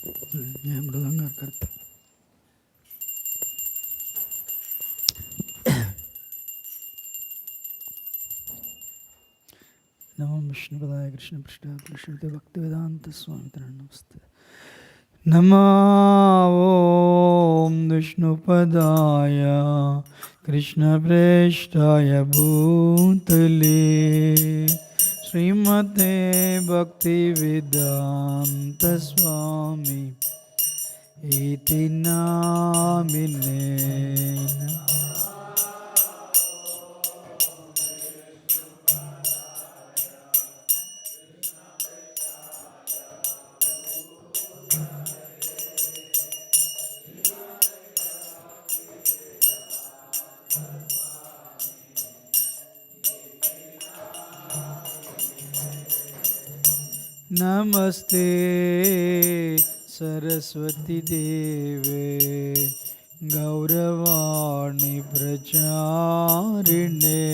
मृदंग करता नमो विष्णुपदाय कृष्ण पृष्ठाय कृष्णते भक्तिवेदांत स्वामी नमस्ते नमो ॐ विष्णुपदाय कृष्णप्रेष्ठाय भूतले श्रीमते भक्तिवेदांत स्वामी इति नामिने नमस्ते सरस्वती देवे गौरवाणी प्रचारिणे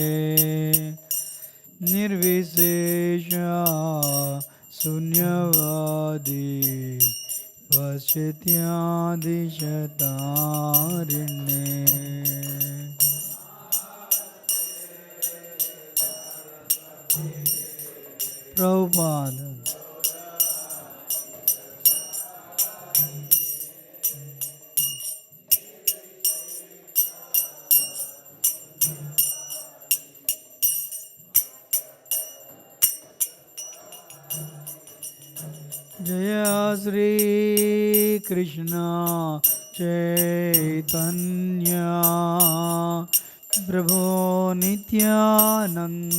निर्विशेषा शून्यवादी पश्यत्यादिशतारिणे प्रभुपाद जय श्री कृष्ण चैतन्य प्रभु नित्यानंद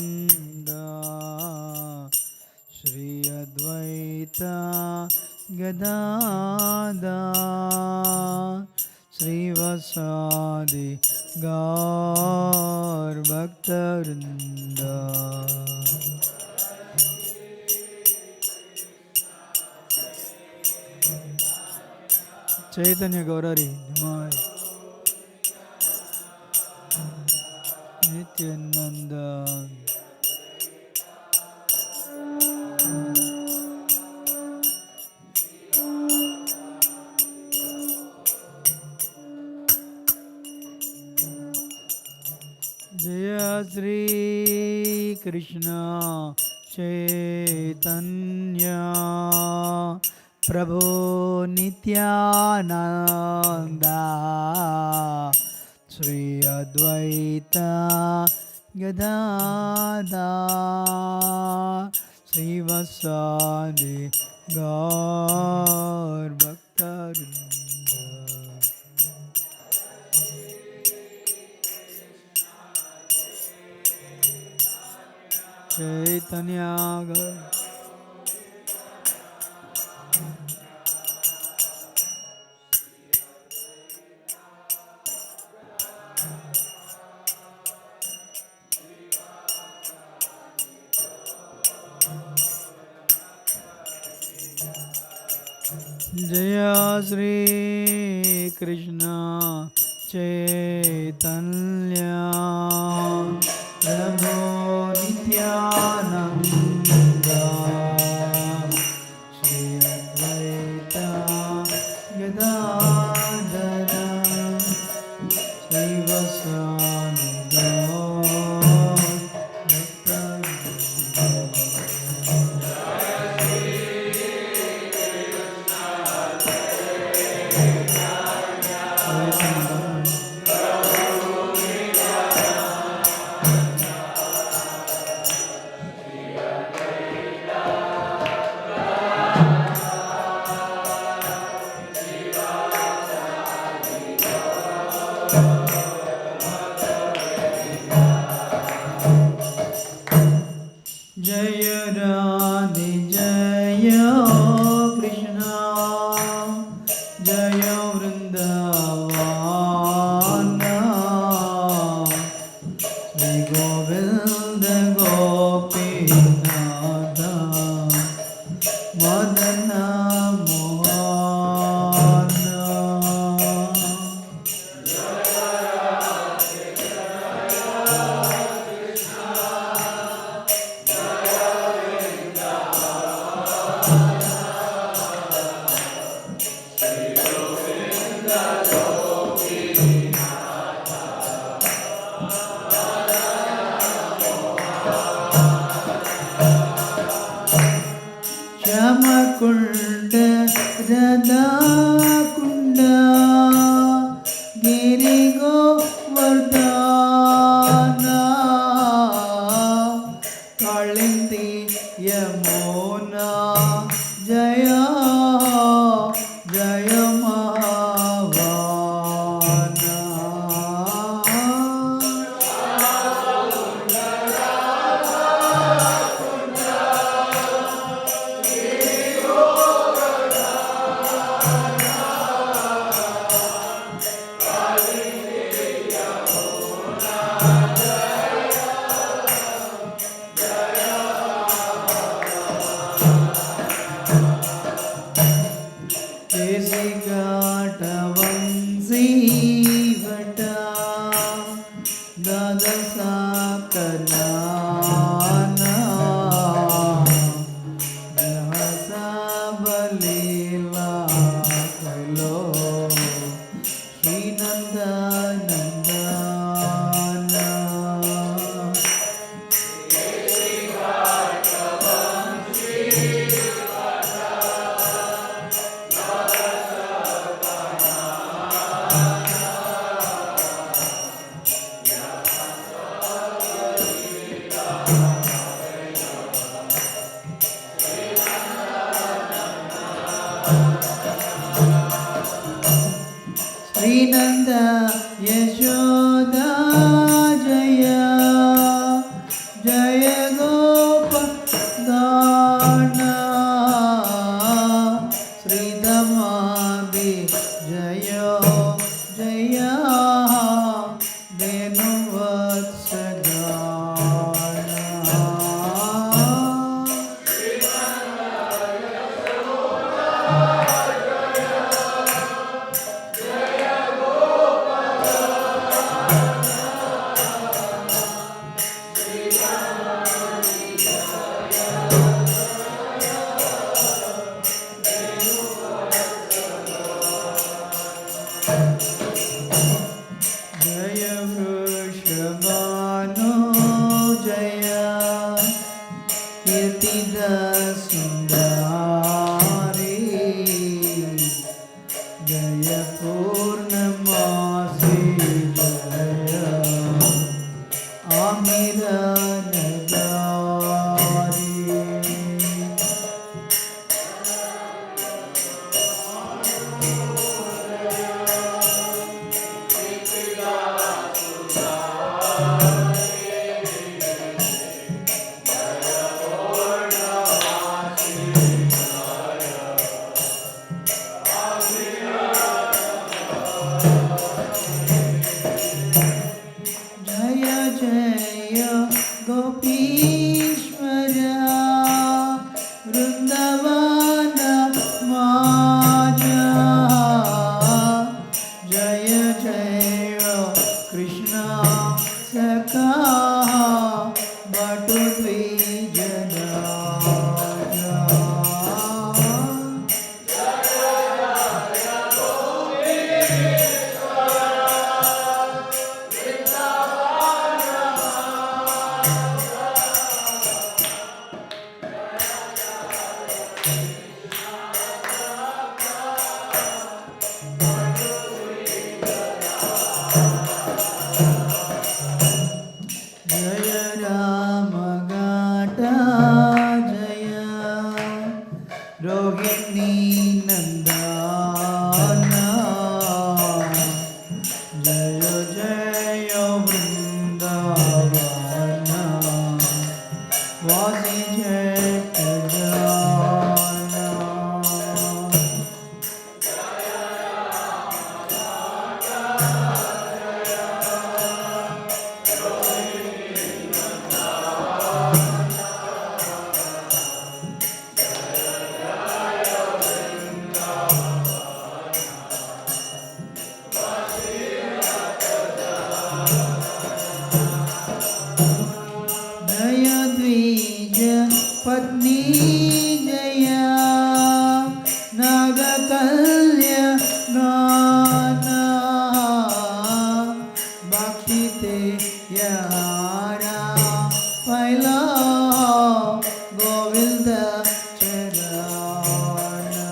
श्री अद्वैत गदाधर श्रीवासादि गौर भक्तवृंद चैतन्य गौरारी नित्यानंद जय श्री कृष्ण चैतन्य प्रभु नित्यानंद श्री अद्वैत गदाधर श्रीवासादि गौर भक्तवृंद चैतन्य जय श्री कृष्ण चैतन्य प्रभु नित्यानंद श्री अद्वैत गदाधर श्रीवासादि गौर Radha Kunda Giri Govardhana Kalindi Yamuna Jaya Jaya Mahavana Desigatavansi Vata Dasa Kanana Dasa Balila Kailo Srinanda Nandana Srinanda Yashoda Jaya Jaya Gopadana Sridhamadi Jaya Jaya Denuvatsadana Jaya Vrishabhanu Jaya Kirtida Sundari Jaya Purnamasi Jaya Amida Nagari Jaya Jaya Gopishwara Vrindavana Maja Jaya Jaya Krishna Saka Batu Dvijana Jaya Ramagata Jaya Rohini Nandana Jaya Jaya Vrindavana Vasi Jayajana Jaya Dvija Patni Jaya Nagakalya Nana Bhakti Te Yara Paila Govinda Charana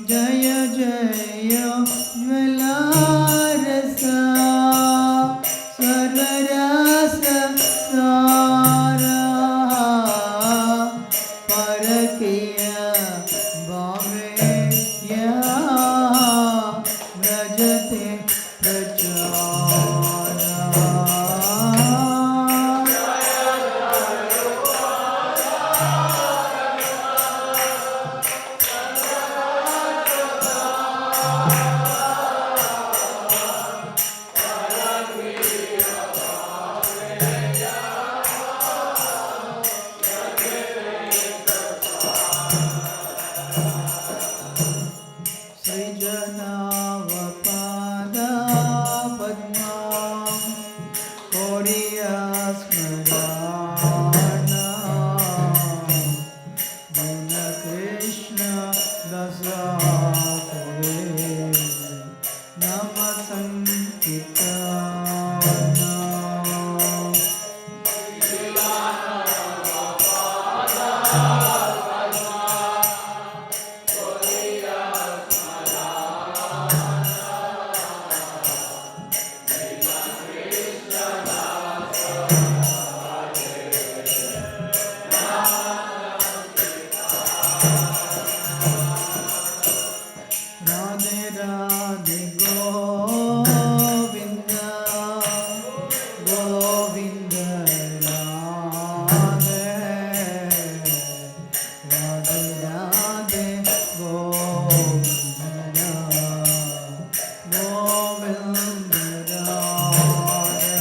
जय जय ज्वलारस सर्वरस सारा परकीय भावे या व्रजते प्रचारा सृजनावपादा पद्मा कोडिया स्मराना गुण कृष्ण दसा करे नम संकीर्तना राधे राधे गोविंदा गोविंद राधे राधे राधे गोविंद गोविंद राधे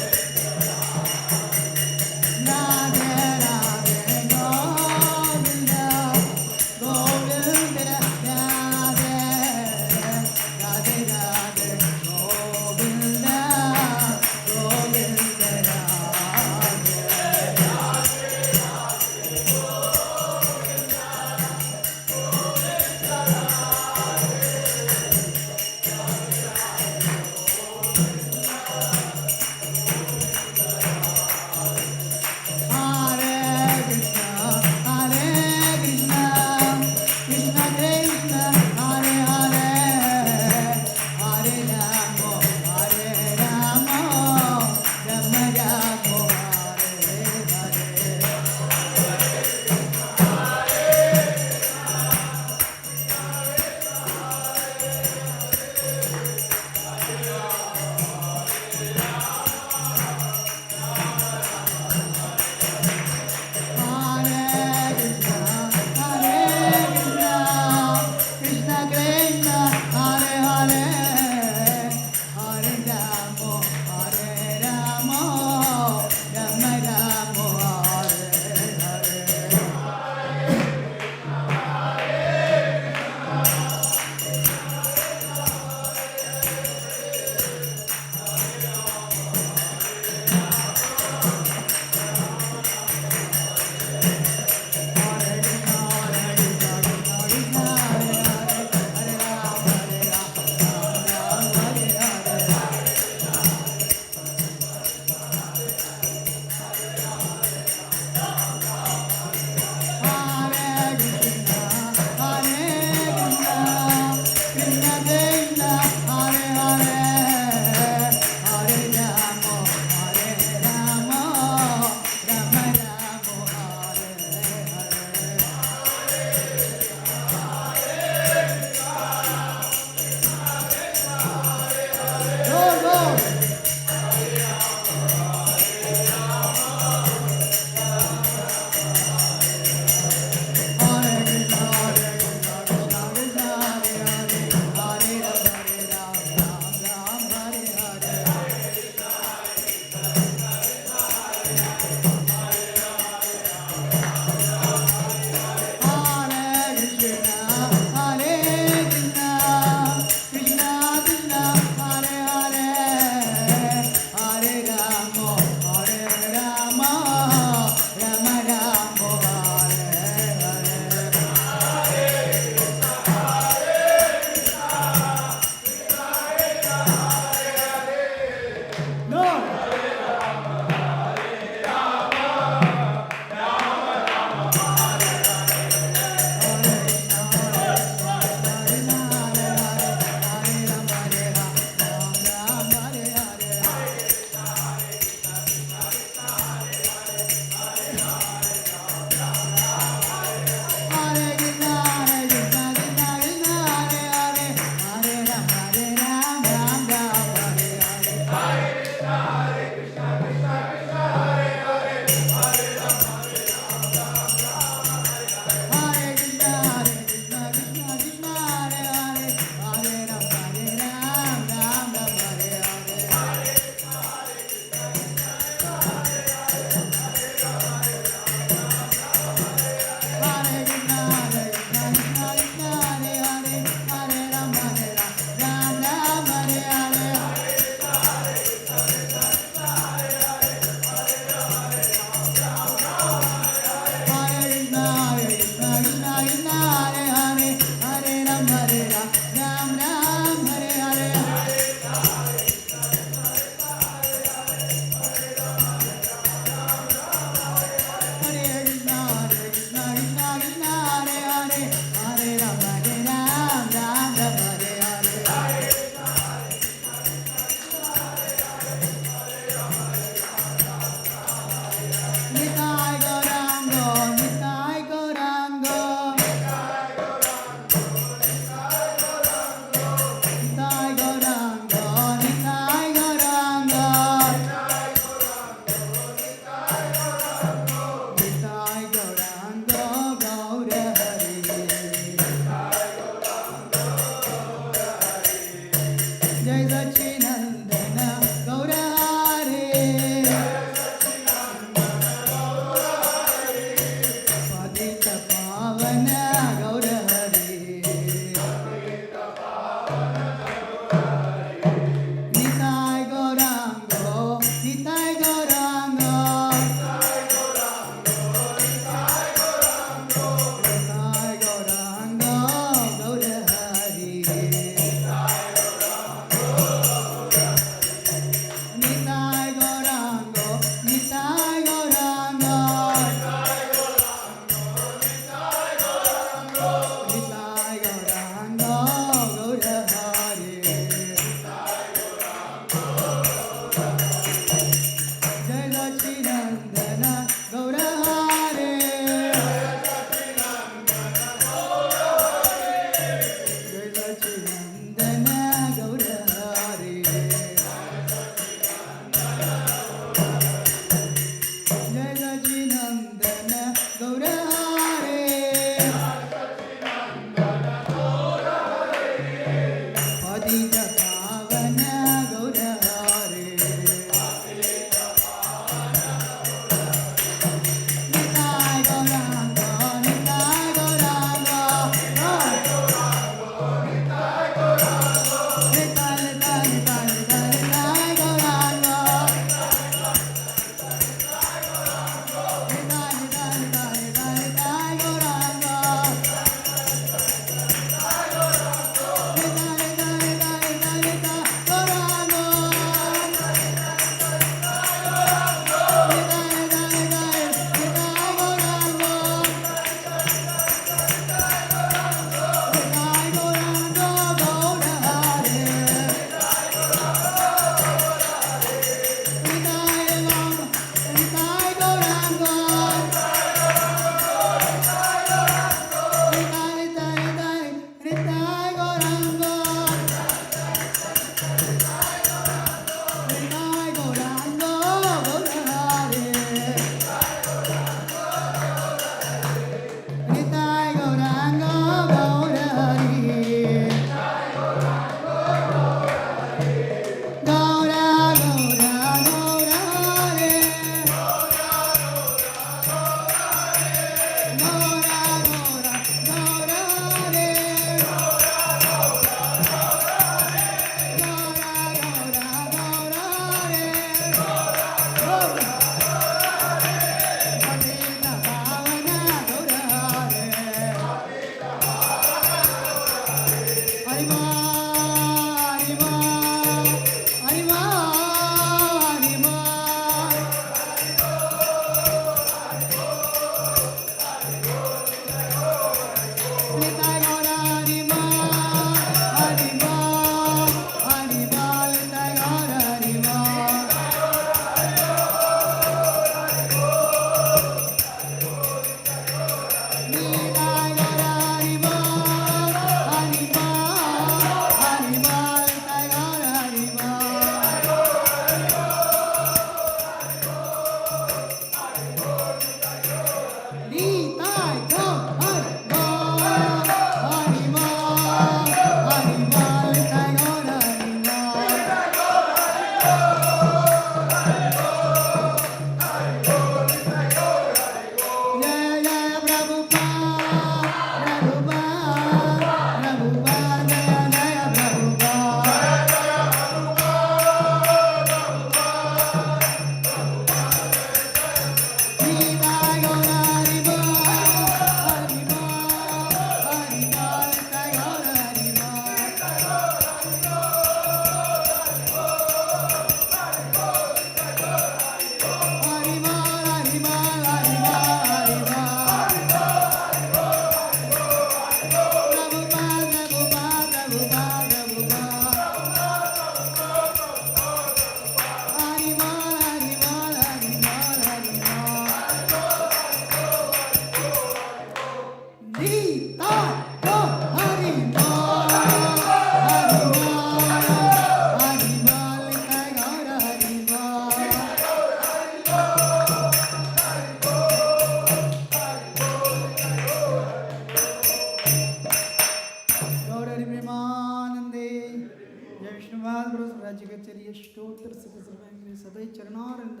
चरणारविंद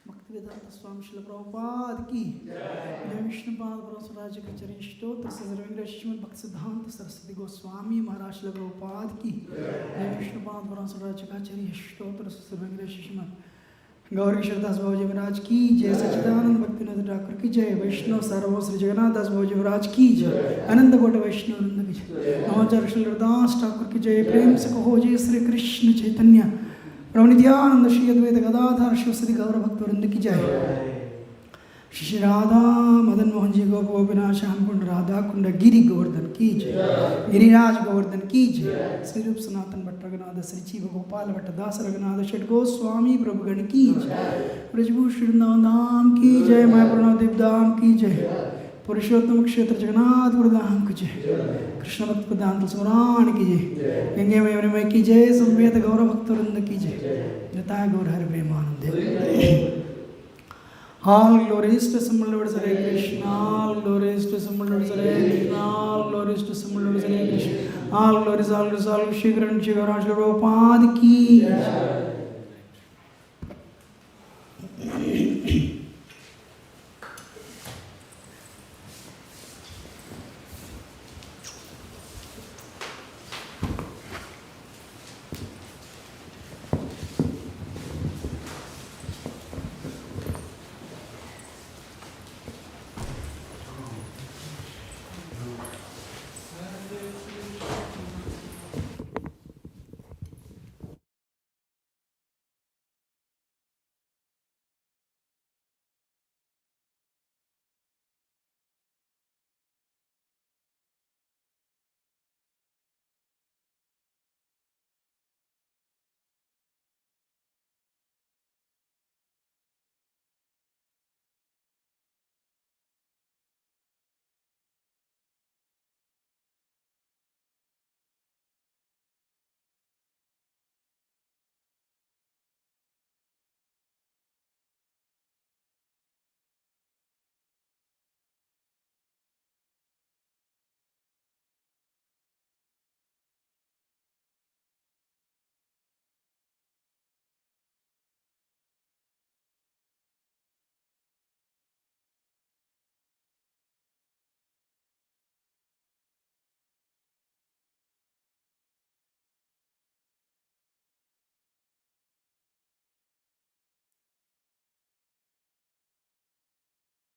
भक्तिवेदांत स्वामी श्रील प्रभुपाद की जय। विष्णुपाद बरसराज कचरी स्तोत्र श्रीमद भक्त सिद्धांत सरस्वती गोस्वामी महाराज श्रील प्रभुपाद की जय। विष्णुपाद बरसराज कचरी स्तोत्र श्रीमद गौरी किशोरदास बाबूजी महाराज की जय। सच्चिदानंद भक्तिनाथ ठाकुर की जय। वैष्णव सर्व श्री जगन्नाथ दास बाबूजी महाराज की जय। अनंत कोट वैष्णव वृंद की जय। नवाचार्य श्रीदास ठाकुर की जय। प्रेम से कहो जय श्री कृष्ण चैतन्य प्रभु नित्यानंद श्री अद्वैत गदाधर शिवसदि गौर भक्त वृंद की जय। श्री राधा मदन मोहन जी गोप गोपीनाथ श्याम कुंड राधा कुंड गिरी गोवर्धन की जय। गिरिराज गोवर्धन की जय। श्री रूप सनातन भट्ट रघुनाथ श्री जीव गोपाल भट्ट दास रघुनाथ षट गोस्वामी प्रभुगण की जय। ब्रजभूषण वृंदावन धाम की जय। मायापुर देव धाम की जय। पुरुषोत्तम क्षेत्र जगन्नाथ धाम की जय। कृष्ण भक्त प्रधान सुराण की जय। गंगे मय की जय। संवेद गौरव भक्त वृंद की जय। जता गौर Hari Premanand. All glories to Simul Lord Hare Krishna. All glories to Simul Lord Hare Krishna. All glories to Simul Lord Hare Krishna. All glories, all glories, all glories. Shri Guru Maharaj Prabhupada ki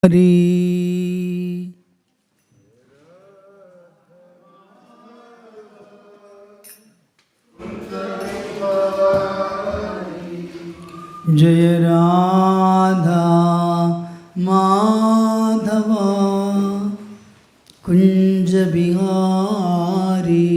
Hari. Jaya Radha Madhava Kunja Bihari.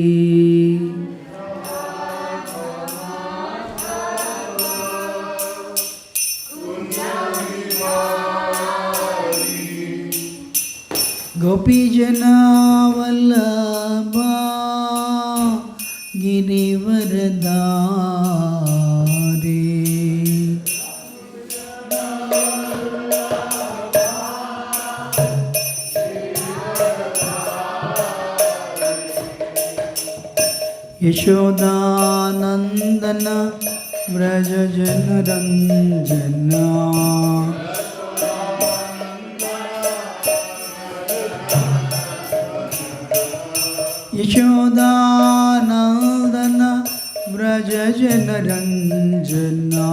Gopi Jana Vallabha Girivaradari. Yashoda Nandana Vraja Jana Ranjana. Yashoda Nandana Vraja Jana Ranjana.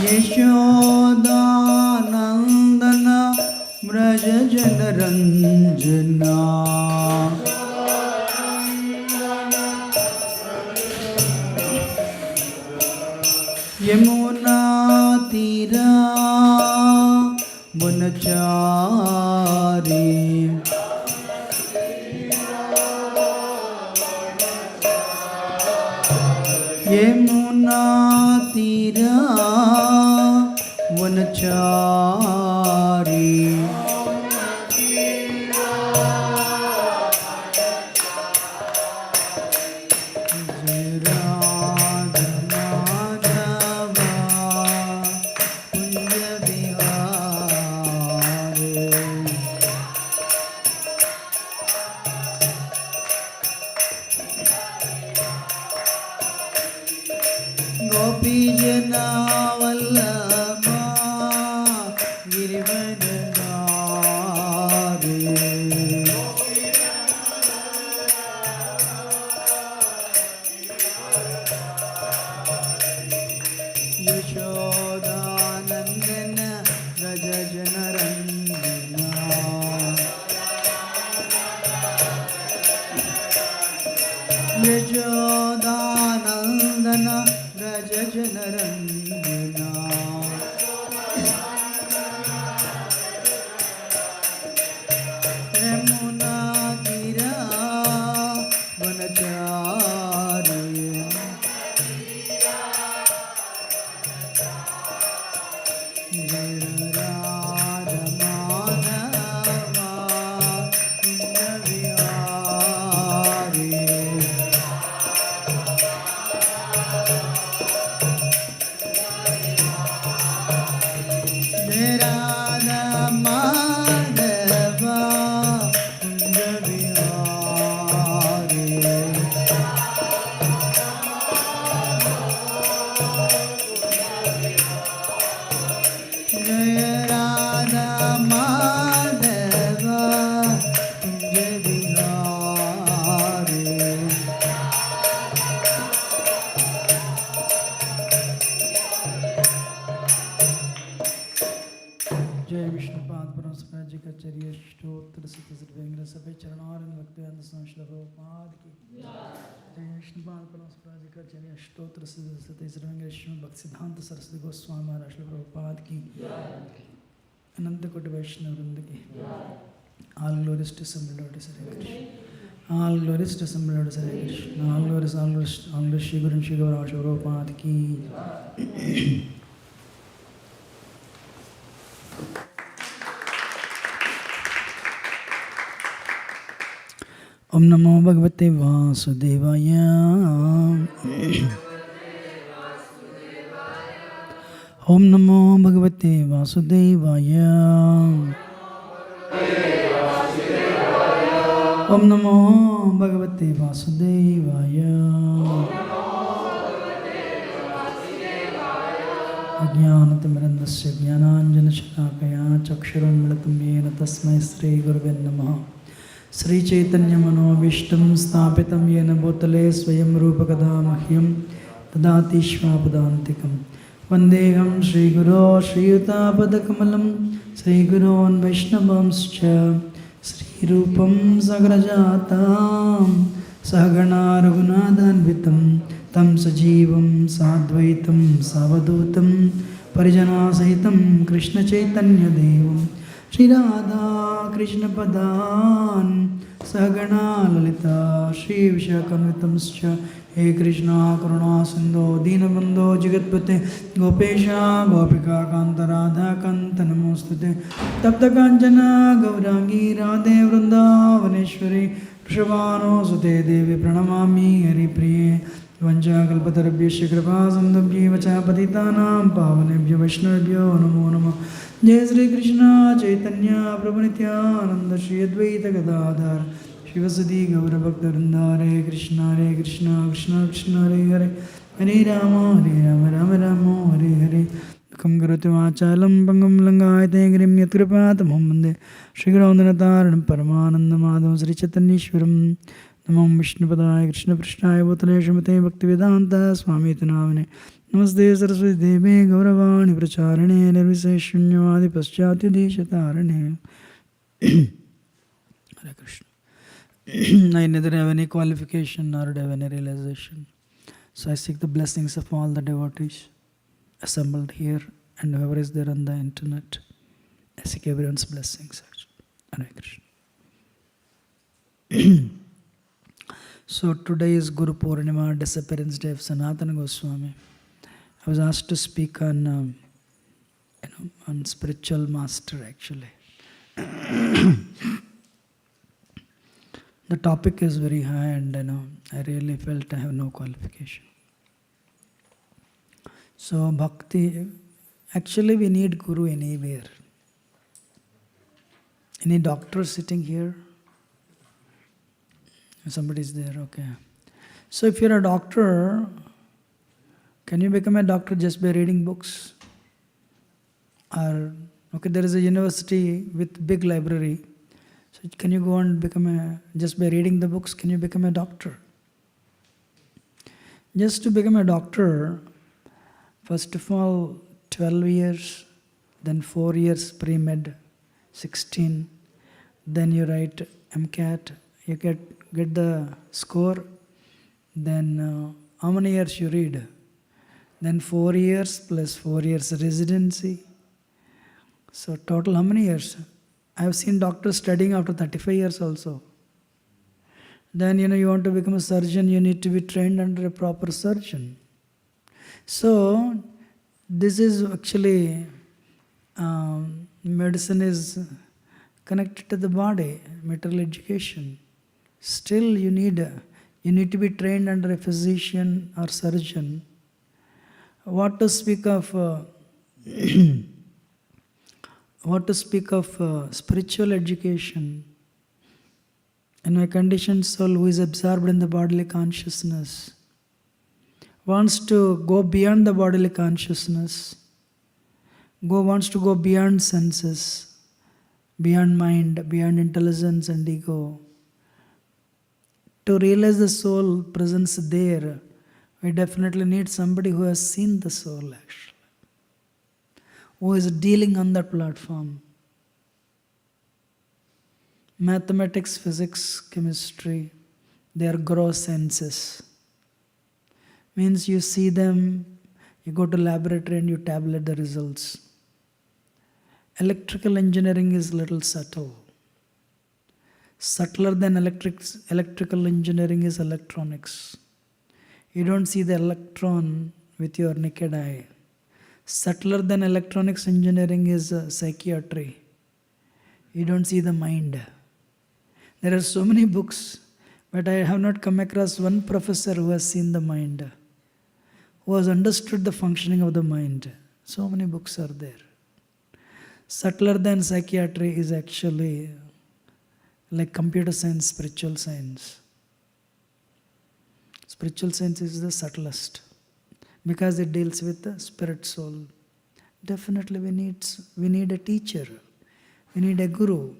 Yashoda Nandana Vraja Jana Ranjana. Yamuna Tira Bunachari. Yamuna Tira Bunachari. गोपीजना वल्लभा गिरिवरदारे यशोदानन्दन व्रज जनरञ्जना यशोदानन्दन व्रज जनरञ्जना यमुना गिरा वनचारि राधा माधवा कुंज विहारी राधा माधवा कुंज विहारी जय राधा माधवा कुंज विहारी जय विष्णुपाद परमहंस जी का चर्य स्तोत्र सर्वेंद्र सभे चरणारविंद भक्तिवेदांत स्वामी श्री प्रभुपाद की जय विष्णुपाद परमहंस जी का चर्य स्तोत्र सर्वेंद्र श्रीमद् भक्तिसिद्धांत सरस्वती गोस्वामी महाराज श्री प्रभुपाद की अनंत कोटि वैष्णव वृंद की all glories to Assembly Lord Hare Krishna all glories to Assembly Lord Hare Krishna all glories Shri Guru and Shri Gaura Shri Prabhupada की ओम नमो भगवते वासुदेवाय ओम नमो भगवते वासुदेवाय ओम नमो भगवते वासुदेवाय अज्ञानतिमिरन्धस्य ज्ञानाञ्जनशलाकया चक्षुरुन्मिलितं येन तस्मै श्रीगुरवे नमः श्रीचैतन्यमनोभीष्टं स्थापितं येन भूतले स्वयं रूपकदा मह्यं ददाति स्वापदान्तिकं वन्देऽहं श्रीगुरो श्रीयुतापदकमलं श्रीगुरोन् वैष्णवांश्च श्रीरूपं सग्रजातां सहगणा रघुनाथान्वितं तं सजीवं साद्वैतं सावधूतं परिजनासहितं कृष्णचैतन्यदेवं श्रीराधा कृष्णपदान् सहगणा ललिता श्रीविशाखान्वितंश्च हे कृष्णा करुणा सिन्धो दीनबन्धो जगत्पते गोपेशा गोपिका कान्त राधा कान्त नमोस्तुते तप्तकाञ्चन गौरांगी राधे वृन्दावनेश्वरी वृषभानुसुते देवी प्रणमामि हरिप्रिये वञ्चाकल्पतरुभ्यश्च कृपा सिन्धुभ्येव च पतितानां पावनेभ्यो वैष्णवेभ्यो नमो नमः जय श्री कृष्ण चैतन्य प्रभु नित्यानंद श्री अद्वैत गदाधर शिवसदी गौरभक्तवृंद हरे कृष्ण कृष्ण कृष्ण हरे हरे हरे राम राम राम हरे हरे कं करोति वाचालं पङ्गुं लङ्घयते गिरिं यत्कृपातमहं वन्दे श्रीगुरोन्दनतारणं परमानन्दमाधवं श्रीचैतन्येश्वरं नमो विष्णुपदाय कृष्णपृष्ठाय भूतले श्रीमते भक्तिवेदान्त स्वामीति नामिने नमस्ते सरस्वती देवे गौरवाणी प्रचारिणे निर्विशेषशून्यवादि पश्चात्यदेशतारिणे Hare Krishna. I neither have any qualification nor have any realization. So I seek the blessings of all the devotees assembled here and whoever is there on the internet. I seek everyone's blessings. Hare Krishna. So today is Guru Purnima, disappearance day of Sanatan Goswami. I was asked to speak on, on spiritual master actually. The topic is very high and I really felt I have no qualification. So bhakti, actually we need Guru anywhere. Any doctor sitting here? Somebody is there, okay. So if you're a doctor, Can you become a doctor just by reading books? Or, okay, there is a university with big library. So can you go and just by reading the books, can you become a doctor? Just to become a doctor, first of all, 12 years, then 4 years pre-med, 16, then you write MCAT, you get the score, then how many years you read? Then 4 years plus 4 years residency. So total how many years? I have seen doctors studying after 35 years also. Then you want to become a surgeon, you need to be trained under a proper surgeon. So this is actually, medicine is connected to the body, material education. Still you need to be trained under a physician or surgeon. What to speak of spiritual education? And my conditioned soul, who is absorbed in the bodily consciousness, wants to go beyond the bodily consciousness, wants to go beyond senses, beyond mind, beyond intelligence and ego. To realize the soul presence there, we definitely need somebody who has seen the soul actually, who is dealing on that platform. Mathematics, physics, chemistry, they are gross senses. Means you see them, you go to laboratory and you tabulate the results. Electrical engineering is little subtle. Subtler than electrical engineering is electronics. You don't see the electron with your naked eye. Subtler than electronics engineering is psychiatry. You don't see the mind. There are so many books, but I have not come across one professor who has seen the mind, who has understood the functioning of the mind. So many books are there. Subtler than psychiatry is actually like computer science, spiritual science. Spiritual science is the subtlest because it deals with the spirit soul. Definitely we need a teacher. We need a guru.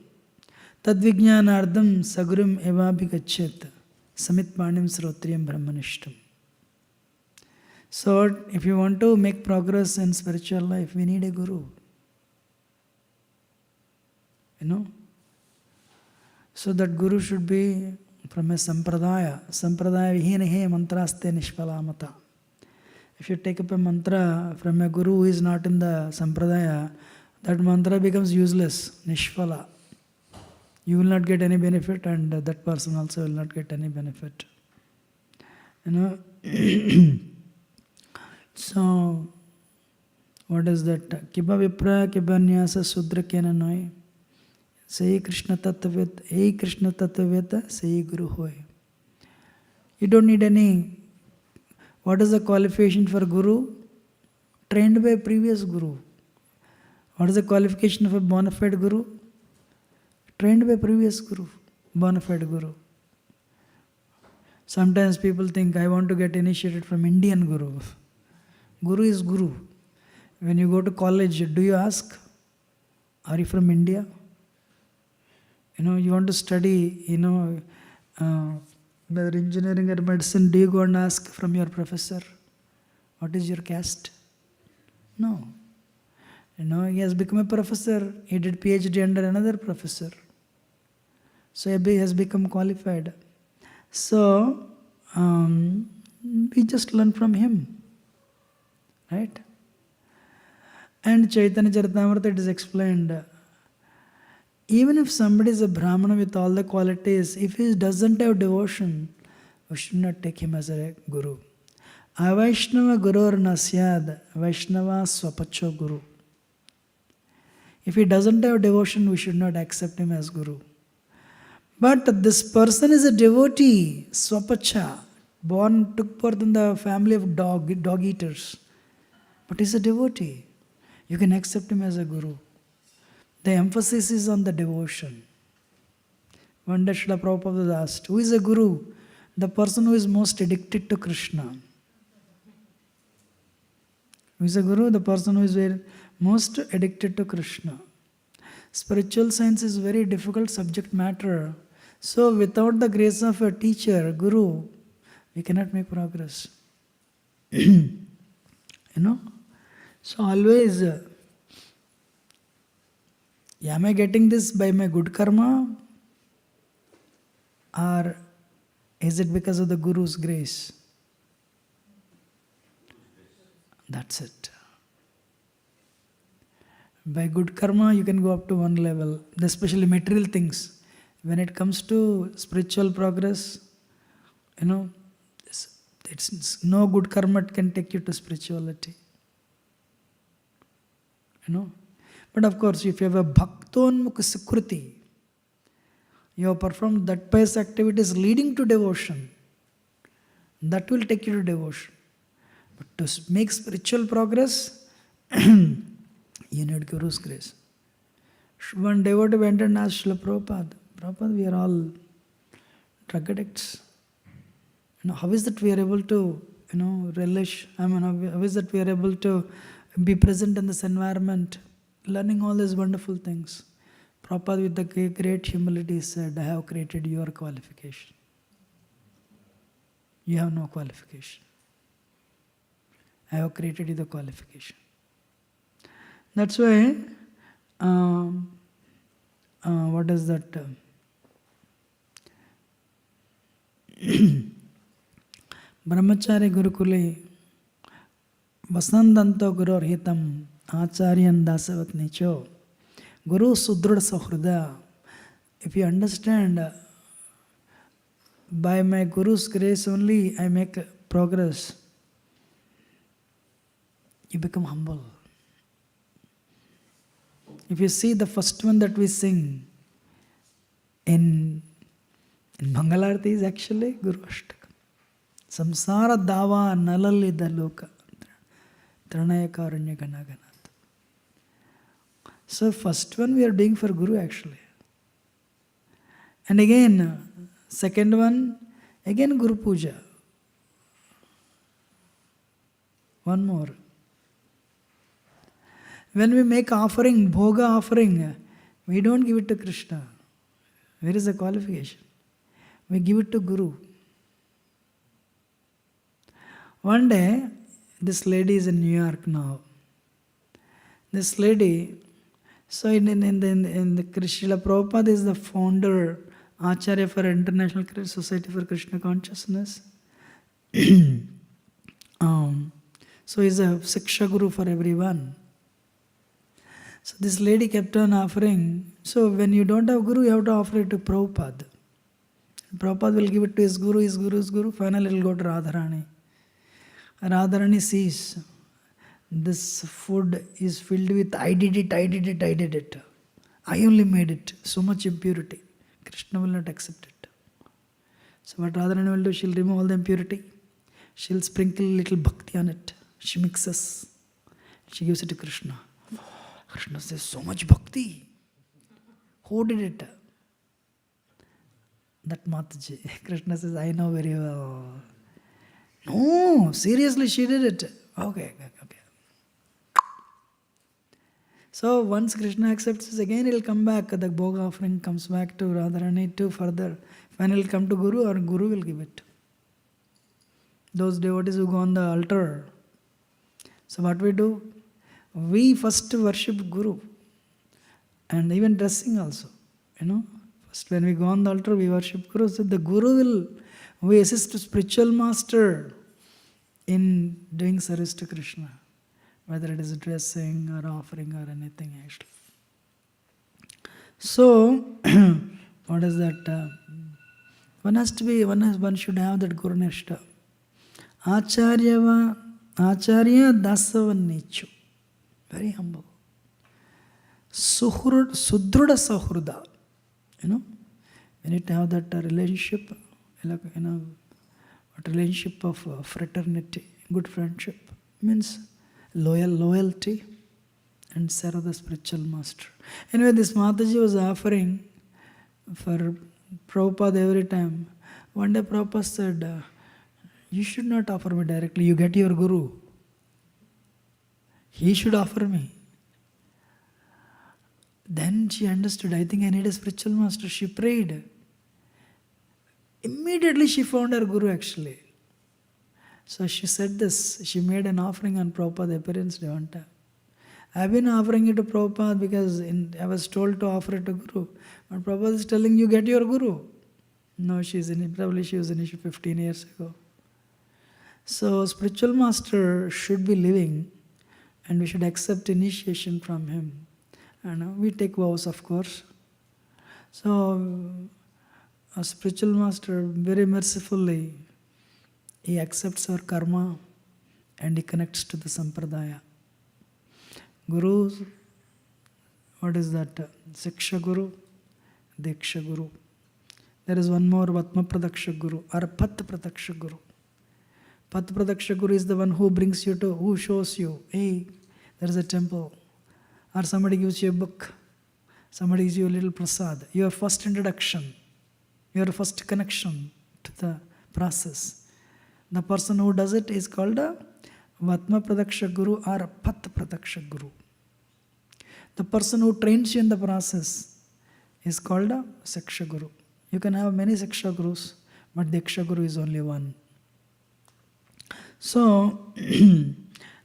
Tadvijnanardam sagurum evabhigachet samitpanim srotriyam brahmanishtam. So if you want to make progress in spiritual life, we need a guru. So that guru should be from a sampradaya. Sampradaya vihenehe mantraste nishpalamata. If you take up a mantra from a guru who is not in the sampradaya, that mantra becomes useless, nishpala. You will not get any benefit and that person also will not get any benefit. So, what is that? Kiba vipra kiba nyasa sudra kena noi. Say Krishna tattva, hey Krishna tattva, say Guru hoy. You don't need any. What is the qualification for Guru? Trained by a previous Guru. What is the qualification of a bona fide Guru? Trained by a previous Guru, bona fide Guru. Sometimes people think, I want to get initiated from Indian Guru. Guru is Guru. When you go to college, do you ask, are you from India? You want to study, whether engineering or medicine, do you go and ask from your professor, what is your caste? No. He has become a professor, he did PhD under another professor. So he has become qualified. So, we just learn from him. Right? And Chaitanya Charitamrita, it is explained, even if somebody is a Brahmana with all the qualities, if he doesn't have devotion, we should not take him as a guru. Avaishnava gurur nasyad, Vaishnava swapacho guru. If he doesn't have devotion, we should not accept him as guru. But this person is a devotee, swapacha, took birth in the family of dog eaters. But he's a devotee. You can accept him as a guru. The emphasis is on the devotion. One day Srila Prabhupada asked, who is a guru? The person who is most addicted to Krishna. Who is a guru? The person who is very most addicted to Krishna. Spiritual science is very difficult subject matter. So without the grace of a teacher, guru, we cannot make progress. So always, am I getting this by my good karma? Or is it because of the Guru's grace? That's it. By good karma, you can go up to one level, especially material things. When it comes to spiritual progress, it's no good karma can take you to spirituality. But of course, if you have a bhaktonmukha sukriti, you have performed that pious activities leading to devotion, that will take you to devotion. But to make spiritual progress, you need Guru's grace. One devotee went and asked Srila Prabhupada, Prabhupada, we are all drug addicts. How is that we are able to, relish? How is that we are able to be present in this environment, learning all these wonderful things? Prabhupada with the great humility said, I have created your qualification. You have no qualification. I have created you the qualification. That's why, what is that? Brahmachari Gurukule Vasandanto Guru Hitam Acharyan Dasavat Nicho Guru Sudruda Sahruda. If you understand, by my Guru's grace only I make progress, you become humble. If you see the first one that we sing in Mangalarti is actually Guru Ashtakam. Samsara Dava Nalalida Loka Tranaya Karanya Ganaganat. So first one we are doing for Guru actually. And again, second one, again Guru Puja. One more. When we make offering, bhoga offering, we don't give it to Krishna. Where is the qualification? We give it to Guru. One day, this lady is in New York now. This lady, so in the Srila Prabhupada is the founder, Acharya for International Society for Krishna Consciousness. So he's a Siksha Guru for everyone. So this lady kept on offering. So when you don't have Guru, you have to offer it to Prabhupada. Prabhupada will give it to his Guru. Finally it will go to Radharani. Radharani sees this food is filled with I did it. I only made it. So much impurity. Krishna will not accept it. So what Radharani will do, she'll remove all the impurity. She'll sprinkle a little bhakti on it. She mixes. She gives it to Krishna. Krishna says, so much bhakti. Who did it? That Mataji. Krishna says, I know very well. No, seriously, she did it. Okay. So once Krishna accepts this, again he'll come back. The bhoga offering comes back to Radharani to further. Finally he'll come to Guru, or Guru will give it. Those devotees who go on the altar. So what we do? We first worship Guru. And even dressing also. First when we go on the altar, we worship Guru. So the Guru we assist to spiritual master in doing service to Krishna. Whether it is dressing or offering or anything actually. So, what is that? One should have that Guru Nishta. Acharya Dasa Nichu. Very humble. Sudruda Sahruda. We need to have that relationship, a relationship of fraternity, good friendship. Means loyalty and serve the spiritual master. Anyway, this Mataji was offering for Prabhupada every time. One day Prabhupada said, you should not offer me directly, you get your Guru. He should offer me. Then she understood, I think I need a spiritual master. She prayed. Immediately she found her guru actually. So she said this, she made an offering on Prabhupada appearance day one time. I've been offering it to Prabhupada because I was told to offer it to Guru. But Prabhupada is telling you, get your Guru. No, probably she was initiated 15 years ago. So spiritual master should be living and we should accept initiation from him. And we take vows, of course. So a spiritual master, very mercifully, he accepts our karma and he connects to the sampradaya. Gurus, what is that? Siksha Guru, Diksha Guru. There is one more, Vatma Pradaksha Guru or Pat Pradaksha Guru. Pat Pradaksha Guru is the one who brings you to, who shows you, hey, there is a temple. Or somebody gives you a book. Somebody gives you a little prasad. Your first introduction, your first connection to the process. The person who does it is called a Vatma Pradaksha Guru or a Pat Pradaksha Guru. The person who trains you in the process is called a Siksha Guru. You can have many Siksha Gurus, but Diksha Guru is only one. So,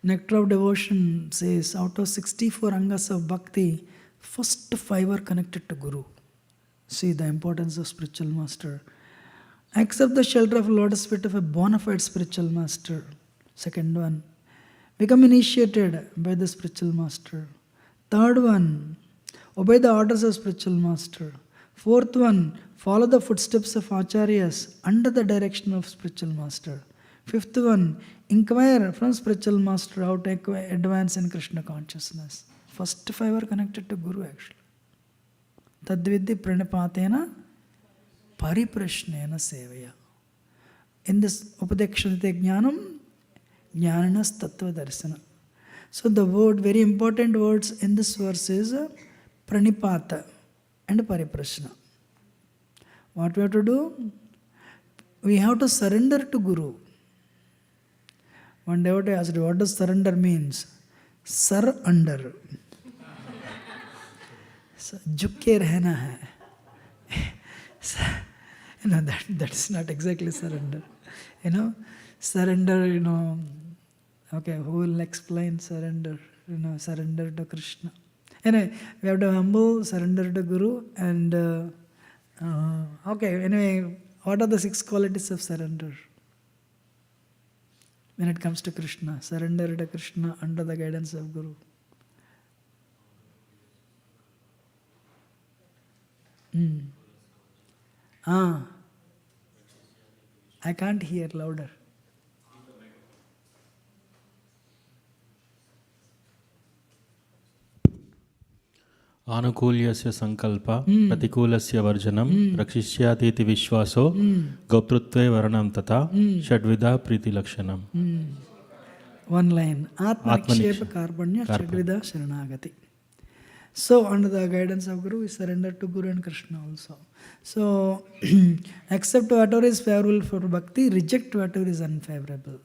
Nectar of Devotion says, out of 64 Angas of Bhakti, first 5 are connected to Guru. See the importance of spiritual master. Accept the shelter of lotus feet of a bona fide spiritual master. Second one, become initiated by the spiritual master. Third one, obey the orders of spiritual master. Fourth one, follow the footsteps of acharyas under the direction of spiritual master. Fifth one, inquire from spiritual master how to advance in Krishna consciousness. First 5 are connected to Guru actually. Tadvidhi pranipatena pariprashnena sevaya. In this upadekshante jnanam, jnananas tattva darsana. So the word, very important words in this verse is pranipata and pariprashna. What we have to do? We have to surrender to Guru. One devotee asked, what does surrender means? Sar under. So, jhukke rehna hai. That's not exactly surrender. Surrender, okay, who will explain surrender? Surrender to Krishna. Anyway, we have to humble, surrender to Guru, and okay, anyway, what are the 6 qualities of surrender? When it comes to Krishna, surrender to Krishna under the guidance of Guru. I can't hear louder. आनुकूल्यस्य संकल्प प्रतिकूलस्य वर्जनम रक्षिष्यातीति विश्वासो गोप्तृत्वे वर्णम तथा षड्विधा प्रीति लक्षणम. One line. Atmanikshep karpanya षड्विधा sharanagati. So under the guidance of Guru, we surrender to Guru and Krishna also. So accept whatever is favorable for bhakti, reject whatever is unfavorable.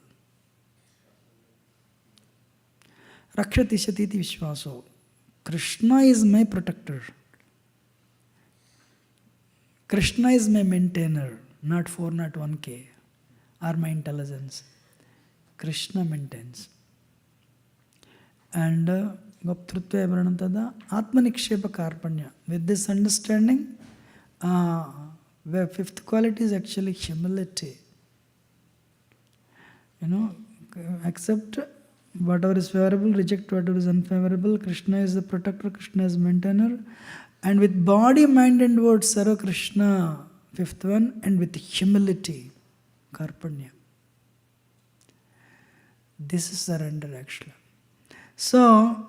Rakshati shatiti vishwaso. Krishna is my protector. Krishna is my maintainer, not 401k or my intelligence. Krishna maintains. And Goptrutva Vranantada Atmanikshepa Karpanya. With this understanding, the 5th quality is actually humility. Accept whatever is favorable, reject whatever is unfavorable. Krishna is the protector, Krishna is maintainer. And with body, mind and word, Sarva Krishna, 5th one, and with humility, Karpanya. This is surrender actually. So,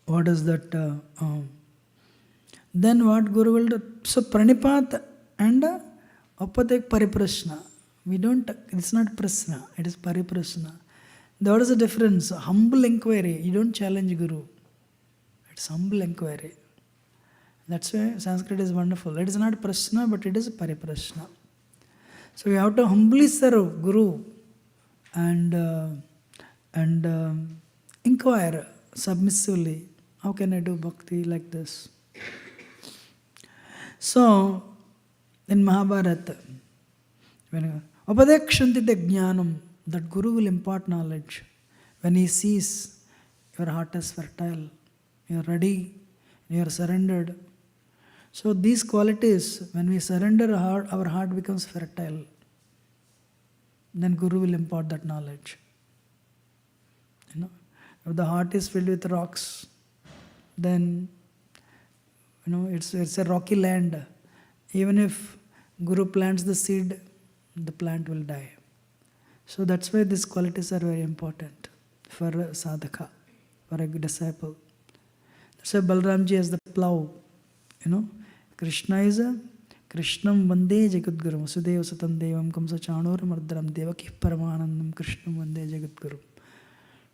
what is that? Then what Guru will do? So, Pranipat and Upatek Pariprashna. It's not Prasna, it is Pariprashna. What is the difference? Humble inquiry. You don't challenge Guru. It's humble inquiry. That's why Sanskrit is wonderful. It is not Prashna, but it is Pariprashna. So we have to humbly serve Guru and inquire submissively, how can I do bhakti like this? So, in Mahabharata, when Upadekshanti te jnanam, that Guru will impart knowledge. When he sees your heart is fertile, you are ready, you are surrendered. So these qualities, when we surrender our heart becomes fertile. Then Guru will impart that knowledge. You know, if the heart is filled with rocks, then it's a rocky land. Even if Guru plants the seed, the plant will die. So that's why these qualities are very important for a sadhaka, for a disciple. That's why Balramji has the plow. Krishna is a Krishnam Vande Jagadguru. Vasudeva Satam Devam Kamsa Chanor Mardram Devaki Paramanandam Krishnam Vande Jagadguru.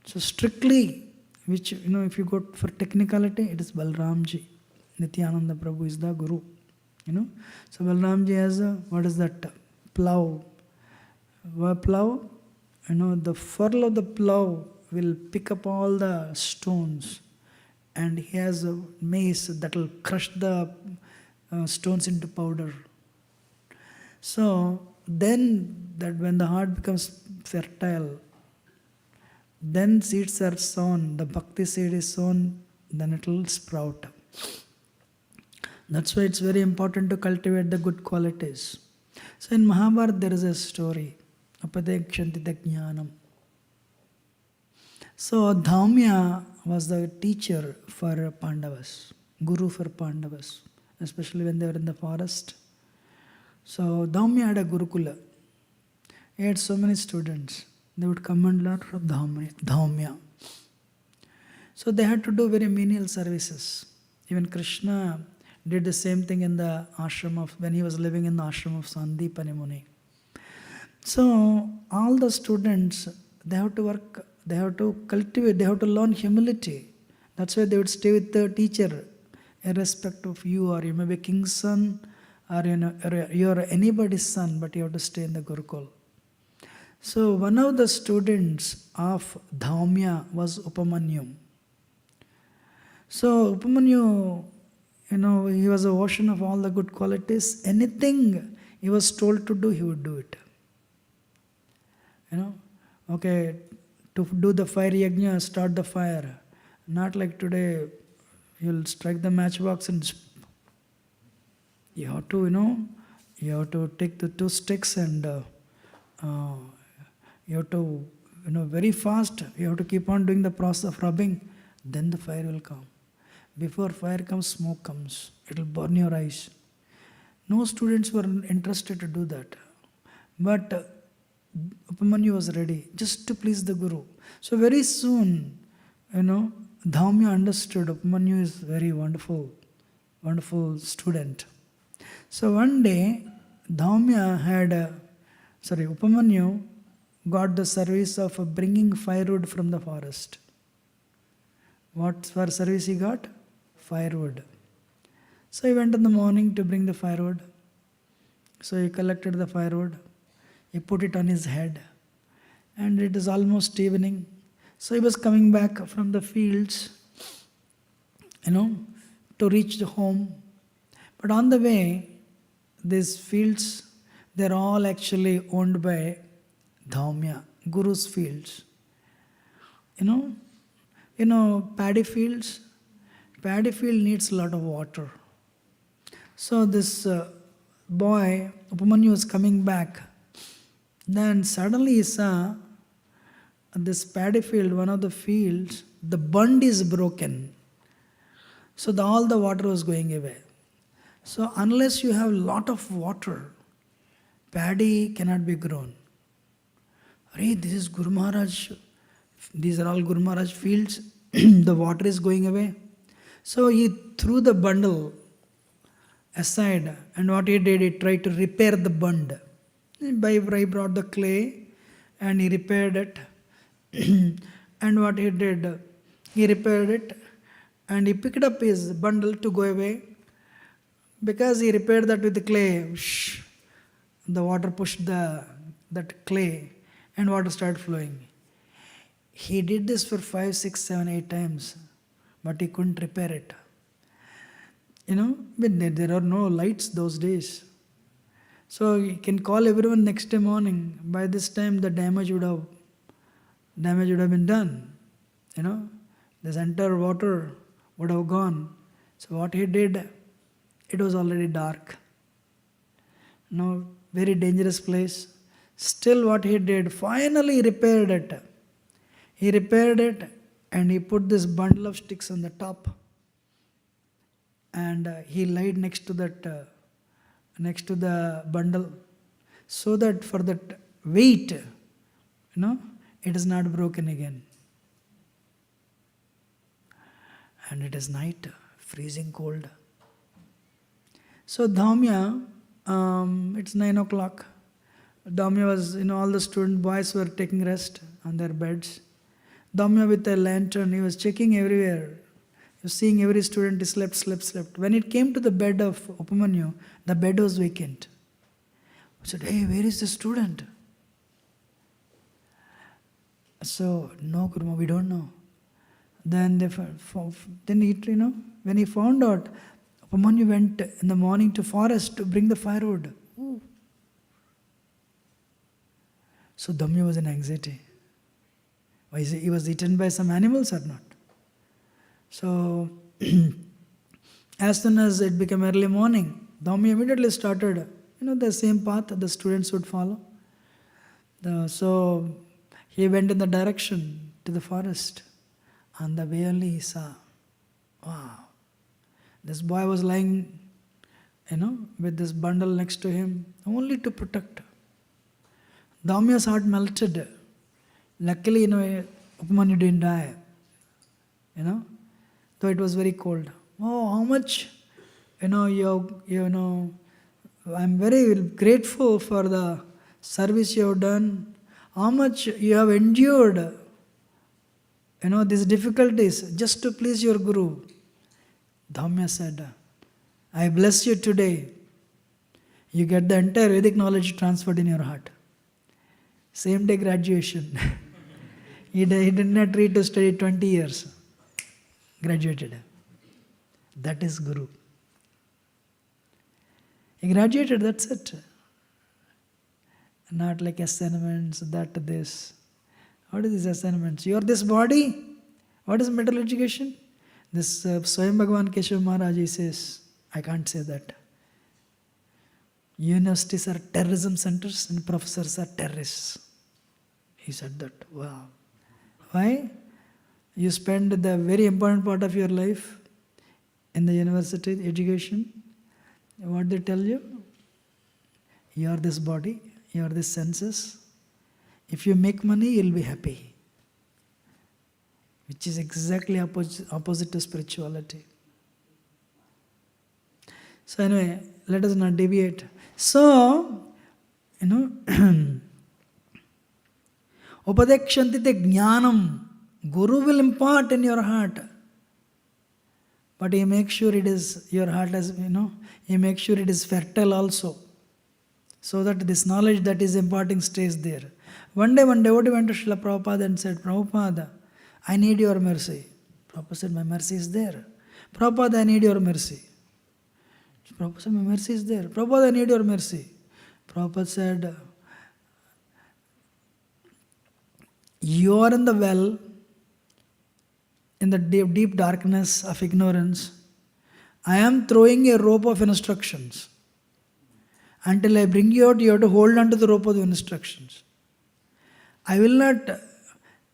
So strictly, which, if you go for technicality, it is Balramji. Nityananda Prabhu is the Guru. So Balramji has what is that? Plow. Plow, the furl of the plow will pick up all the stones, and he has a mace that will crush the stones into powder. So then, that when the heart becomes fertile, then seeds are sown, the bhakti seed is sown, then it will sprout. That's why it's very important to cultivate the good qualities. So in Mahabharata there is a story, Upadekshanti te jnanam. So Dhaumya was the teacher for Pandavas, Guru for Pandavas, especially when they were in the forest. So Dhaumya had a Gurukula. He had so many students. They would come and learn from Dhaumya. So they had to do very menial services. Even Krishna did the same thing in the ashram when he was living in the ashram of Sandipani Muni. So all the students, they have to work, they have to cultivate, they have to learn humility. That's why they would stay with the teacher, irrespective of you, or you may be king's son, or you are anybody's son, but you have to stay in the Gurukul. So one of the students of Dhaumya was Upamanyu. So Upamanyu, he was a ocean of all the good qualities. Anything he was told to do, he would do it. Okay, to do the fire yajna, start the fire. Not like today, you'll strike the matchbox and you have to take the 2 sticks and you have to, very fast, you have to keep on doing the process of rubbing, then the fire will come. Before fire comes, smoke comes. It will burn your eyes. No students were interested to do that. But Upamanyu was ready just to please the Guru. So very soon, Dhaumya understood Upamanyu is very wonderful student. So one day, Upamanyu got the service of bringing firewood from the forest. What for service he got? Firewood. So he went in the morning to bring the firewood. So he collected the firewood. He put it on his head. And it is almost evening. So he was coming back from the fields, to reach the home. But on the way, these fields, they're all actually owned by Dhaumya, Guru's fields. Paddy fields. Paddy field needs a lot of water. So this boy, Upamanyu, was coming back. Then suddenly he saw this paddy field, one of the fields, the bund is broken. So all the water was going away. So unless you have a lot of water, paddy cannot be grown. This is Guru Maharaj. These are all Guru Maharaj fields. The water is going away. So he threw the bundle aside, and what he did, he tried to repair the bund. He brought the clay and he repaired it. And what he did, he repaired it and he picked up his bundle to go away. Because he repaired that with the clay, the water pushed that clay and water started flowing. He did this for 5, 6, 7, 8 times, but he couldn't repair it. When there are no lights those days. So he can call everyone next day morning. By this time the damage would have been done. This entire water would have gone. So what he did, it was already dark. Very dangerous place. Still what he did, finally he repaired it. He repaired it and he put this bundle of sticks on the top. And he laid next to the bundle, so that for that weight, it is not broken again. And it is night, freezing cold. So Dhamya, it's 9 o'clock. Dhamya was, all the student boys were taking rest on their beds. Dhamya with a lantern, he was checking everywhere. He was seeing every student, he slept. When it came to the bed of Upamanyu, the bed was vacant. He said, "Hey, where is the student?" So, "No, Guruma, we don't know." Then when he found out, Upamanyu went in the morning to forest to bring the firewood. Ooh. So Dhamya was in anxiety. Why he was eaten by some animals or not? So as soon as it became early morning, Dhamya immediately started, the same path that the students would follow. So he went in the direction to the forest. On the way only he saw, wow, this boy was lying, with this bundle next to him, only to protect. Dhamya's heart melted. Luckily, Upamanyu didn't die, though it was very cold. Oh, how much, I'm very grateful for the service you have done. How much you have endured, these difficulties just to please your Guru. Dhamya said, "I bless you today. You get the entire Vedic knowledge transferred in your heart." Same day graduation. He did not read to study 20 years. Graduated. That is Guru. He graduated, that's it. Not like assignments, this. What is these assignments? You are this body. What is mental education? This Swayam Bhagavan Keshav Maharaj, he says, I can't say that. Universities are terrorism centers and professors are terrorists. He said that. Wow. Why? You spend the very important part of your life in the university education. What they tell you? You are this body, you are this senses. If you make money, you'll be happy. Which is exactly opposite to spirituality. So anyway, let us not deviate. So, Upadekshantite jnanam. Guru will impart in your heart. But he makes sure it is, your heart has, he makes sure it is fertile also. So that this knowledge that is imparting stays there. One day, devotee went to Srila Prabhupada and said, "Prabhupada, I need your mercy." Prabhupada said, "My mercy is there." "Prabhupada, I need your mercy." Prabhupada said, "My mercy is there." "Prabhupada, I need your mercy." Prabhupada said, "You are in the well, in the deep darkness of ignorance. I am throwing a rope of instructions. Until I bring you out, you have to hold on to the rope of the instructions. I will not,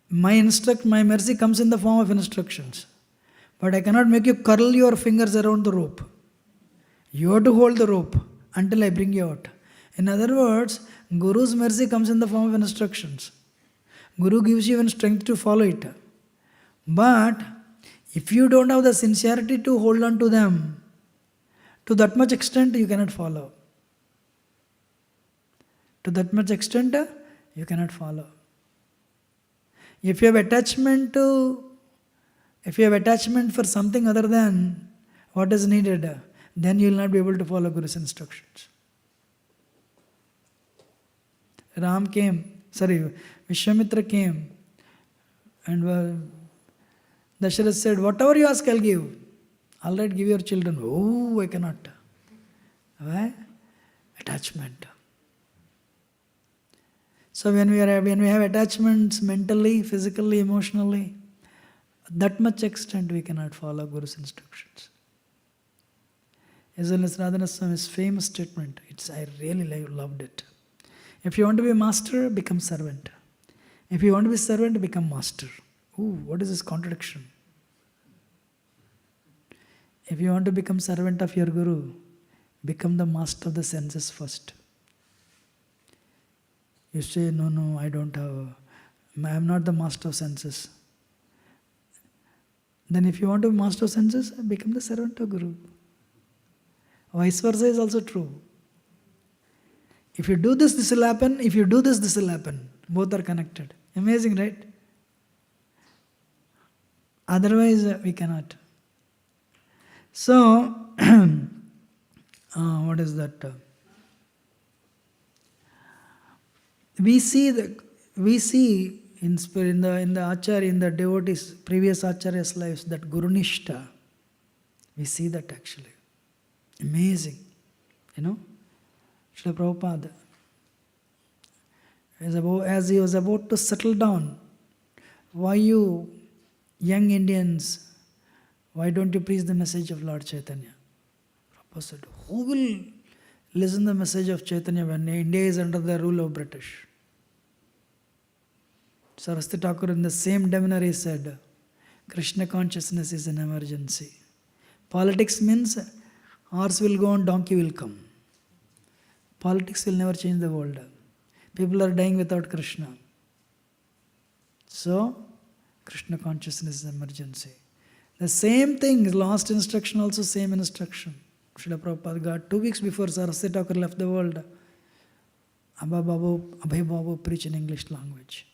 my mercy comes in the form of instructions. But I cannot make you curl your fingers around the rope. You have to hold the rope until I bring you out." In other words, Guru's mercy comes in the form of instructions. Guru gives you even strength to follow it. But if you don't have the sincerity to hold on to them, to that much extent you cannot follow. To that much extent you cannot follow. If you have attachment for something other than what is needed, then you will not be able to follow Guru's instructions. Vishwamitra came And Dasharatha said, whatever you ask, I'll give. All right, give your children. Oh, I cannot. Why? Attachment. So when we have attachments mentally, physically, emotionally, that much extent we cannot follow Guru's instructions. As well as Radhana Swami's famous statement, I really loved it. If you want to be a master, become servant. If you want to be servant, become master. Ooh, what is this contradiction? If you want to become servant of your Guru, become the master of the senses first. You say, no, I am not the master of senses. Then if you want to be master of senses, become the servant of Guru. Vice versa is also true. If you do this, this will happen. If you do this, this will happen. Both are connected. Amazing, right? Otherwise, we cannot. So, what is that? We see in the Acharya, in the devotees, previous Acharya's lives, that Guru Nishta. We see that actually. Amazing. Srila Prabhupada, as he was about to settle down, why you young Indians, why don't you preach the message of Lord Chaitanya? Prabhupada said, who will listen to the message of Chaitanya when India is under the rule of British? Saraswati Thakur in the same demeanor he said, Krishna consciousness is an emergency. Politics means horse will go and donkey will come. Politics will never change the world. People are dying without Krishna. So, Krishna consciousness is an emergency. The same thing, last instruction also same instruction. Srila Prabhupada got 2 weeks before Saraswati Thakur left the world. Abhay Babu preach in English language.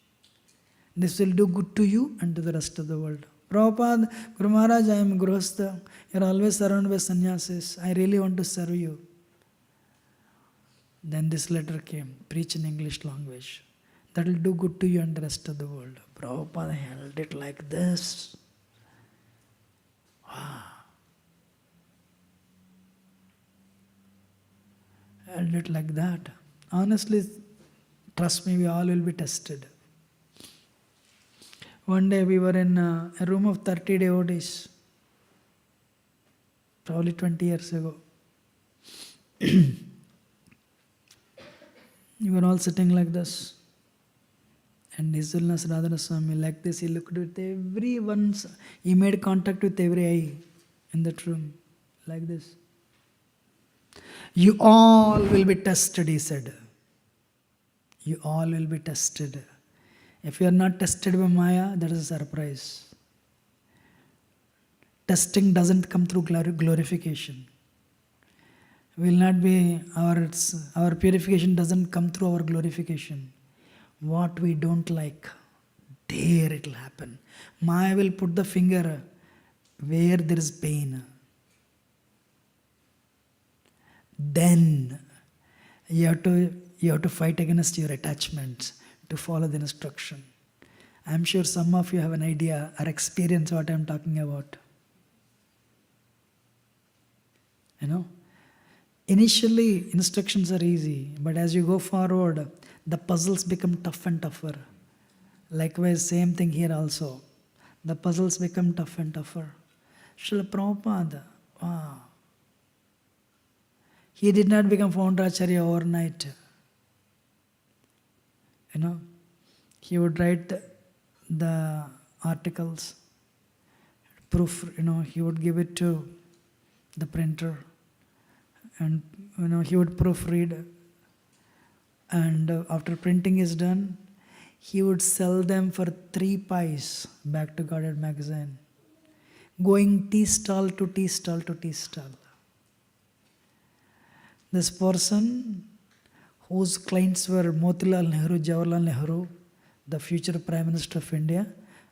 This will do good to you and to the rest of the world. Prabhupada, Guru Maharaj, I am Grihastha. You are always surrounded by sannyasis. I really want to serve you. Then this letter came, preach in English language. That will do good to you and the rest of the world. Prabhupada held it like this. Wow. Held it like that. Honestly, trust me, we all will be tested. One day we were in a room of 30 devotees, probably 20 years ago. We were all sitting like this. And His Holiness Radhana Swami, like this, he looked at everyone's, he made contact with every eye in that room, like this. You all will be tested, he said. You all will be tested. If you are not tested by Maya, that is a surprise. Testing doesn't come through glorification. Will not be our purification doesn't come through our glorification. What we don't like, there it will happen. Maya will put the finger where there is pain. Then you have to fight against your attachments to follow the instruction. I am sure some of you have an idea or experience what I am talking about. Initially instructions are easy, but as you go forward, the puzzles become tough and tougher. Likewise, same thing here also. The puzzles become tough and tougher. Srila Prabhupada, wow. He did not become founder Acharya overnight. He would write the articles, proof, he would give it to the printer, and he would proofread, and after printing is done, he would sell them for 3 pies back to Godhead magazine, going tea stall to tea stall to tea stall. This person, whose clients were Motilal Nehru, Jawaharlal Nehru, the future Prime Minister of India,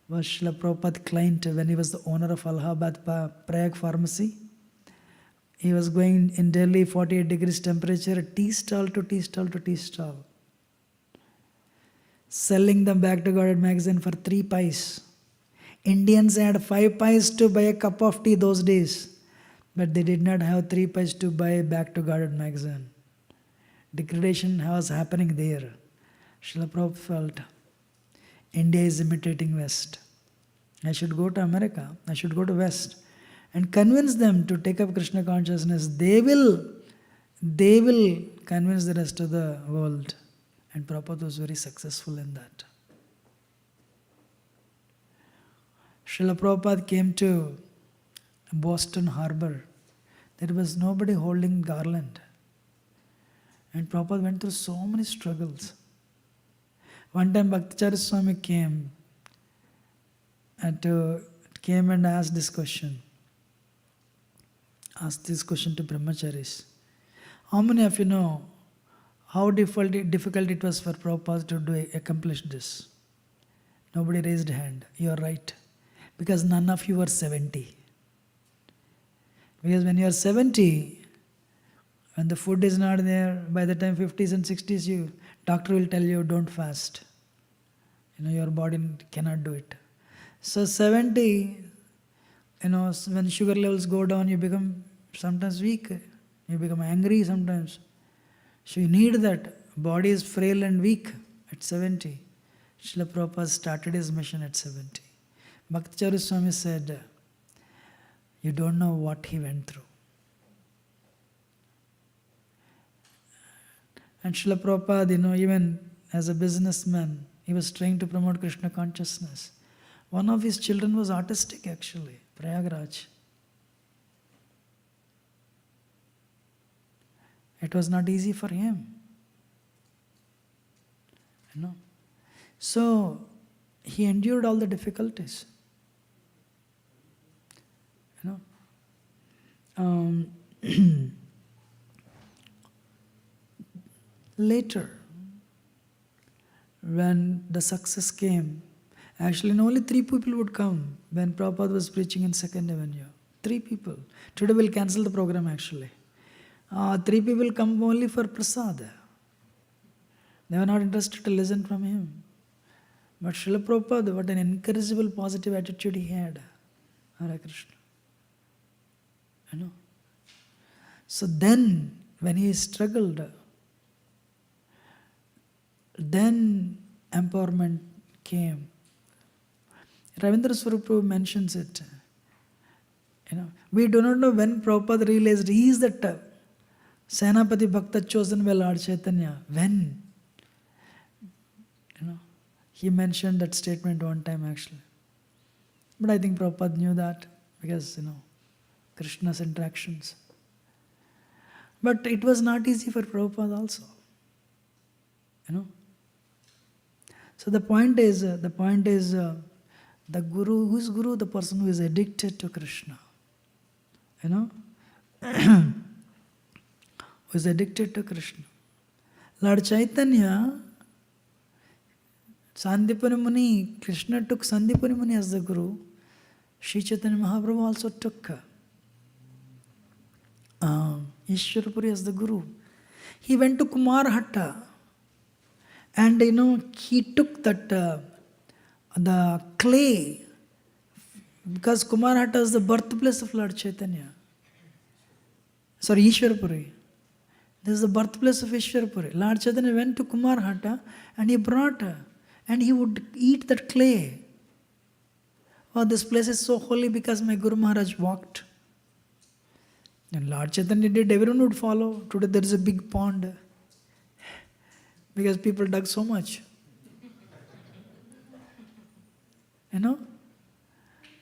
was Srila Prabhupada's client when he was the owner of Allahabad Prayag Pharmacy. He was going in Delhi, 48 degrees temperature, tea stall to tea stall to tea stall, selling them back to Godhead magazine for 3 pies. Indians had 5 pies to buy a cup of tea those days, but they did not have 3 pies to buy Back to Garden magazine. Degradation was happening there. Srila Prabhupada felt, India is imitating West. I should go to America, I should go to West and convince them to take up Krishna consciousness. They will convince the rest of the world. And Prabhupada was very successful in that. Srila Prabhupada came to Boston Harbor. There was nobody holding garland. And Prabhupada went through so many struggles. One time Bhaktacharya Swami came and asked this question. Asked this question to brahmacharis. How many of you know how difficult it was for Prabhupada to accomplish this? Nobody raised a hand. You are right. Because none of you are 70. Because when you are 70, when the food is not there, by the time 50s and 60s, doctor will tell you, don't fast. Your body cannot do it. So 70, when sugar levels go down, you become sometimes weak. You become angry sometimes. So you need that. Body is frail and weak at 70. Srila Prabhupada started his mission at 70. Bhaktacharya Swami said, you don't know what he went through. And Srila Prabhupada, even as a businessman, he was trying to promote Krishna consciousness. One of his children was autistic actually, Prayagraj. It was not easy for him. So, he endured all the difficulties. Later, when the success came, actually only 3 people would come when Prabhupada was preaching in 2nd Avenue. 3 people. Today we'll cancel the program actually. 3 people come only for prasad. They were not interested to listen from him. But Srila Prabhupada, what an incorrigible positive attitude he had. Hare Krishna. So then, when he struggled, then empowerment came. Ravindra Swarup Prabhu mentions it. We do not know when Prabhupada realized he is that Senapati Bhakta chosen by Lord Chaitanya. When? He mentioned that statement one time actually. But I think Prabhupada knew that because, Krishna's interactions. But it was not easy for Prabhupada also. So the point is the guru, who is guru? The person who is addicted to Krishna. Who is addicted to Krishna. Lord Chaitanya, Sandipani Muni, Krishna took Sandipani Muni as the guru. Sri Chaitanya Mahaprabhu also took Ishwarapuri as the guru. He went to Kumarhatta and he took that the clay, because Kumarhatta is the birthplace of Lord Chaitanya. Sorry, Ishwarapuri. This is the birthplace of Ishwarapuri. Lord Chaitanya went to Kumarhatta and he brought and he would eat that clay. Oh, this place is so holy because my Guru Maharaj walked. And Lord Chaitanya did, everyone would follow. Today there is a big pond because people dug so much.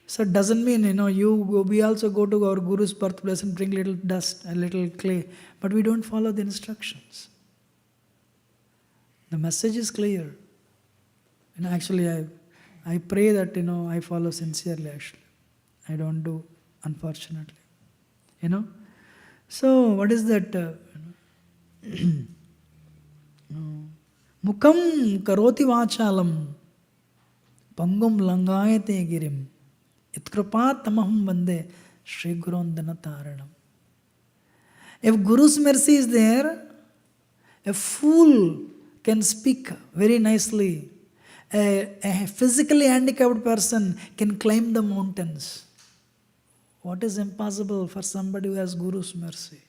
So it doesn't mean, we also go to our Guru's birthplace and bring little dust, a little clay, but we don't follow the instructions. The message is clear. Actually, I pray that, I follow sincerely actually. I don't do, unfortunately. So, what is that? Mukam karoti vachalam pangum langayate girim itkrupat tamaham vande Shri Gurundana Taranam. If Guru's mercy is there, a fool can speak very nicely A physically handicapped person can climb the mountains. What is impossible for somebody who has Guru's mercy?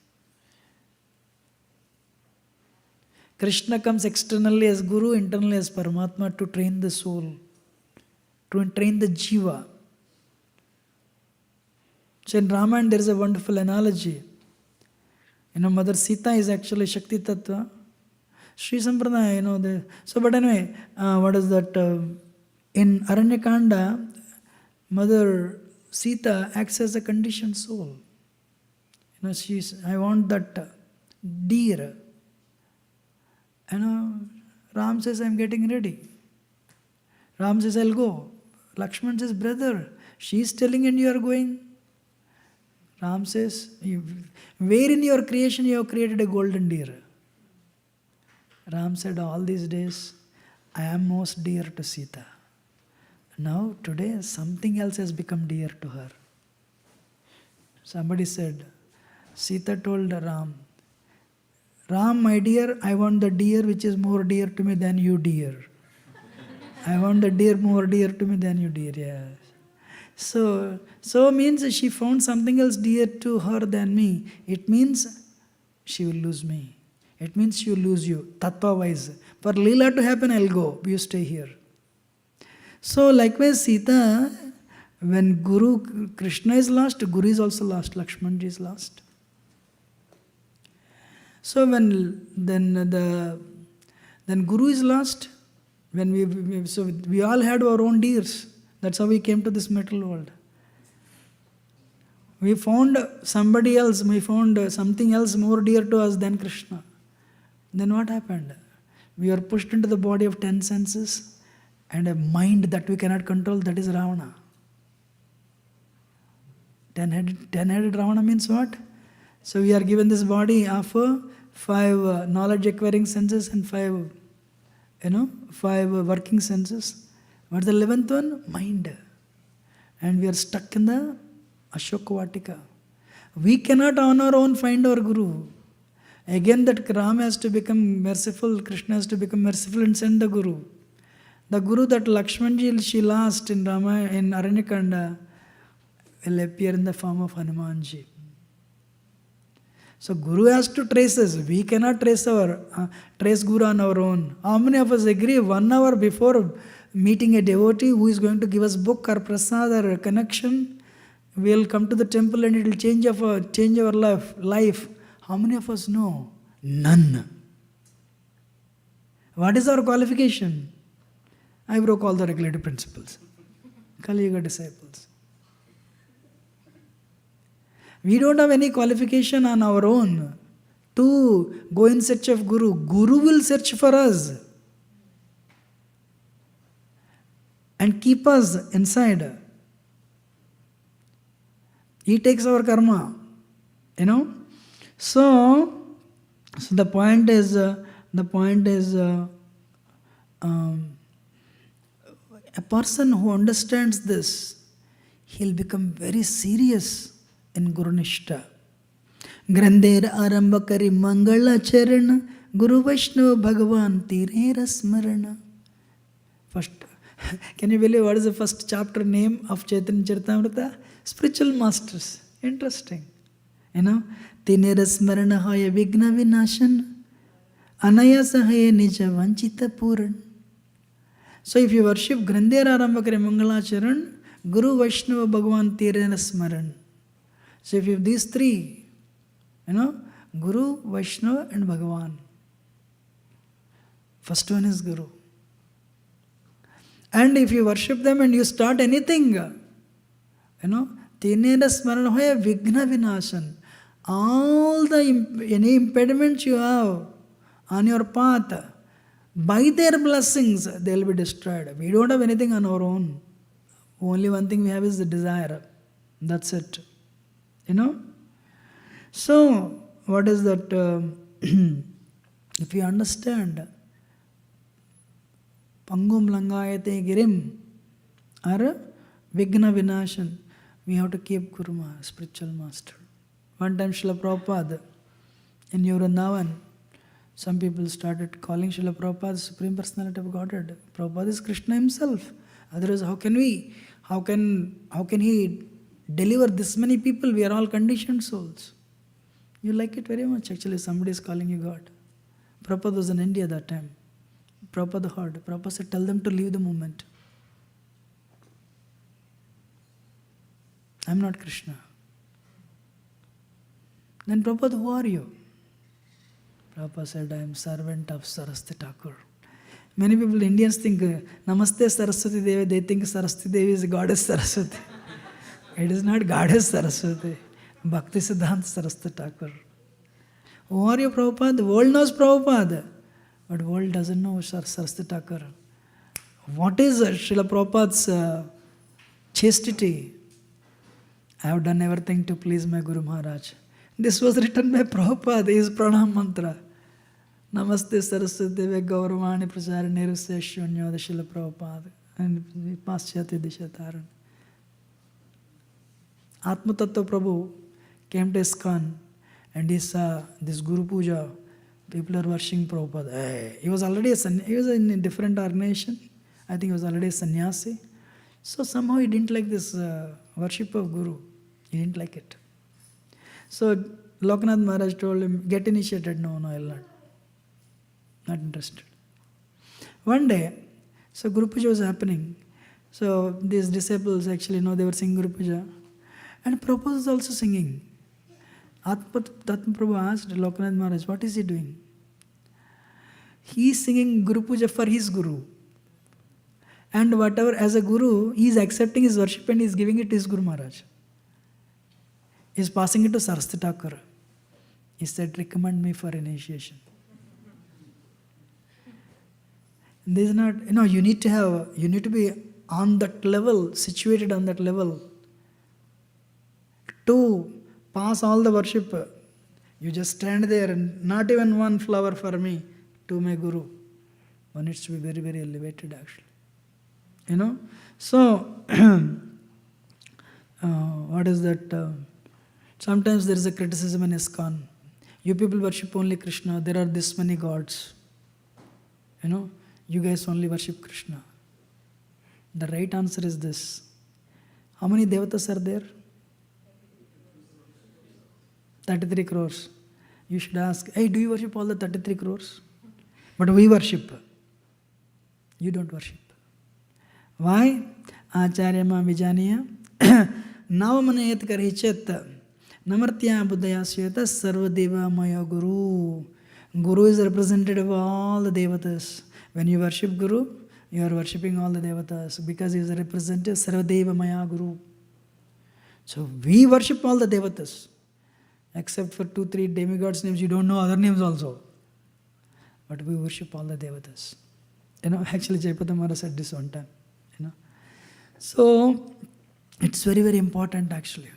Krishna comes externally as Guru, internally as Paramatma to train the soul, to train the jiva. So in Ramayana there is a wonderful analogy. Mother Sita is actually Shakti Tattva. Sri Sampradaya, but anyway, what is that? In Aranyakanda, Mother Sita acts as a conditioned soul. I want that deer. Ram says, I'm getting ready. Ram says, I'll go. Lakshman says, brother, she is telling and you are going. Ram says, where in your creation you have created a golden deer? Ram said, all these days, I am most dear to Sita. Now, today, something else has become dear to her. Somebody said, Sita told Ram, Ram, my dear, I want the deer which is more dear to me than you, dear. I want the deer more dear to me than you, dear. Yes. So means she found something else dear to her than me. It means she will lose me. It means she will lose you, tattva wise. For Leela to happen, I'll go. You stay here. So likewise, Sita, when Krishna is lost, Guru is also lost. Lakshmanji is lost. So then Guru is lost. When we all had our own deers. That's how we came to this metal world. We found somebody else. We found something else more dear to us than Krishna. Then what happened? We were pushed into the body of 10 senses and a mind that we cannot control. That is Ravana. 10-headed Ravana means what? So we are given this body of 5 knowledge acquiring senses and 5 working senses. What's the 11th one? Mind. And we are stuck in the Ashoka Vatika. We cannot on our own find our Guru. Again that Ram has to become merciful, Krishna has to become merciful and send the Guru. The Guru that Lakshmanji she lost in Aranyakanda will appear in the form of Hanumanji. So Guru has to trace us. We cannot trace Guru on our own. How many of us agree 1 hour before meeting a devotee who is going to give us book or prasad or a connection, we will come to the temple and it will change our life. How many of us know? None. What is our qualification? I broke all the regulative principles. Kali Yuga disciples. We don't have any qualification on our own to go in search of Guru. Guru will search for us and keep us inside. He takes our karma, So the point is, a person who understands this, he'll become very serious in Guru Nishta. Grandir Arambakari Mangala Charan Guru Vaishnava Bhagavan Tirera Smarana. First, can you believe what is the first chapter name of Chaitanya Charitamrita? Spiritual Masters. Interesting. Tinera Smarana Haya Vigna Vinashan Anayasa Haya Nija Vanchita Puran. So if you worship Grandera Arambakari Mangala Charan, Guru Vaishnava Bhagavan Tirera Smaran. So if you have these 3, Guru, Vaishnava and Bhagavan. First one is Guru. And if you worship them and you start anything, Tinera Smarana Hoya Vigna Vinashan. All any impediments you have on your path, by their blessings, they will be destroyed. We don't have anything on our own. Only one thing we have is the desire. That's it. So, what is that? If you understand, Pangum Langayate Girim, or Vigna Vinashan, we have to keep Guru, spiritual master. One time Srila Prabhupada in Vrindavan, Some people started calling Srila Prabhupada Supreme Personality of Godhead. Prabhupada is Krishna himself. Otherwise, how can he deliver this many people? We are all conditioned souls. You like it very much. Actually, somebody is calling you God. Prabhupada was in India that time. Prabhupada heard. Prabhupada said, tell them to leave the movement. I'm not Krishna. Then Prabhupada, who are you? Prabhupada said, I am servant of Saraswati Thakur. Many people, Indians think, Namaste Saraswati Devi, they think Saraswati Devi is goddess Saraswati. It is not goddess Saraswati. Bhakti Siddhanta Saraswati Thakur. Who are you, Prabhupada? The world knows Prabhupada, but the world doesn't know Saraswati Thakur. What is Srila Prabhupada's chastity? I have done everything to please my Guru Maharaj. This was written by Prabhupada, his pranam mantra. Namaste Saraswati Devi Gauravani Pracharane Ruseshunyoda Srila Prabhupada and Paschati Dishataran. Atma Tattva Prabhu came to ISKCON and he saw this Guru Puja. People are worshipping Prabhupada. Hey, he was in a different organization. I think he was already a sannyasi. So somehow he didn't like this worship of Guru. He didn't like it. So Lokanath Maharaj told him, get initiated. No, I'll not. Not interested. One day, so Guru Puja was happening. So these disciples actually, they were singing Guru Puja. And Prabhupada was also singing. Atma Prabhu asked Lokanath Maharaj, what is he doing? He is singing Guru Puja for his Guru. And whatever, as a Guru, he is accepting his worship and he is giving it to his Guru Maharaj. He is passing it to Saraswati Thakur. He said, recommend me for initiation. This is not, you need to be on that level, situated on that level. To pass all the worship, you just stand there and not even one flower for me, to my Guru. One needs to be very, very elevated actually. So, what is that? Sometimes there is a criticism in ISKCON. You people worship only Krishna, there are this many gods. You guys only worship Krishna. The right answer is this. How many devatas are there? 33 crores. You should ask, hey, do you worship all the 33 crores? But we worship. You don't worship. Why? Acharya ma vijaniya navamanayat karichet namartya buddhaya syeta sarvadeva maya guru. Guru is representative of all the devatas. When you worship Guru, you are worshipping all the devatas because he is a representative sarvadeva maya guru. So we worship all the devatas. Except for 2-3 demigods names, you don't know other names also. But we worship all the devatas. Actually Jayapata Maharaj said this one time. So it's very, very important actually.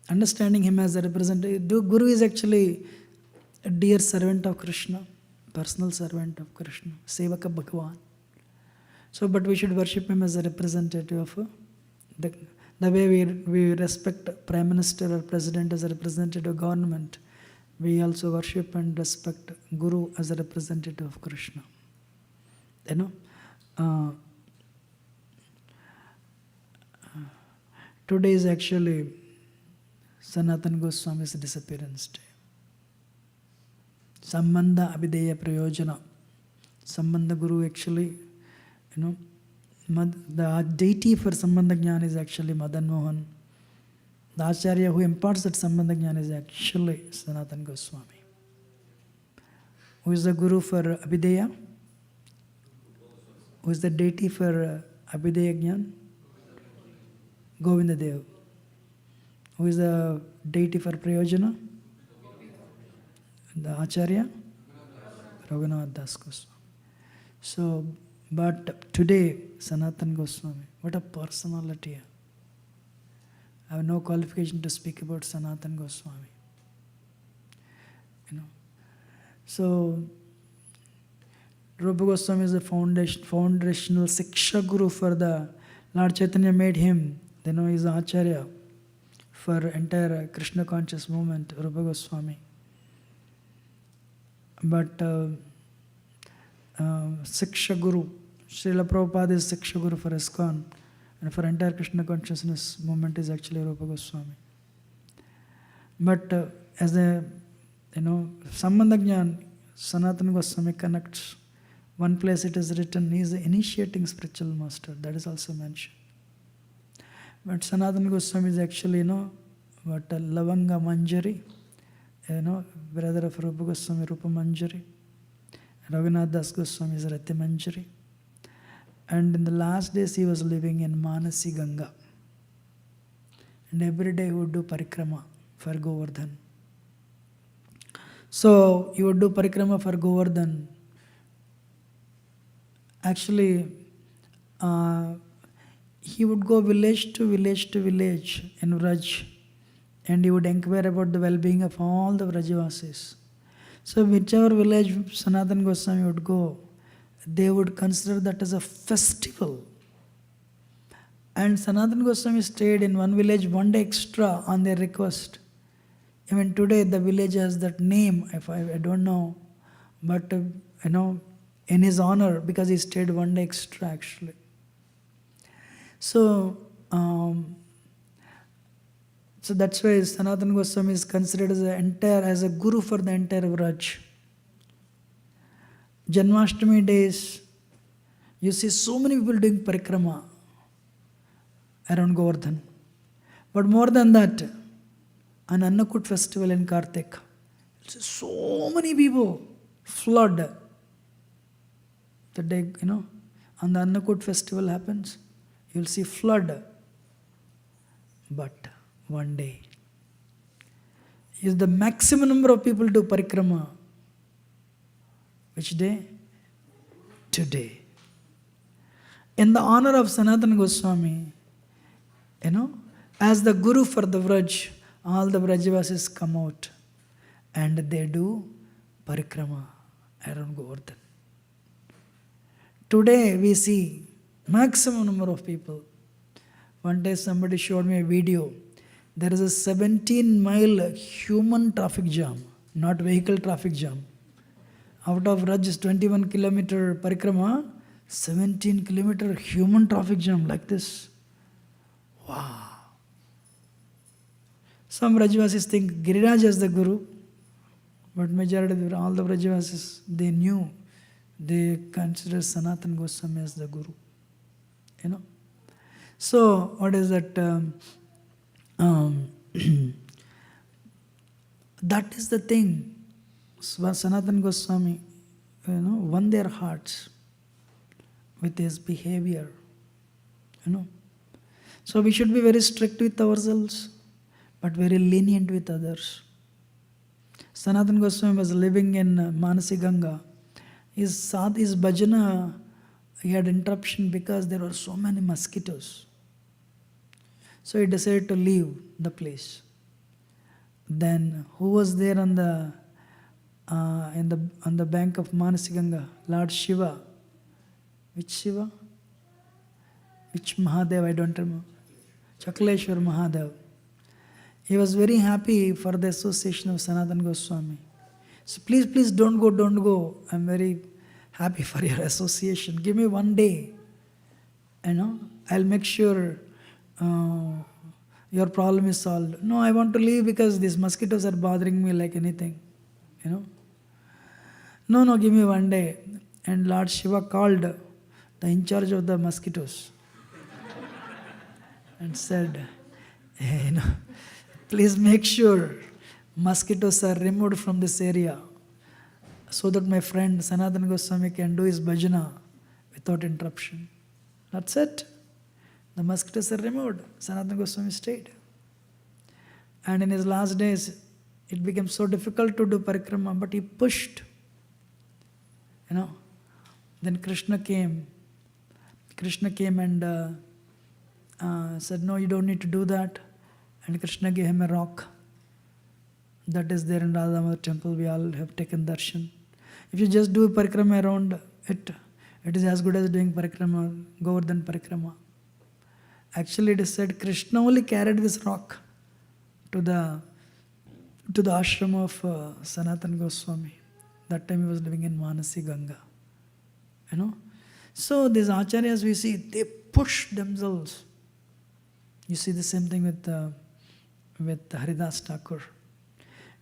Understanding him as a representative. Guru is actually a dear servant of Krishna, personal servant of Krishna, Sevaka Bhagavan. So, but we should worship him as a representative of the way we respect Prime Minister or President as a representative of government, we also worship and respect Guru as a representative of Krishna. Today is actually Sanatan Goswami's disappearance day. Sambandha Abhideya Prayojana. Sambandha Guru actually, the deity for Sambandha Jnana is actually Madan Mohan. The Acharya who imparts that Sambandha Jnana is actually Sanatan Goswami. Who is the Guru for Abhideya? Who is the deity for Abhideya Jnana? Govinda Dev. Who is the deity for Prayojana? The Acharya? Raghunath Das Goswami. So, but today, Sanatan Goswami, what a personality. I have no qualification to speak about Sanatan Goswami. So, Rupa Goswami is the foundational Siksha Guru for the Lord Chaitanya made him. He is the Acharya for entire Krishna conscious movement, Rupa Goswami. But Siksha Guru, Srila Prabhupada is Siksha Guru for ISKCON, and for entire Krishna consciousness movement is actually Rupa Goswami. But as a, Sambandha Jnana, Sanatan Goswami connects. One place it is written, he is the initiating spiritual master. That is also mentioned. But Sanatan Goswami is actually, Lavanga Manjari, brother of Rupa Goswami, Rupa Manjari. Raghunath Das Goswami is Rati Manjari. And in the last days he was living in Manasi Ganga. And every day he would do parikrama for Govardhan. So he would do parikrama for Govardhan. Actually, he would go village to village to village in Vraj, and he would inquire about the well-being of all the Vrajavasis. So whichever village Sanatan Goswami would go, they would consider that as a festival. And Sanatan Goswami stayed in one village one day extra on their request. Even today the village has that name, I don't know, but in his honor, because he stayed one day extra actually. So that's why Sanatan Goswami is considered as a guru for the entire Vraj. Janmashtami days, you see so many people doing parikrama around Govardhan. But more than that, an Annakut festival in Kartik, so many people flood. The day, on the Annakut festival happens, you'll see flood. But one day, is the maximum number of people do parikrama. Which day? Today. In the honor of Sanatan Goswami, as the guru for the Vraj, all the Vrajavasis come out and they do parikrama around Govardhan. Today we see maximum number of people. One day somebody showed me a video. There is a 17-mile human traffic jam, not vehicle traffic jam. Out of Raj's 21-kilometer parikrama, 17-kilometer human traffic jam like this. Wow. Some Vrajavasis think Giriraj is the guru, but majority, all the Vrajavasis, they consider Sanatan Goswami as the guru. So, what is that? That is the thing. Sanatan Goswami, won their hearts with his behavior. So we should be very strict with ourselves, but very lenient with others. Sanatan Goswami was living in Manasi Ganga. His bhajana, he had interruption because there were so many mosquitoes. So he decided to leave the place. Then who was there on the bank of Manasi Ganga? Lord Shiva. Which Shiva? Which Mahadev? I don't remember. Chakleshwar Mahadev. He was very happy for the association of Sanatan Goswami. So please don't go. I'm very happy for your association. Give me one day. I'll make sure your problem is solved. No, I want to leave because these mosquitoes are bothering me like anything. No, give me one day. And Lord Shiva called the in charge of the mosquitoes and said, please make sure mosquitoes are removed from this area so that my friend Sanatan Goswami can do his bhajana without interruption. That's it. The mosquitoes are removed. Sanatan Goswami stayed. And in his last days, it became so difficult to do parikrama, but he pushed. Then Krishna came. Krishna came and said, no, you don't need to do that. And Krishna gave him a rock. That is there in Radha temple. We all have taken darshan. If you just do parikrama around it, it is as good as doing parikrama, Govardhan parikrama. Actually, it is said Krishna only carried this rock to the ashram of Sanatan Goswami. That time he was living in Manasi Ganga. So these acharyas we see, they push themselves. You see the same thing with Haridas Thakur.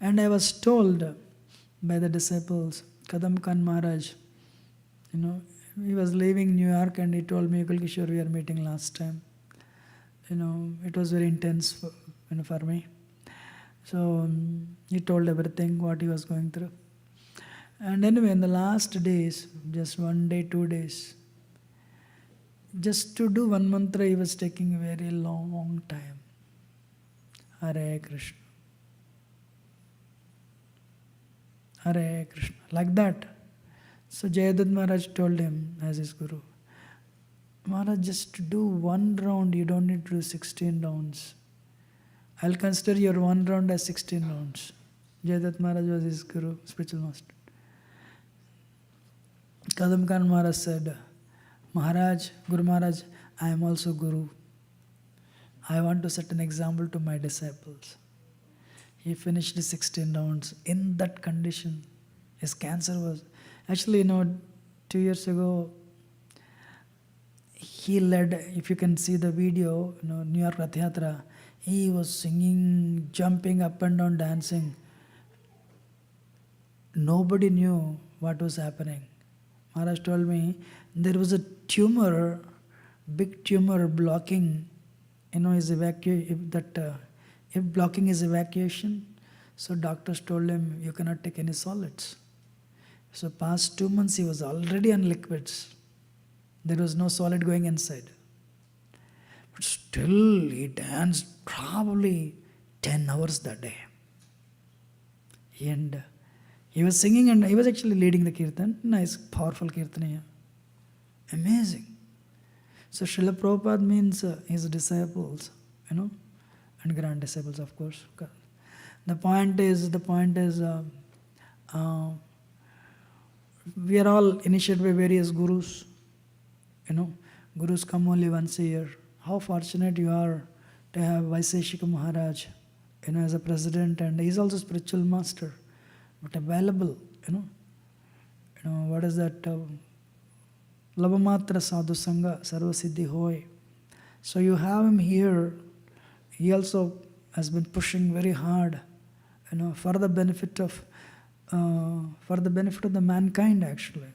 And I was told by the disciples, Kadam Khan Maharaj, he was leaving New York and he told me, Yugal Kishore, we are meeting last time. It was very intense for me. So he told everything, what he was going through. And anyway, in the last days, just 1 day, 2 days, just to do one mantra, he was taking a very long time. Hare Krishna. Hare Krishna. Like that. So Jayadut Maharaj told him as his guru, Maharaj, just to do 1 round, you don't need to do 16 rounds. I'll consider your 1 round as 16 rounds. Jayadut Maharaj was his guru, spiritual master. Kadam Khan Maharaj said, Guru Maharaj, I am also guru. I want to set an example to my disciples. He finished the 16 rounds in that condition. His cancer was... Actually, 2 years ago, he led, if you can see the video, New York Rath Yatra, he was singing, jumping up and down, dancing. Nobody knew what was happening. Maharaj told me there was a tumor, big tumor blocking, his blocking his evacuation. So doctors told him, you cannot take any solids. So past 2 months he was already on liquids. There was no solid going inside. But still he danced probably 10 hours that day. And he was singing and he was actually leading the kirtan. Nice, powerful kirtan. Amazing. So Srila Prabhupada means his disciples, and grand disciples, of course. The point is, we are all initiated by various gurus. Gurus come only once a year. How fortunate you are to have Vaiseshika Maharaj, as a president, and he's also spiritual master, but available, what is that? Labhamatra sadhu sangha sarva siddhi hoy. So you have him here. He also has been pushing very hard, for the benefit of the mankind actually.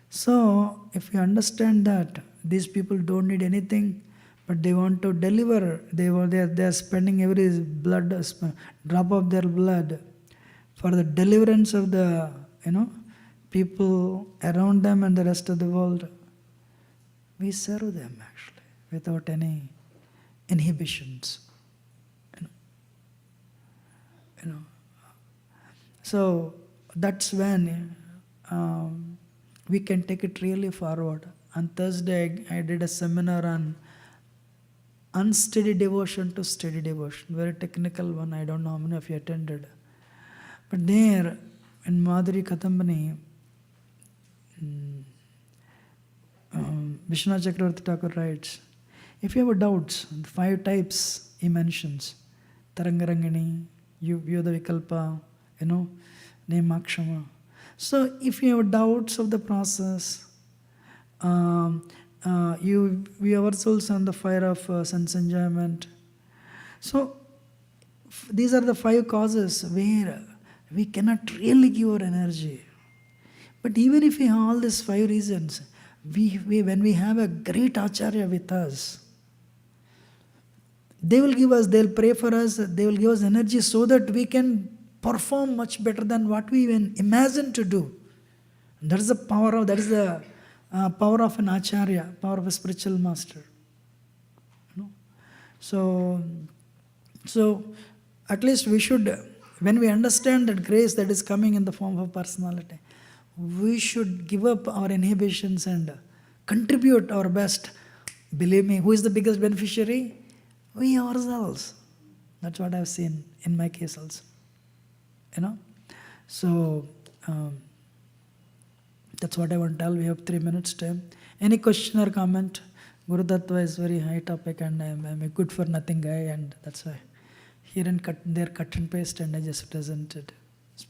So if you understand that these people don't need anything, but they want to deliver, they are spending every drop of their blood for the deliverance of the people around them and the rest of the world. We serve them actually without any inhibitions. So that's when we can take it really forward. On Thursday, I did a seminar on unsteady devotion to steady devotion. Very technical one. I don't know how many of you attended. But there, in Madhuri Katambani, Vishwanath Chakravarti Thakur writes, if you have doubts, 5 types he mentions, Tarangarangani, Vyuda Vikalpa, Nemakshama. So if you have doubts of the process, we ourselves on the fire of sense enjoyment. So these are the 5 causes where we cannot really give our energy. But even if we have all these 5 reasons, when we have a great acharya with us, they'll pray for us, they will give us energy so that we can perform much better than what we even imagine to do. That is the power of an acharya, power of a spiritual master. So at least we should, when we understand that grace that is coming in the form of personality, we should give up our inhibitions and contribute our best. Believe me, who is the biggest beneficiary? We ourselves. That's what I've seen in my case also. So that's what I want to tell. We have 3 minutes time. Any question or comment? Guru-tattva is very high topic and I'm a good for nothing guy, and that's why here and there cut and paste and I just presented.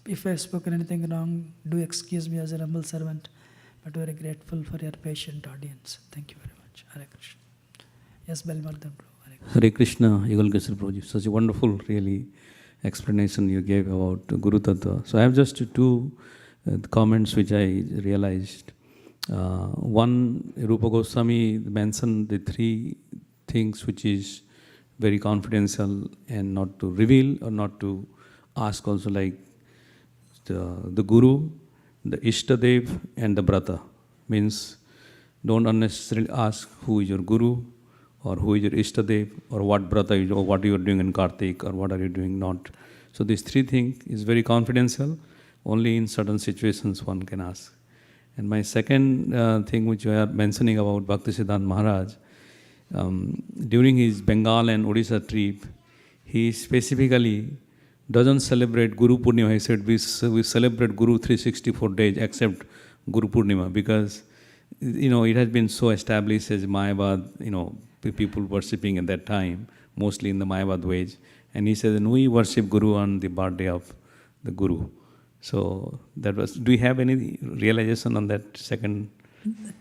If I have spoken anything wrong, do excuse me as a humble servant, but very grateful for your patient audience. Thank you very much. Hare Krishna. Yes, Balmardhan Prabhu. Hare Krishna. Hare Krishna, Yugal Kishore Prabhu. Such a wonderful, really, explanation you gave about guru-tattva. So I have just two comments which I realized. One, Rupa Goswami mentioned the three things which is very confidential and not to reveal or not to ask also, like the guru, the Ishtadev and the brata. Means don't unnecessarily ask who is your guru or who is your Ishtadev or what brata is, or what you are doing in Kartik or what are you doing not. So these three things is very confidential. Only in certain situations one can ask. And my second thing which you are mentioning about Bhaktisiddhanta Maharaj, during his Bengal and Odisha trip, he specifically doesn't celebrate Guru Purnima. He said we celebrate Guru 364 days except Guru Purnima, because it has been so established as Mayavad, people worshipping at that time, mostly in the Mayavad ways. And he said, and we worship Guru on the birthday of the Guru. So that was, do you have any realization on that second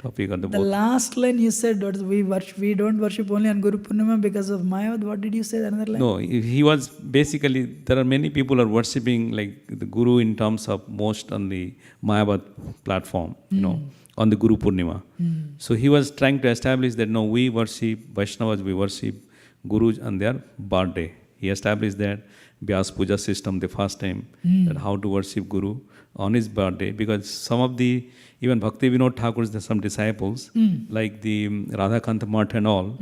topic or the The both? last line you said, we don't worship only on Guru Purnima because of Mayavad. What did you say, another line? No, he was basically, there are many people are worshipping like the Guru in terms of most on the Mayavad platform, on the Guru Purnima. So he was trying to establish that no, we worship Vaishnavas, we worship Gurus on their birthday. He established that Vyas Puja system the first time, that how to worship Guru on his birthday, because some of the, even Bhakti Vinod Thakur's, some disciples, like the Radhakanta Math and all,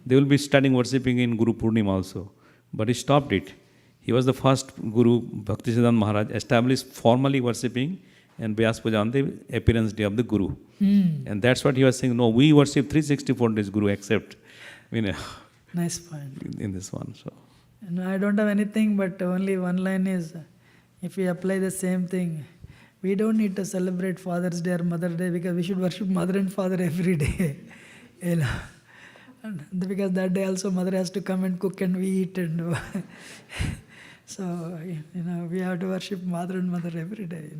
they will be studying worshipping in Guru Purnima also. But he stopped it. He was the first Guru, Bhaktisiddhanta Maharaj, established formally worshipping and Vyas Puja on the appearance day of the Guru. And that's what he was saying, no, we worship 364 days Guru except, Nice point. in this one. So. No, I don't have anything, but only one line is, if we apply the same thing, we don't need to celebrate Father's Day or Mother's Day, because we should worship Mother and Father every day. And because that day also Mother has to come and cook and we eat. And so, we have to worship Mother and Mother every day,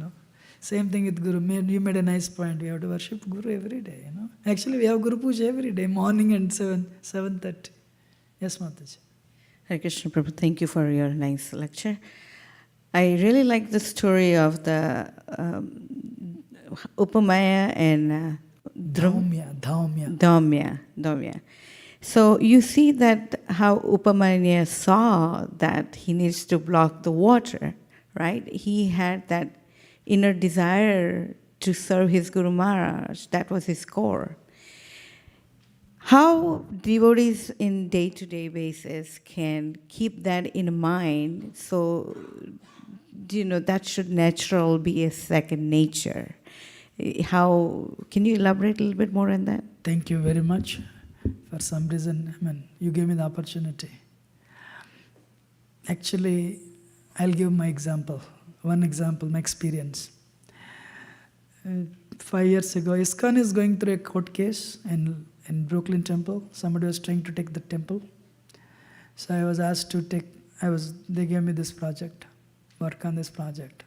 Same thing with Guru. You made a nice point. We have to worship Guru every day, Actually, we have Guru Puja every day, morning and 7:30. Yes, Mataji. Hare Krishna Prabhu, thank you for your nice lecture. I really like the story of the Upamaya and Dhaumya. So you see that how Upamanya saw that he needs to block the water, right? He had that inner desire to serve his Guru Maharaj. That was his core. How devotees in day-to-day basis can keep that in mind, so that should naturally be a second nature. Can you elaborate a little bit more on that? Thank you very much. For some reason, you gave me the opportunity. Actually, I'll give my example. One example, my experience. 5 years ago, ISKCON is going through a court case in Brooklyn Temple. Somebody was trying to take the temple. So I was asked to they gave me this project, work on this project.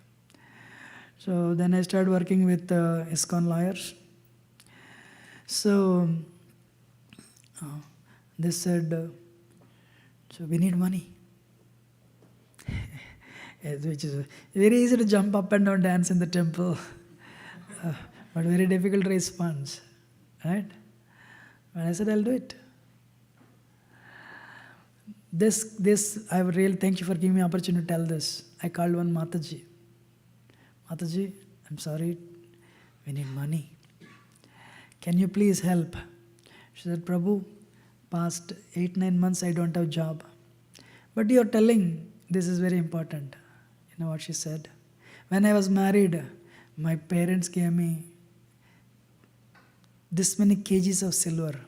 So then I started working with ISKCON lawyers. So they said, so we need money. Which is very easy to jump up and down, dance in the temple, but very difficult to raise funds, right? And I said, I'll do it. I would really thank you for giving me opportunity to tell this. I called one Mataji. Mataji, I'm sorry, we need money. Can you please help? She said, Prabhu, past 8-9 months I don't have job. But you're telling, this is very important. You know what she said? When I was married, my parents gave me this many kgs of silver.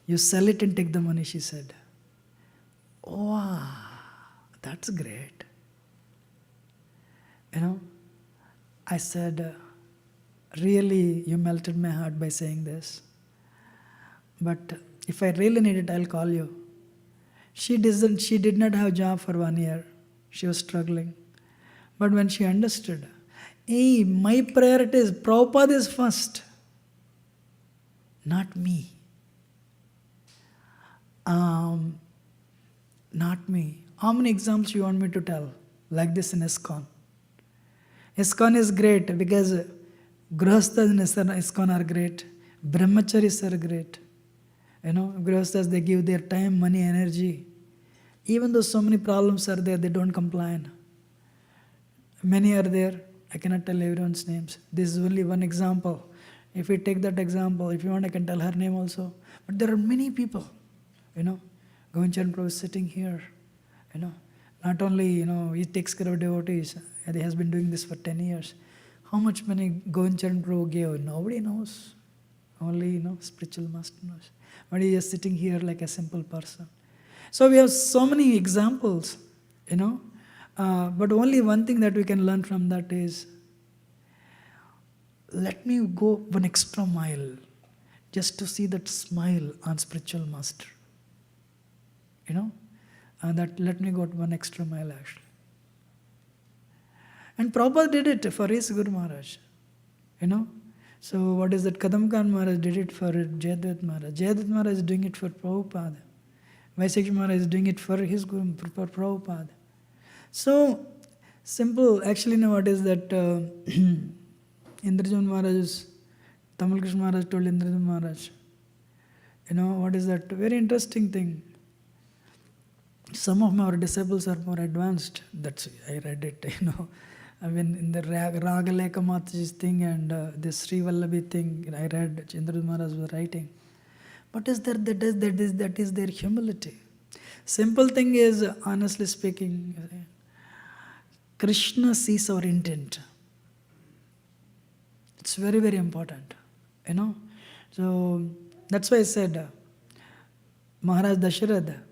You sell it and take the money, she said. Wow, that's great. I said, really, you melted my heart by saying this. But if I really need it, I'll call you. She did not have a job for 1 year. She was struggling. But when she understood, hey, my priority is Prabhupada is first, not me. Not me. How many examples you want me to tell? Like this in ISKCON. ISKCON is great because Grihasthas in ISKCON are great. Brahmacharis are great. Grihasthas, they give their time, money, energy. Even though so many problems are there, they don't complain. Many are there. I cannot tell everyone's names. This is only one example. If we take that example, if you want, I can tell her name also. But there are many people, Govincharan Prabhu is sitting here, Not only, he takes care of devotees. He has been doing this for 10 years. How much money Govincharan Prabhu gave? Nobody knows. Only, spiritual master knows. But he is sitting here like a simple person. So we have so many examples, But only one thing that we can learn from that is, let me go one extra mile just to see that smile on spiritual master. That let me go one extra mile actually. And Prabhupada did it for his Guru Maharaj. So what is that? Kadamkan Maharaj did it for Jayadvat Maharaj. Jayadvat Maharaj is doing it for Prabhupada. Vaishakhi Maharaj is doing it for his Guru, for Prabhupada. So simple. Actually, what is that? Indrajan Maharaj, Tamal Krishna Maharaj told Indrajan Maharaj. What is that? Very interesting thing. Some of our disciples are more advanced. That's I read it, I mean, in the Ragaleka Mataji's thing and this Sri Vallabhi thing, I read Indrajan Maharaj was writing. What is there that is their humility? Simple thing is, honestly speaking, Krishna sees our intent. It's very, very important, So that's why I said, Maharaj Dasharatha,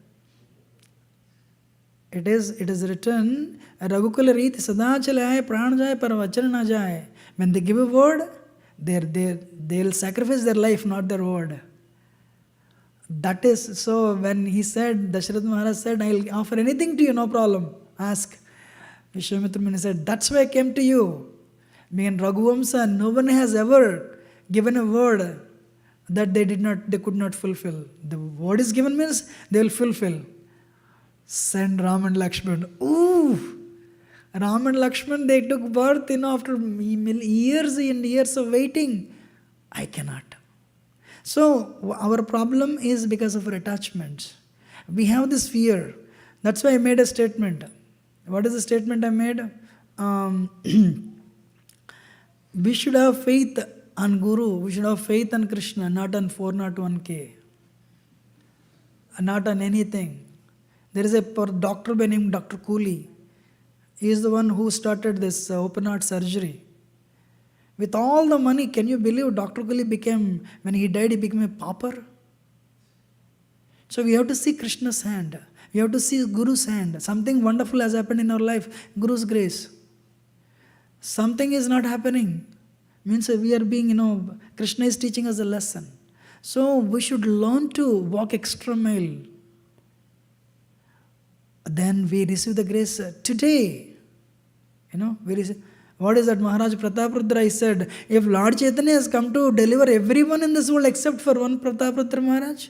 it is written, Raghukula Reeti Sada Chalaye Pran Jaye Par Vachan Na Jaye. When they give a word, they'll sacrifice their life, not their word. That is, so when he said, Dasharath Maharaj said, I'll offer anything to you, no problem. Ask. Vishwamitra Muni said, that's why I came to you. Me and Raghuvamsa, no one has ever given a word that they could not fulfill. The word is given means they will fulfill. Send Ram and Lakshman. Ooh! Ram and Lakshman, they took birth, after years and years of waiting. I cannot. So, our problem is because of our attachments. We have this fear. That's why I made a statement. What is the statement I made? We should have faith on Guru. We should have faith on Krishna, not on 401k. Not on anything. There is a doctor by name Dr. Cooley. He is the one who started this open heart surgery. With all the money, can you believe Dr. Cooley when he died, he became a pauper? So we have to see Krishna's hand. We have to see Guru's hand. Something wonderful has happened in our life. Guru's grace. Something is not happening. Means we are being, Krishna is teaching us a lesson. So we should learn to walk extra mile. Then we receive the grace today. We receive. What is that? Maharaj Prataprudra said, if Lord Chaitanya has come to deliver everyone in this world except for one Prataprudra Maharaj,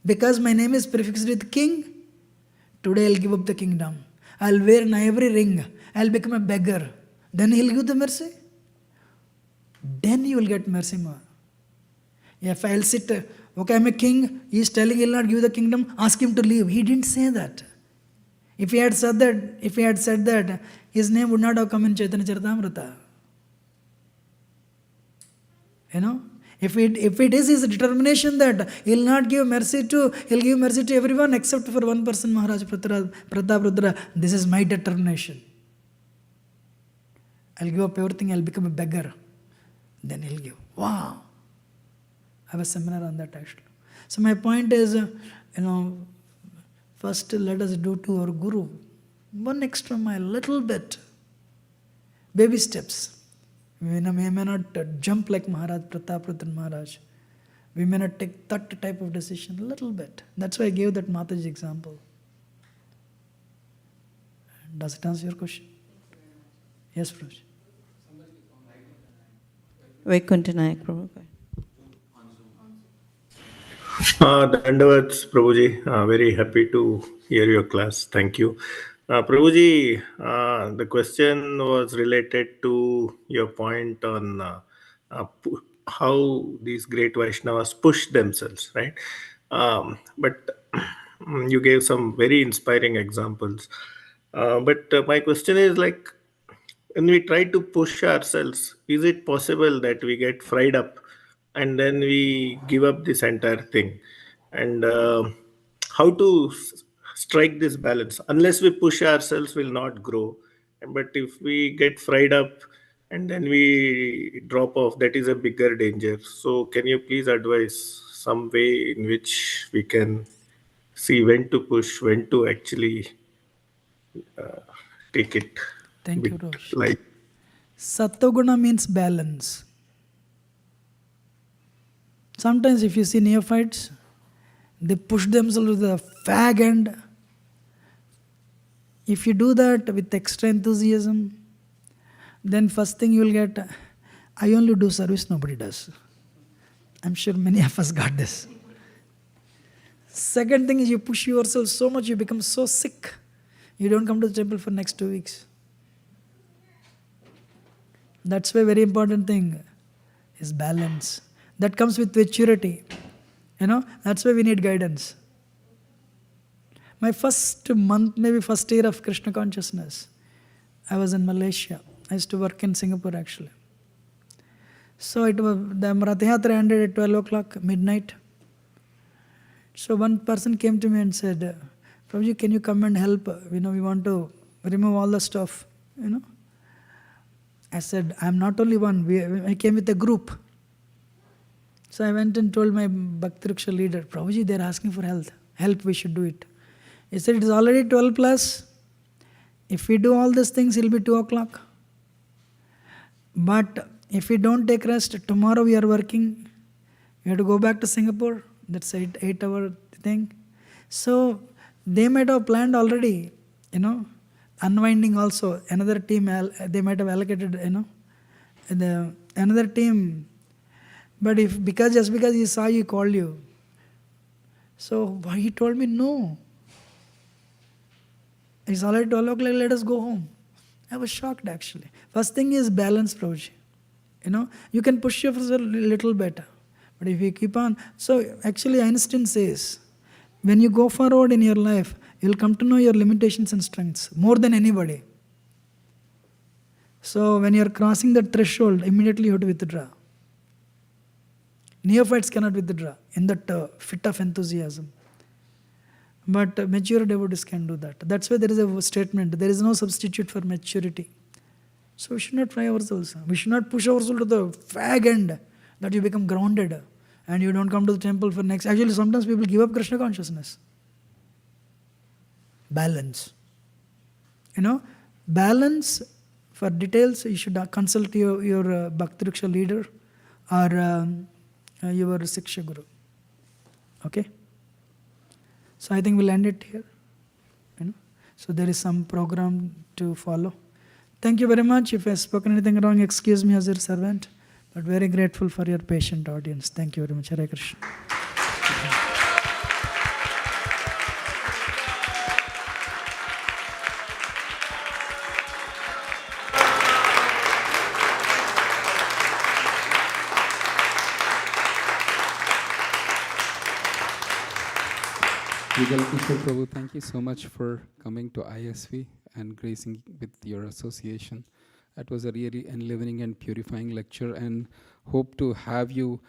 because my name is prefixed with king, today I'll give up the kingdom. I'll wear an ivory ring. I'll become a beggar. Then he'll give the mercy. Then you will get mercy more. If I'll sit, okay, I'm a king, he's telling he'll not give the kingdom, ask him to leave. He didn't say that. If he had said that, his name would not have come in Chaitanya Charitamrita. If it is his determination that he'll give mercy to everyone except for one person, Maharaj Prataprudra, this is my determination. I'll give up everything, I'll become a beggar. Then he'll give. Wow! I have a seminar on that actually. So my point is, first let us do to our Guru one extra mile, little bit. Baby steps. We may not jump like Maharaj Prataprudra Maharaj. We may not take that type of decision, a little bit. That's why I gave that Mataji example. Does it answer your question? Yes, Prabhuji. Vaikuntha Nayak, Prabhu. Dandavats, Prabhuji. Very happy to hear your class. Thank you. Prabhuji, the question was related to your point on how these great Vaishnavas push themselves, right? But you gave some very inspiring examples. But my question is like, when we try to push ourselves, is it possible that we get fried up and then we give up this entire thing? And how to strike this balance? Unless we push ourselves, we'll not grow. But if we get fried up and then we drop off, that is a bigger danger. So, can you please advise some way in which we can see when to push, when to actually take it Thank you, bit Rosh. light? Sattva-guna means balance. Sometimes if you see neophytes, they push themselves to the fag end. If you do that with extra enthusiasm, then first thing you will get, I only do service, nobody does. I'm sure many of us got this. Second thing is you push yourself so much, you become so sick, you don't come to the temple for next 2 weeks. That's why very important thing is balance. That comes with maturity. That's why we need guidance. My first month, maybe first year of Krishna consciousness, I was in Malaysia. I used to work in Singapore actually. So it was, the Rath Yatra ended at 12 o'clock, midnight. So one person came to me and said, Prabhuji, can you come and help? We want to remove all the stuff. I said, I'm not only one. I came with a group. So I went and told my Bhakti Riksha leader, Prabhuji, they're asking for help, we should do it. He said, it is already 12 plus. If we do all these things, it'll be 2 o'clock. But if we don't take rest, tomorrow we are working. We have to go back to Singapore. That's an 8-hour thing. So they might have planned already, unwinding also. Another team, they might have allocated, another team. But just because he saw you, called you. So he told me, no. It's already 12 o'clock, let us go home. I was shocked actually. First thing is balance, Prabhuji. You can push yourself a little better. But if you keep on... So actually Einstein says, when you go forward in your life, you'll come to know your limitations and strengths more than anybody. So when you're crossing the threshold, immediately you have to withdraw. Neophytes cannot withdraw in that fit of enthusiasm. But mature devotees can do that. That's why there is a statement, there is no substitute for maturity. So we should not try ourselves. We should not push ourselves to the fag end that you become grounded and you don't come to the temple for next. Actually, sometimes people give up Krishna consciousness. Balance. Balance. For details, you should consult your Bhakti Riksha leader or your Siksha Guru. Okay? So I think we'll end it here. So there is some program to follow. Thank you very much. If I have spoken anything wrong, excuse me as your servant. But very grateful for your patient audience. Thank you very much. Hare Krishna. Yugal Kishore Prabhu, thank you so much for coming to ISV and gracing with your association. That was a really enlivening and purifying lecture, and hope to have you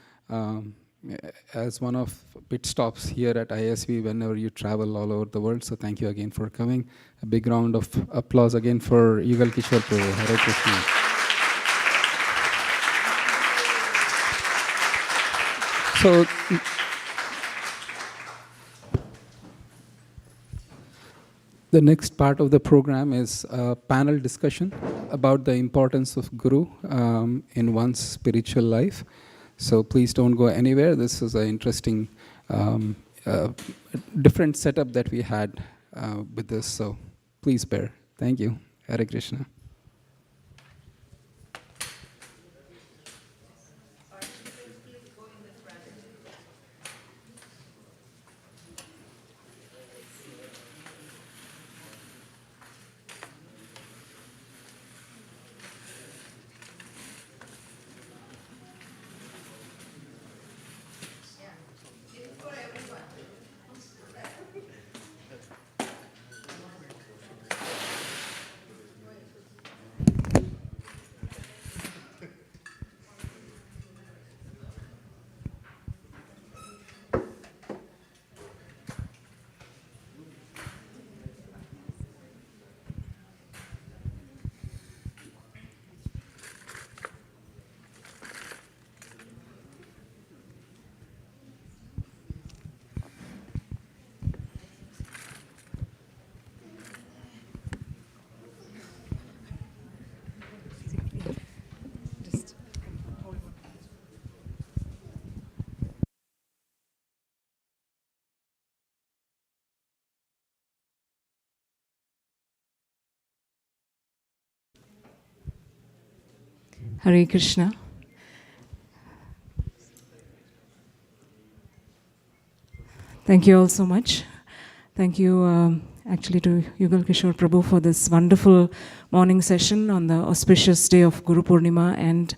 as one of pit stops here at ISV whenever you travel all over the world. So thank you again for coming. A big round of applause again for Yugal Kishore Prabhu. Hare Krishna. So the next part of the program is a panel discussion about the importance of Guru in one's spiritual life. So please don't go anywhere. This is an interesting, different setup that we had with this. So please bear. Thank you. Hare Krishna. Hare Krishna. Thank you all so much. Thank you actually to Yugal Kishore Prabhu for this wonderful morning session on the auspicious day of Guru Purnima and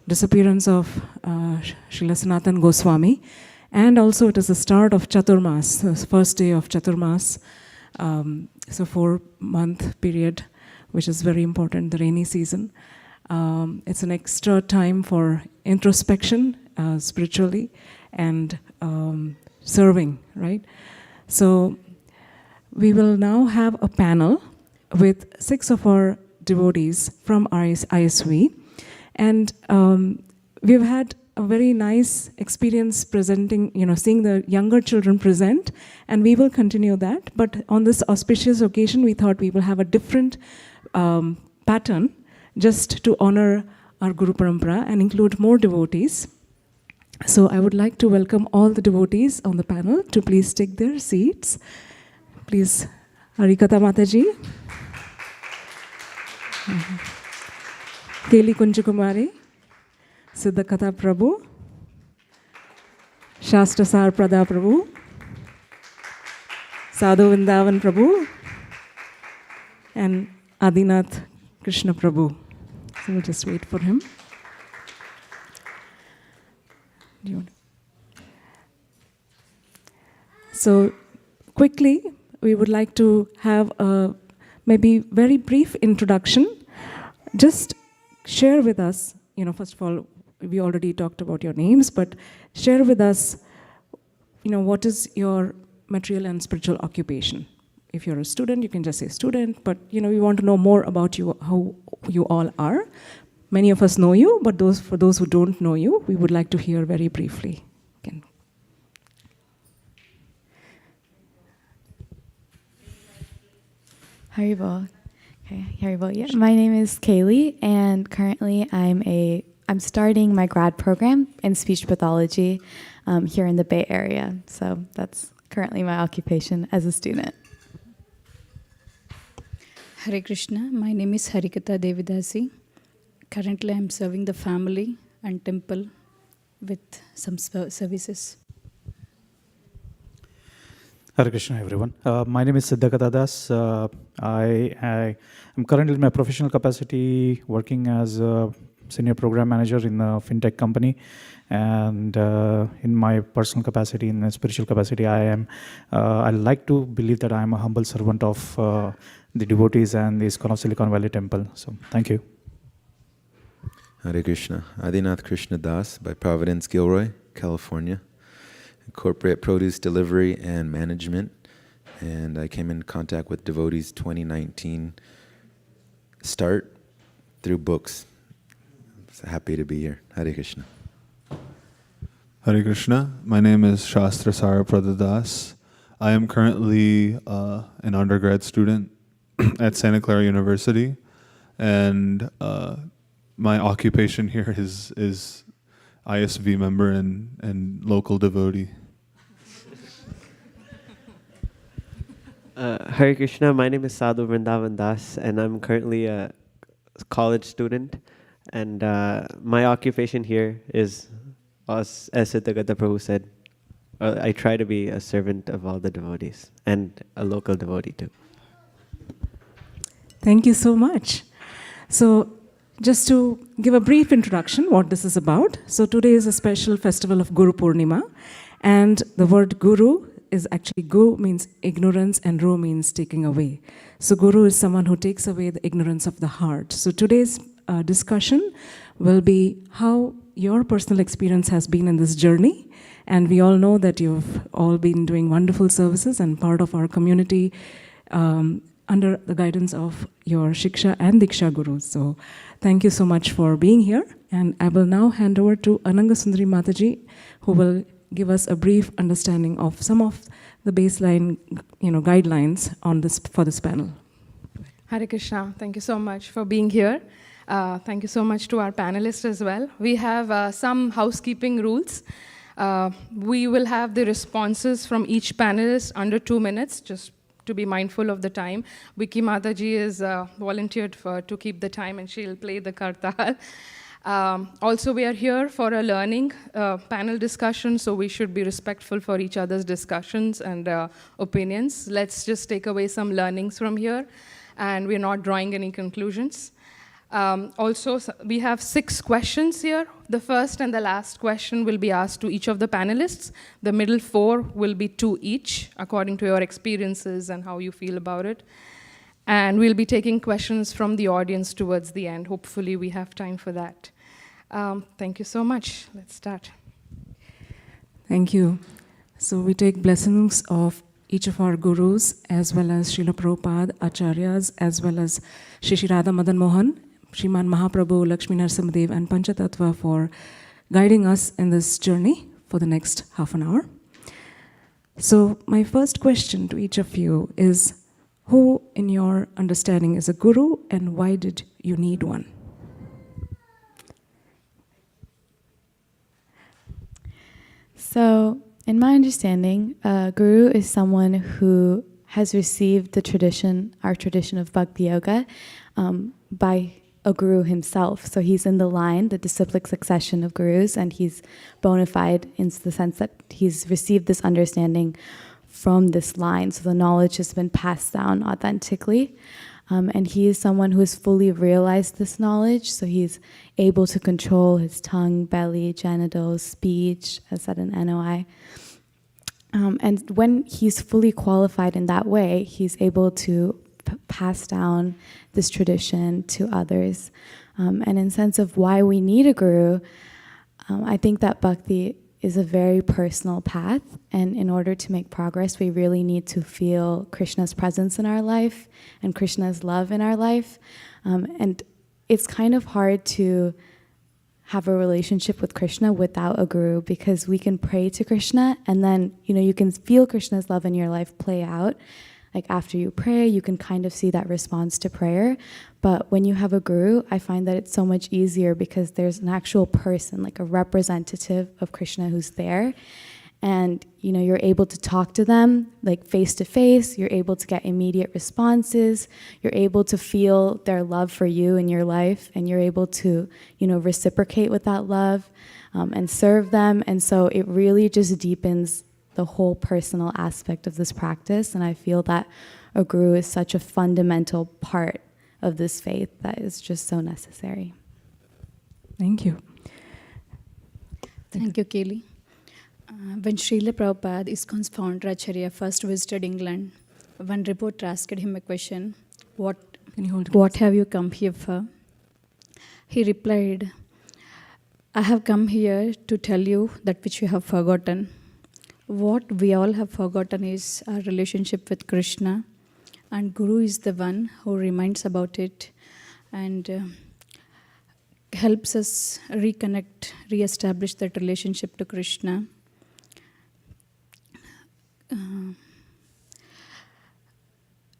disappearance of Srila Sanatan Goswami. And also it is the start of Chaturmas, the first day of Chaturmas. It's a 4-month period, which is very important, the rainy season. It's an extra time for introspection spiritually and serving, right? So we will now have a panel with 6 of our devotees from ISV. And we've had a very nice experience presenting, seeing the younger children present, and we will continue that. But on this auspicious occasion, we thought we will have a different pattern just to honor our Guru Parampara and include more devotees. So I would like to welcome all the devotees on the panel to please take their seats. Please, Harikatha Mataji, Keli Kunjakumari, Siddhakatha Prabhu, Shastra Sar Prada Prabhu, Sadhu Vrindavan Prabhu, and Adinath Krishna Prabhu. So we'll just wait for him. So quickly, we would like to have a maybe very brief introduction. Just share with us, first of all, we already talked about your names, but share with us, what is your material and spiritual occupation. If you're a student, you can just say student, but we want to know more about you, how you all are. Many of us know you, but for those who don't know you, we would like to hear very briefly. Again. Haribol. Okay, Haribol. Yeah, my name is Kaylee, and currently I'm starting my grad program in speech pathology here in the Bay Area. So that's currently my occupation as a student. Hare Krishna. My name is Harikatha Devidasi. Currently, I'm serving the family and temple with some services. Hare Krishna, everyone. My name is Siddhakatha Das. I am currently in my professional capacity working as a senior program manager in a fintech company, and in my personal capacity, in a spiritual capacity, I like to believe that I am a humble servant of the devotees and the ISKCON of Silicon Valley Temple. So, thank you. Hare Krishna. Adinath Krishna Das by Providence, Gilroy, California. Corporate produce delivery and management. And I came in contact with devotees 2019 start through books. So happy to be here. Hare Krishna. Hare Krishna. My name is Shastra Sara Pradadas. I am currently an undergrad student at Santa Clara University, and my occupation here is ISV member and local devotee. Hare Krishna, my name is Sadhu Vrindavan Das, and I'm currently a college student, and my occupation here is, as Siddhakatha Prabhu said, I try to be a servant of all the devotees, and a local devotee too. Thank you so much. So, just to give a brief introduction what this is about. So today is a special festival of Guru Purnima, and the word Guru is actually Gu means ignorance and Ru means taking away. So Guru is someone who takes away the ignorance of the heart. So today's discussion will be how your personal experience has been in this journey, and we all know that you've all been doing wonderful services and part of our community under the guidance of your Shiksha and Diksha Gurus. So thank you so much for being here. And I will now hand over to Ananga Sundari Mataji, who will give us a brief understanding of some of the baseline guidelines on this for this panel. Hare Krishna. Thank you so much for being here. Thank you so much to our panelists as well. We have some housekeeping rules. We will have the responses from each panelist under 2 minutes, just to be mindful of the time. Vicky Mataji is volunteered to keep the time, and she'll play the kartal. Also, we are here for a learning panel discussion, so we should be respectful for each other's discussions and opinions. Let's just take away some learnings from here, and we're not drawing any conclusions. Also, we have 6 questions here. The first and the last question will be asked to each of the panelists. The middle 4 will be 2 each, according to your experiences and how you feel about it. And we'll be taking questions from the audience towards the end. Hopefully, we have time for that. Thank you so much. Let's start. Thank you. So we take blessings of each of our gurus, as well as Srila Prabhupada, Acharyas, as well as Shri Radha Madan Mohan, Sriman Mahaprabhu, Lakshmi Narasimhadev, and Panchatattva for guiding us in this journey for the next half an hour. So my first question to each of you is, who in your understanding is a guru, and why did you need one? So, in my understanding, a guru is someone who has received the tradition, our tradition of Bhakti Yoga, by a guru himself. So he's in the line, the disciplic succession of gurus, and he's bona fide in the sense that he's received this understanding from this line. So the knowledge has been passed down authentically. And he is someone who has fully realized this knowledge, so he's able to control his tongue, belly, genitals, speech, as said in NOI. And when he's fully qualified in that way, he's able to pass down this tradition to others. And in sense of why we need a guru, I think that bhakti is a very personal path, and in order to make progress, we really need to feel Krishna's presence in our life and Krishna's love in our life. And it's kind of hard to have a relationship with Krishna without a guru, because we can pray to Krishna and then, you can feel Krishna's love in your life play out. Like after you pray, you can kind of see that response to prayer. But when you have a guru, I find that it's so much easier because there's an actual person, like a representative of Krishna who's there. And, you're able to talk to them like face to face. You're able to get immediate responses. You're able to feel their love for you in your life. And you're able to, reciprocate with that love and serve them. And so it really just deepens the whole personal aspect of this practice. And I feel that a guru is such a fundamental part of this faith that is just so necessary. Thank you. Thank you, Kaylee. When Srila Prabhupada, ISKCON's founder Acharya, first visited England, one reporter asked him a question, what have you come here for? He replied, I have come here to tell you that which you have forgotten. What we all have forgotten is our relationship with Krishna, and Guru is the one who reminds about it and helps us reconnect, re-establish that relationship to Krishna.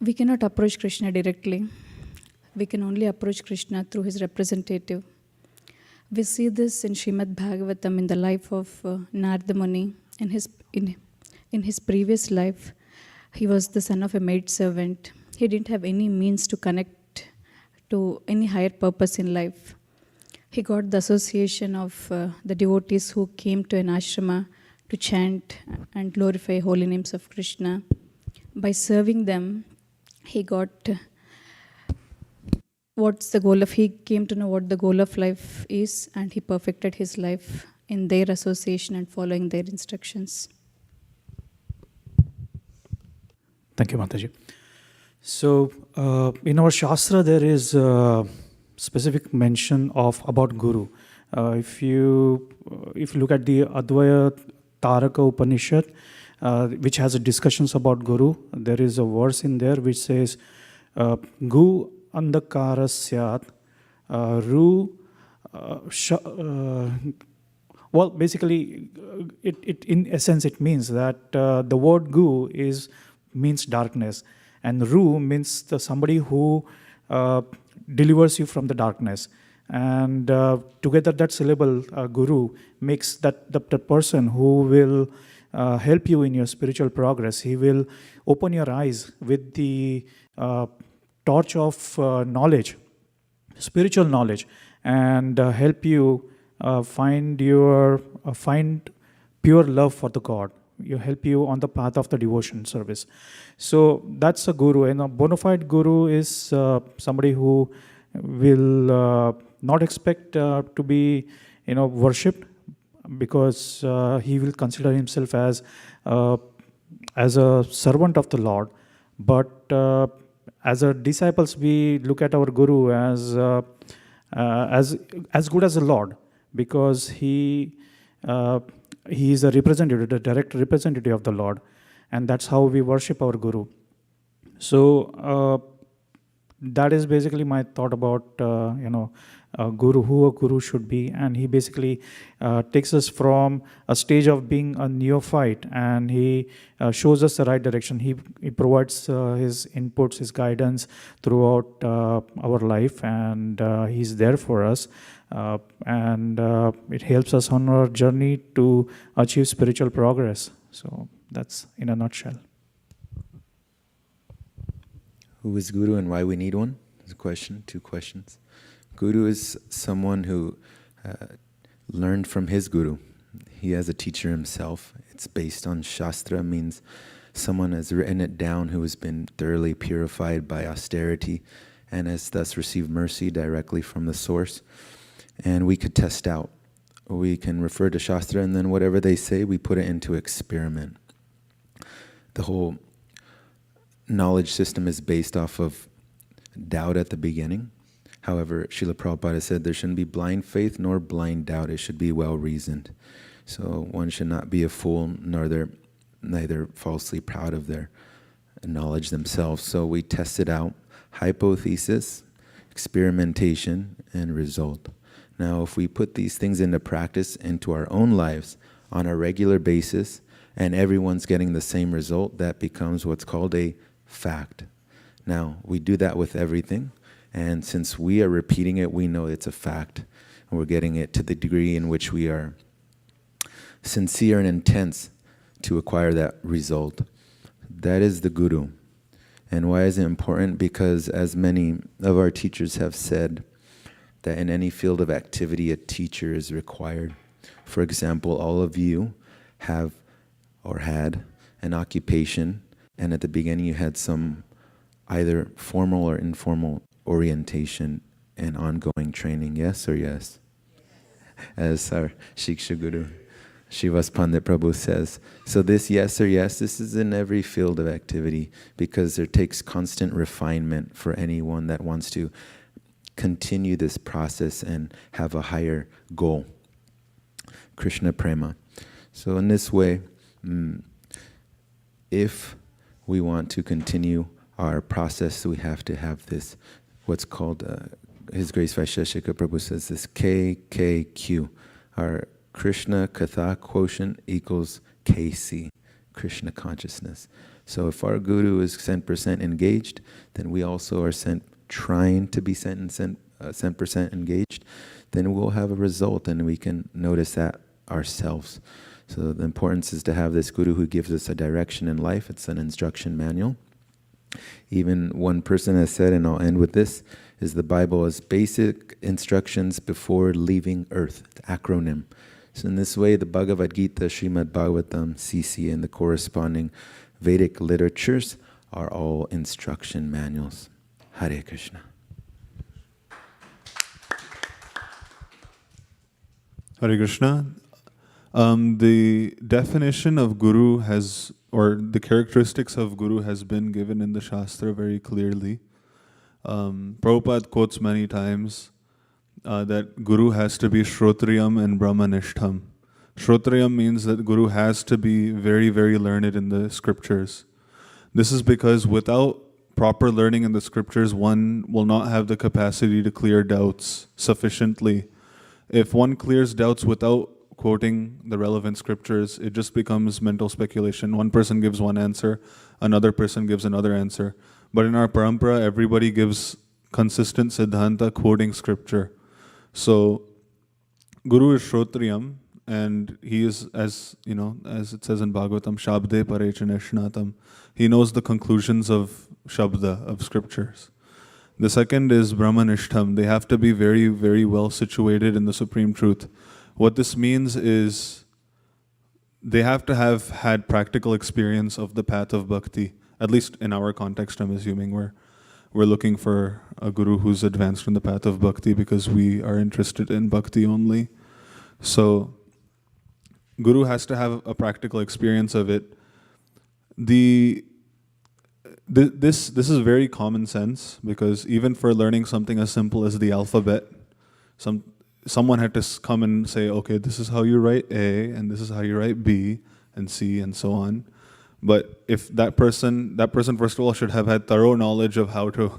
We cannot approach Krishna directly. We can only approach Krishna through his representative. We see this in Srimad Bhagavatam in the life of Narada Muni. In his previous life, he was the son of a maidservant. He didn't have any means to connect to any higher purpose in life. He got the association of the devotees who came to an ashrama to chant and glorify holy names of Krishna. By serving them, he got he came to know what the goal of life is, and he perfected his life in their association and following their instructions. Thank you, Mataji. So, in our Shastra, there is a specific mention about Guru. If you look at the Advaya Taraka Upanishad, which has discussions about Guru, there is a verse in there which says, Gu andakara syat ru well, basically, it in essence, it means that the word gu means darkness, and ru means somebody who delivers you from the darkness. And together, that syllable, guru, makes that the person who will help you in your spiritual progress. He will open your eyes with the torch of knowledge, spiritual knowledge, and help you find pure love for the God. You help you on the path of the devotion service. So that's a guru. And a bona fide guru is somebody who will not expect to be, worshipped, because he will consider himself as a servant of the Lord. But as a disciples, we look at our guru as good as the Lord, because he is a representative, the direct representative of the Lord, and that's how we worship our guru. So that is basically my thought about a guru, who a guru should be. And he basically takes us from a stage of being a neophyte, and he shows us the right direction. He provides his inputs, his guidance throughout our life, and he's there for us. And it helps us on our journey to achieve spiritual progress. So that's in a nutshell. Who is Guru and why we need one? There's a question, 2 questions. Guru is someone who learned from his Guru. He has a teacher himself. It's based on Shastra, means someone has written it down who has been thoroughly purified by austerity and has thus received mercy directly from the source. And we could test out. We can refer to Shastra, and then whatever they say, we put it into experiment. The whole knowledge system is based off of doubt at the beginning. However, Srila Prabhupada said there shouldn't be blind faith nor blind doubt. It should be well-reasoned. So one should not be a fool, neither falsely proud of their knowledge themselves. So we tested out hypothesis, experimentation, and result. Now, if we put these things into practice into our own lives on a regular basis, and everyone's getting the same result, that becomes what's called a fact. Now, we do that with everything, and since we are repeating it, we know it's a fact, and we're getting it to the degree in which we are sincere and intense to acquire that result. That is the Guru. And why is it important? Because as many of our teachers have said, that in any field of activity, a teacher is required. For example, all of you have or had an occupation, and at the beginning you had some either formal or informal orientation and ongoing training, yes or yes? As our Shiksha Guru, Shivas Pandit Prabhu says. So this yes or yes, this is in every field of activity, because it takes constant refinement for anyone that wants to continue this process and have a higher goal. Krishna Prema. So in this way, if we want to continue our process, we have to have this, what's called, His Grace Vaisheshika Prabhu says this, KKQ. Our Krishna Katha quotient equals KC, Krishna consciousness. So if our Guru is 10% engaged, then we also are trying to be 10% engaged, then we'll have a result, and we can notice that ourselves. So the importance is to have this Guru who gives us a direction in life. It's an instruction manual. Even one person has said, and I'll end with this, is the Bible as basic instructions before leaving earth, the acronym. So in this way, the Bhagavad Gita, Srimad Bhagavatam, CC, and the corresponding Vedic literatures are all instruction manuals. Hare Krishna. Hare Krishna. The definition of Guru has, or the characteristics of Guru has been given in the Shastra very clearly. Prabhupada quotes many times that Guru has to be Shrotriyam and Brahmanishtham. Shrotriyam means that Guru has to be very, very learned in the scriptures. This is because without proper learning in the scriptures, one will not have the capacity to clear doubts sufficiently. If one clears doubts without quoting the relevant scriptures, it just becomes mental speculation. One person gives one answer, another person gives another answer. But in our parampara, everybody gives consistent siddhanta quoting scripture. So Guru is Shrotriyam, and he is, as you know, as it says in Bhagavatam, Shabde Parecha Nishnatam. He knows the conclusions of Shabda, of scriptures. The second is Brahmanishtam. They have to be very, very well situated in the Supreme Truth. What this means is they have to have had practical experience of the path of bhakti. At least in our context, I'm assuming we're looking for a guru who's advanced in the path of bhakti because we are interested in bhakti only. So guru has to have a practical experience of it. This is very common sense, because even for learning something as simple as the alphabet, someone had to come and say, okay, this is how you write A, and this is how you write B, and C, and so on. But if that person first of all should have had thorough knowledge of how to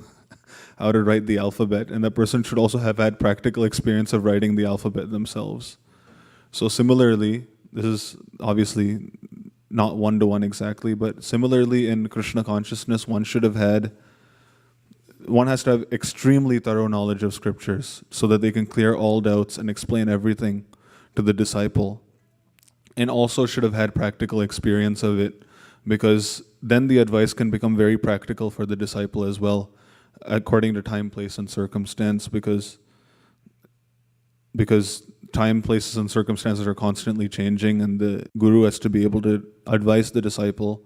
write the alphabet, and that person should also have had practical experience of writing the alphabet themselves. So similarly, this is obviously not one-to-one exactly, but similarly in Krishna consciousness, one has to have extremely thorough knowledge of scriptures so that they can clear all doubts and explain everything to the disciple, and also should have had practical experience of it, because then the advice can become very practical for the disciple as well, according to time, place, and circumstance, because time, places, and circumstances are constantly changing, and the guru has to be able to advise the disciple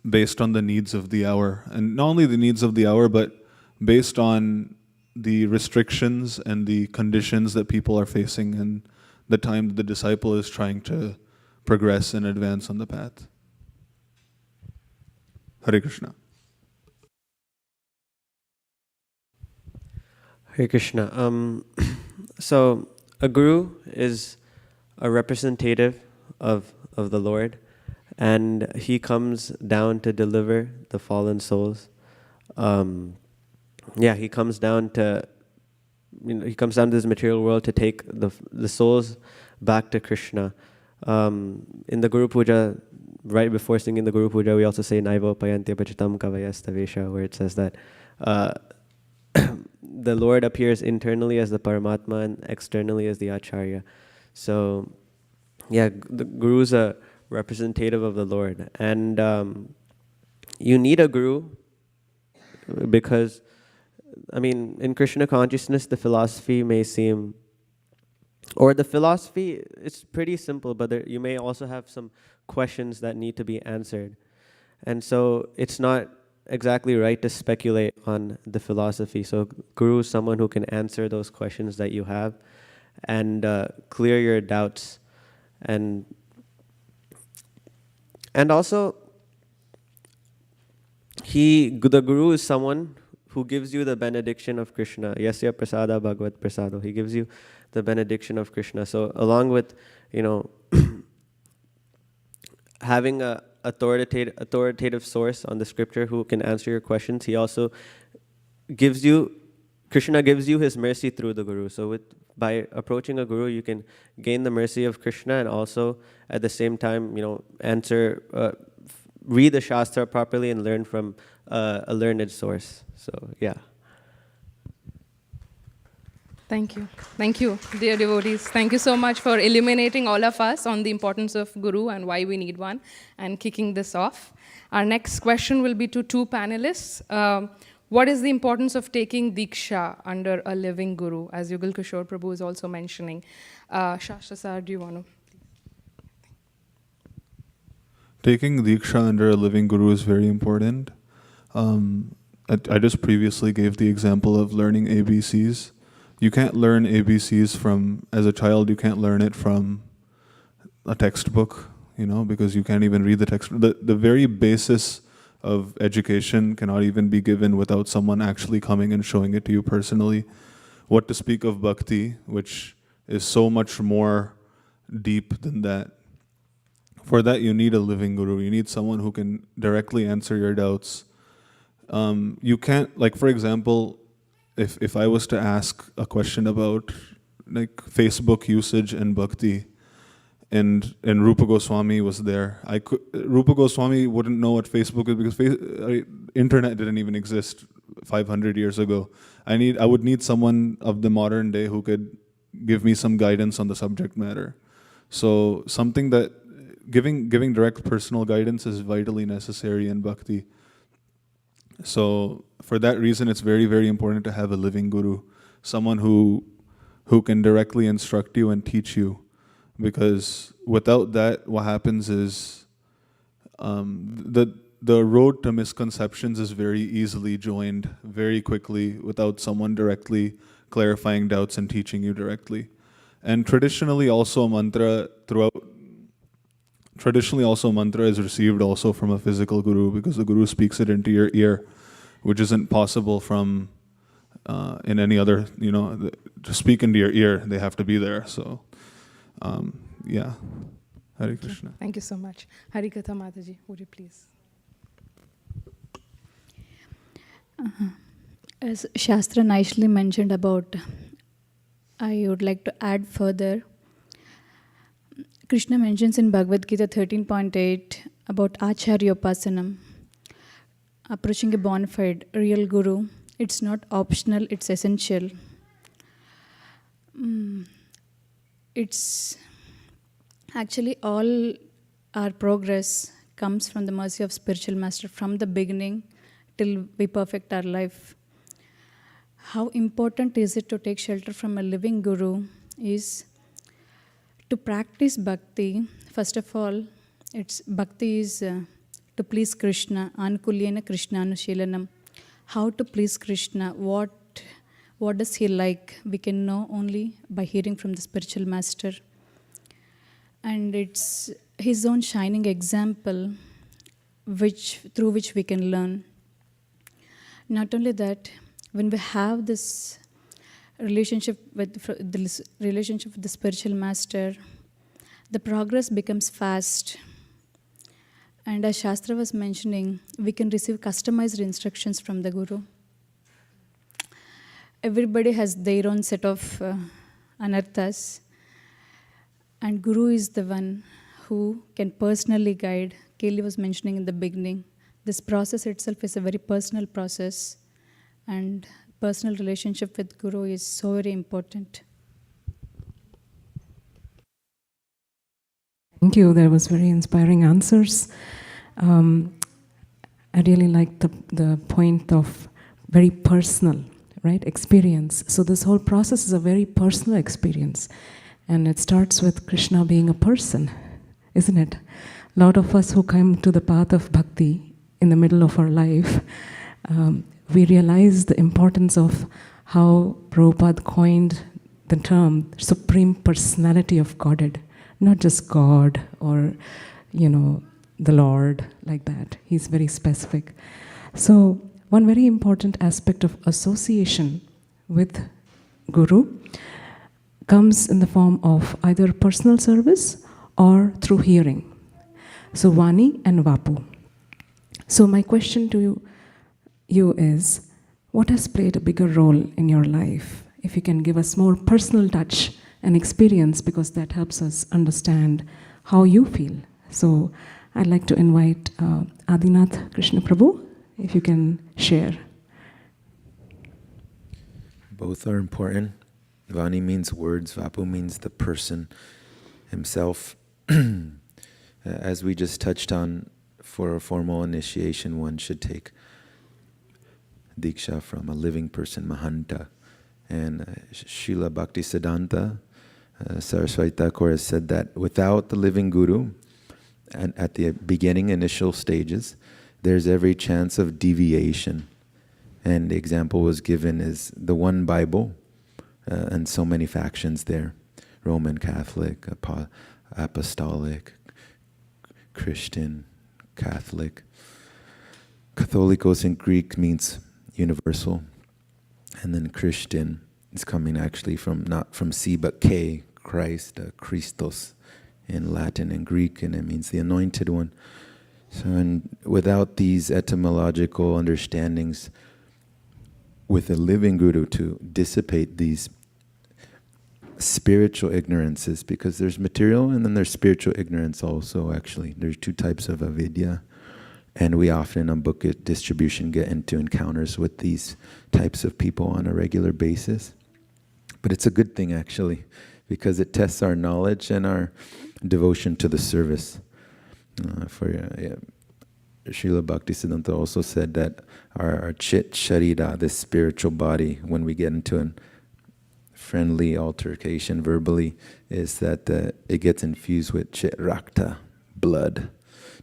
based on the needs of the hour. And not only the needs of the hour, but based on the restrictions and the conditions that people are facing and the time the disciple is trying to progress and advance on the path. Hare Krishna. Hare Krishna. So a guru is a representative of the Lord, and he comes down to deliver the fallen souls. He comes down to this material world to take the souls back to Krishna. In the Guru Puja, right before singing the Guru Puja, we also say Naivo Payante Pachitam Kavayastavesha, where it says that the Lord appears internally as the Paramatma and externally as the Acharya. So, the Guru is a representative of the Lord. And you need a Guru because, in Krishna consciousness, the philosophy may seem, it's pretty simple, but you may also have some questions that need to be answered. And so it's not exactly right to speculate on the philosophy. So Guru is someone who can answer those questions that you have and clear your doubts. And also, the Guru is someone who gives you the benediction of Krishna. Yasya prasada bhagavad prasado. He gives you the benediction of Krishna. So along with, having a authoritative source on the scripture who can answer your questions, he also Krishna gives you his mercy through the Guru. So by approaching a Guru, you can gain the mercy of Krishna and also at the same time, read the Shastra properly and learn from a learned source. So, yeah. Thank you. Thank you, dear devotees. Thank you so much for illuminating all of us on the importance of Guru and why we need one and kicking this off. Our next question will be to two panelists. What is the importance of taking Diksha under a living Guru, as Yugal Kishore Prabhu is also mentioning? Shastra Sir, do you want to? Taking Diksha under a living Guru is very important. I just previously gave the example of learning ABCs. You can't learn ABCs as a child, you can't learn it from a textbook, because you can't even read the text. The very basis of education cannot even be given without someone actually coming and showing it to you personally. What to speak of bhakti, which is so much more deep than that. For that, you need a living Guru. You need someone who can directly answer your doubts. You can't, for example, if I was to ask a question about Facebook usage and bhakti, and Rupa Goswami was there, Rupa Goswami wouldn't know what Facebook is because internet didn't even exist 500 years ago. I would need someone of the modern day who could give me some guidance on the subject matter. So something that giving direct personal guidance is vitally necessary in bhakti. So for that reason, it's very, very important to have a living guru, someone who can directly instruct you and teach you. Because without that, what happens is the road to misconceptions is very easily joined very quickly without someone directly clarifying doubts and teaching you directly. And traditionally also mantra is received also from a physical guru, because the guru speaks it into your ear, which isn't possible from in any other, to speak into your ear, they have to be there. So, yeah. Hare Krishna. Thank you so much. Harikatha Mataji, would you please? As Shastra nicely mentioned about, I would like to add further. Krishna mentions in Bhagavad Gita 13.8 about Acharyopasanam, approaching a bona fide real guru. It's not optional, it's essential. It's actually all our progress comes from the mercy of spiritual master from the beginning till we perfect our life. How important is it to take shelter from a living guru is to practice bhakti. First of all, bhakti is to please Krishna, anukulyena Krishnanushilanam. How to please Krishna, what does he like, we can know only by hearing from the spiritual master. And it's his own shining example through which we can learn. Not only that, when we have this relationship with the spiritual master, the progress becomes fast. And as Shastra was mentioning, we can receive customized instructions from the guru. Everybody has their own set of anarthas, and guru is the one who can personally guide. Kelly was mentioning in the beginning, this process itself is a very personal process, and personal relationship with guru is so very important. Thank you. There was very inspiring answers. I really liked the point of very personal, right, experience. So this whole process is a very personal experience. And it starts with Krishna being a person, isn't it? A lot of us who come to the path of bhakti in the middle of our life, we realize the importance of how Prabhupada coined the term Supreme Personality of Godhead. Not just God or, the Lord, like that. He's very specific. So one very important aspect of association with Guru comes in the form of either personal service or through hearing. So Vani and Vapu. So my question to you is, what has played a bigger role in your life? If you can give us more personal touch and experience, because that helps us understand how you feel. So I'd like to invite Adinath Krishna Prabhu, if you can share. Both are important. Vani means words, Vapu means the person himself. As we just touched on, for a formal initiation, one should take Diksha from a living person, Mahanta. And Srila Bhaktisiddhanta Saraswati Thakur has said that without the living guru, and at the beginning, initial stages, there's every chance of deviation. And the example was given is the one Bible, and so many factions there: Roman Catholic, Apostolic, Christian, Catholic. Catholicos in Greek means universal, and then Christian is coming actually from not from C but K, Christ, Christos in Latin and Greek, and it means the anointed one. So, and without these etymological understandings, with a living guru to dissipate these spiritual ignorances, because there's material and then there's spiritual ignorance also, actually. There's two types of avidya, and we often on book distribution get into encounters with these types of people on a regular basis. But it's a good thing, actually, because it tests our knowledge and our devotion to the service. Srila Bhaktisiddhanta also said that our chit sharira, this spiritual body, when we get into a friendly altercation verbally, is that it gets infused with chit rakta, blood,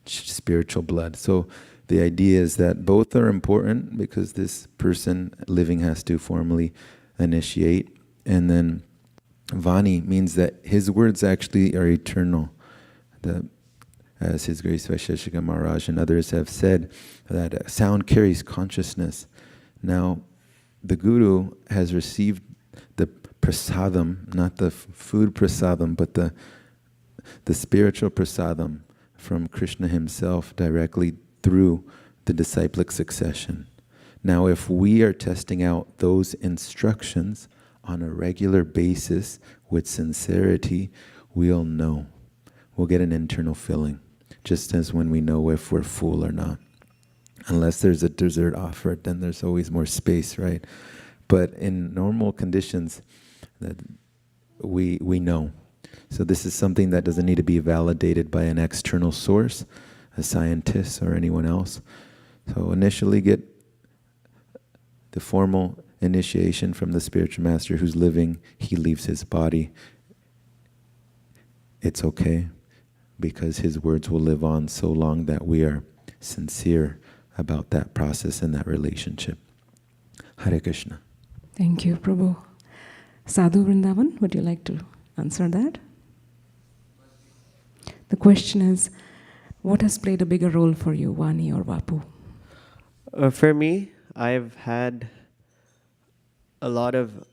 spiritual blood. So the idea is that both are important because this person living has to formally initiate. And then Vani means that his words actually are eternal. As His Grace Vaisheshika Maharaj and others have said, that sound carries consciousness. Now, the Guru has received the prasadam, not the food prasadam, but the spiritual prasadam from Krishna himself directly through the disciplic succession. Now, if we are testing out those instructions on a regular basis with sincerity, we'll know. We'll get an internal feeling, just as when we know if we're full or not. Unless there's a dessert offered, then there's always more space, right? But in normal conditions, that we know. So this is something that doesn't need to be validated by an external source, a scientist or anyone else. So initially get the formal initiation from the spiritual master who's living. He leaves his body. It's okay, because his words will live on so long that we are sincere about that process and that relationship. Hare Krishna. Thank you, Prabhu. Sadhu Vrindavan, would you like to answer that? The question is, what has played a bigger role for you, Vani or Vapu? For me, I've had a lot of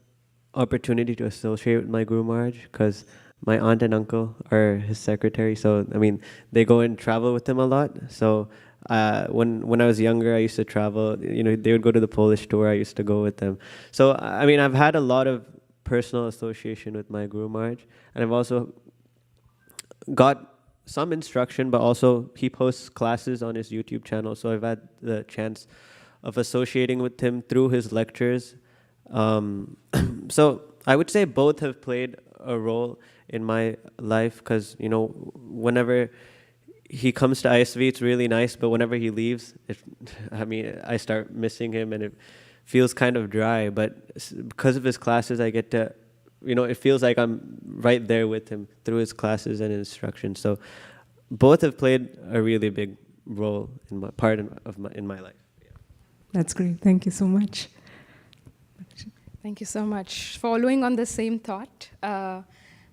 opportunity to associate with my Guru Maharaj because my aunt and uncle are his secretary. So, I mean, they go and travel with him a lot. So when I was younger, I used to travel. You know, they would go to the Polish tour. I used to go with them. So, I mean, I've had a lot of personal association with my Guru Maharaj. And I've also got some instruction, but also he posts classes on his YouTube channel. So I've had the chance of associating with him through his lectures. So I would say both have played a role in my life because, you know, whenever he comes to ISV, it's really nice, but whenever he leaves, I start missing him and it feels kind of dry. But because of his classes, I get to, you know, it feels like I'm right there with him through his classes and instructions. So both have played a really big role in my in my life. Yeah. That's great. Thank you so much. Thank you so much. Following on the same thought,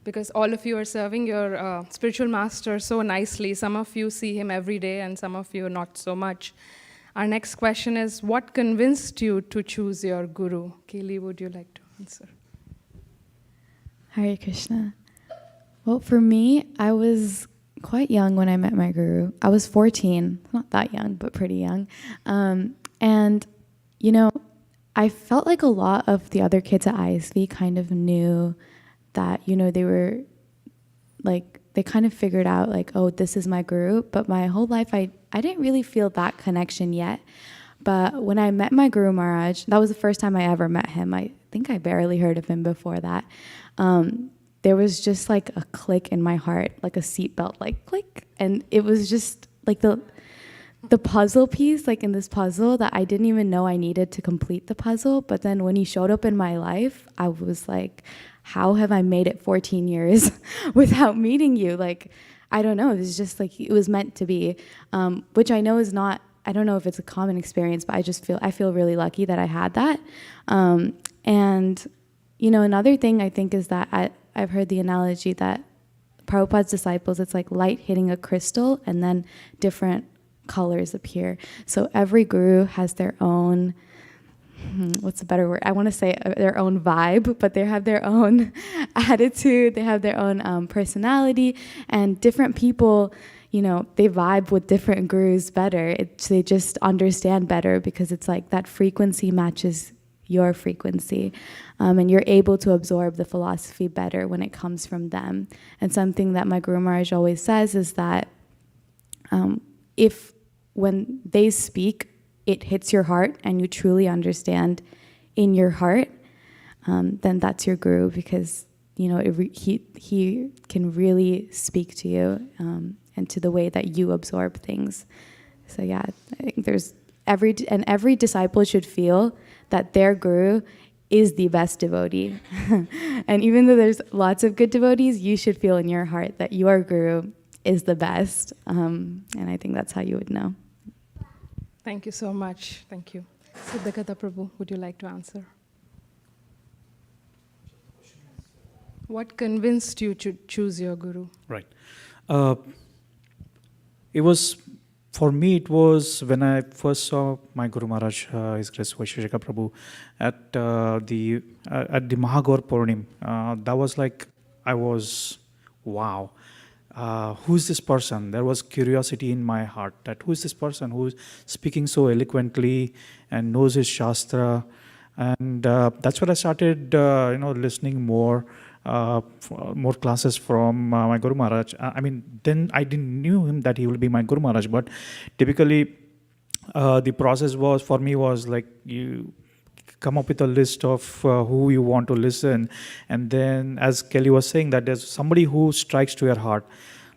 because all of you are serving your spiritual master so nicely. Some of you see him every day and some of you not so much. Our next question is, what convinced you to choose your guru? Kaylee, would you like to answer? Hare Krishna. Well, for me, I was quite young when I met my guru. I was 14, not that young, but pretty young. And, you know, I felt like a lot of the other kids at ISV kind of knew that, you know, they were like, they kind of figured out like, oh, this is my guru. But my whole life, I didn't really feel that connection yet. But when I met my Guru Maharaj, that was the first time I ever met him. I think I barely heard of him before that. There was just like a click in my heart, like a seatbelt, like click. And it was just like the puzzle piece, like in this puzzle that I didn't even know I needed to complete the puzzle. But then when he showed up in my life, I was like, how have I made it 14 years without meeting you? Like, I don't know. It was just like, it was meant to be, which I know is not, I don't know if it's a common experience, but I feel really lucky that I had that. And, you know, another thing I think is that I've heard the analogy that Prabhupada's disciples, it's like light hitting a crystal and then different colors appear. So every guru has their own, what's a better word? I want to say their own vibe, but they have their own attitude, they have their own personality, and different people, you know, they vibe with different gurus better. They just understand better because it's like that frequency matches your frequency, and you're able to absorb the philosophy better when it comes from them. And something that my Guru Maharaj always says is that if when they speak, it hits your heart and you truly understand in your heart, then that's your guru, because, you know, he can really speak to you and to the way that you absorb things. So yeah, I think there's every disciple should feel that their guru is the best devotee. And even though there's lots of good devotees, you should feel in your heart that your guru is the best. And I think that's how you would know. Thank you so much. Thank you. Siddhakata Prabhu, would you like to answer? What convinced you to choose your guru? Right. It was, for me, it was when I first saw my Guru Maharaj, His Grace Vaisheshika Prabhu, at the Mahagaur Purnim. That was like, I was, wow. Who's this person? There was curiosity in my heart that who is this person who's speaking so eloquently and knows his Shastra. And that's when I started, listening more classes from my Guru Maharaj. I mean, then I didn't knew him that he will be my Guru Maharaj, but typically the process was, for me, was like you come up with a list of who you want to listen, and then, as Kelly was saying, that there's somebody who strikes to your heart.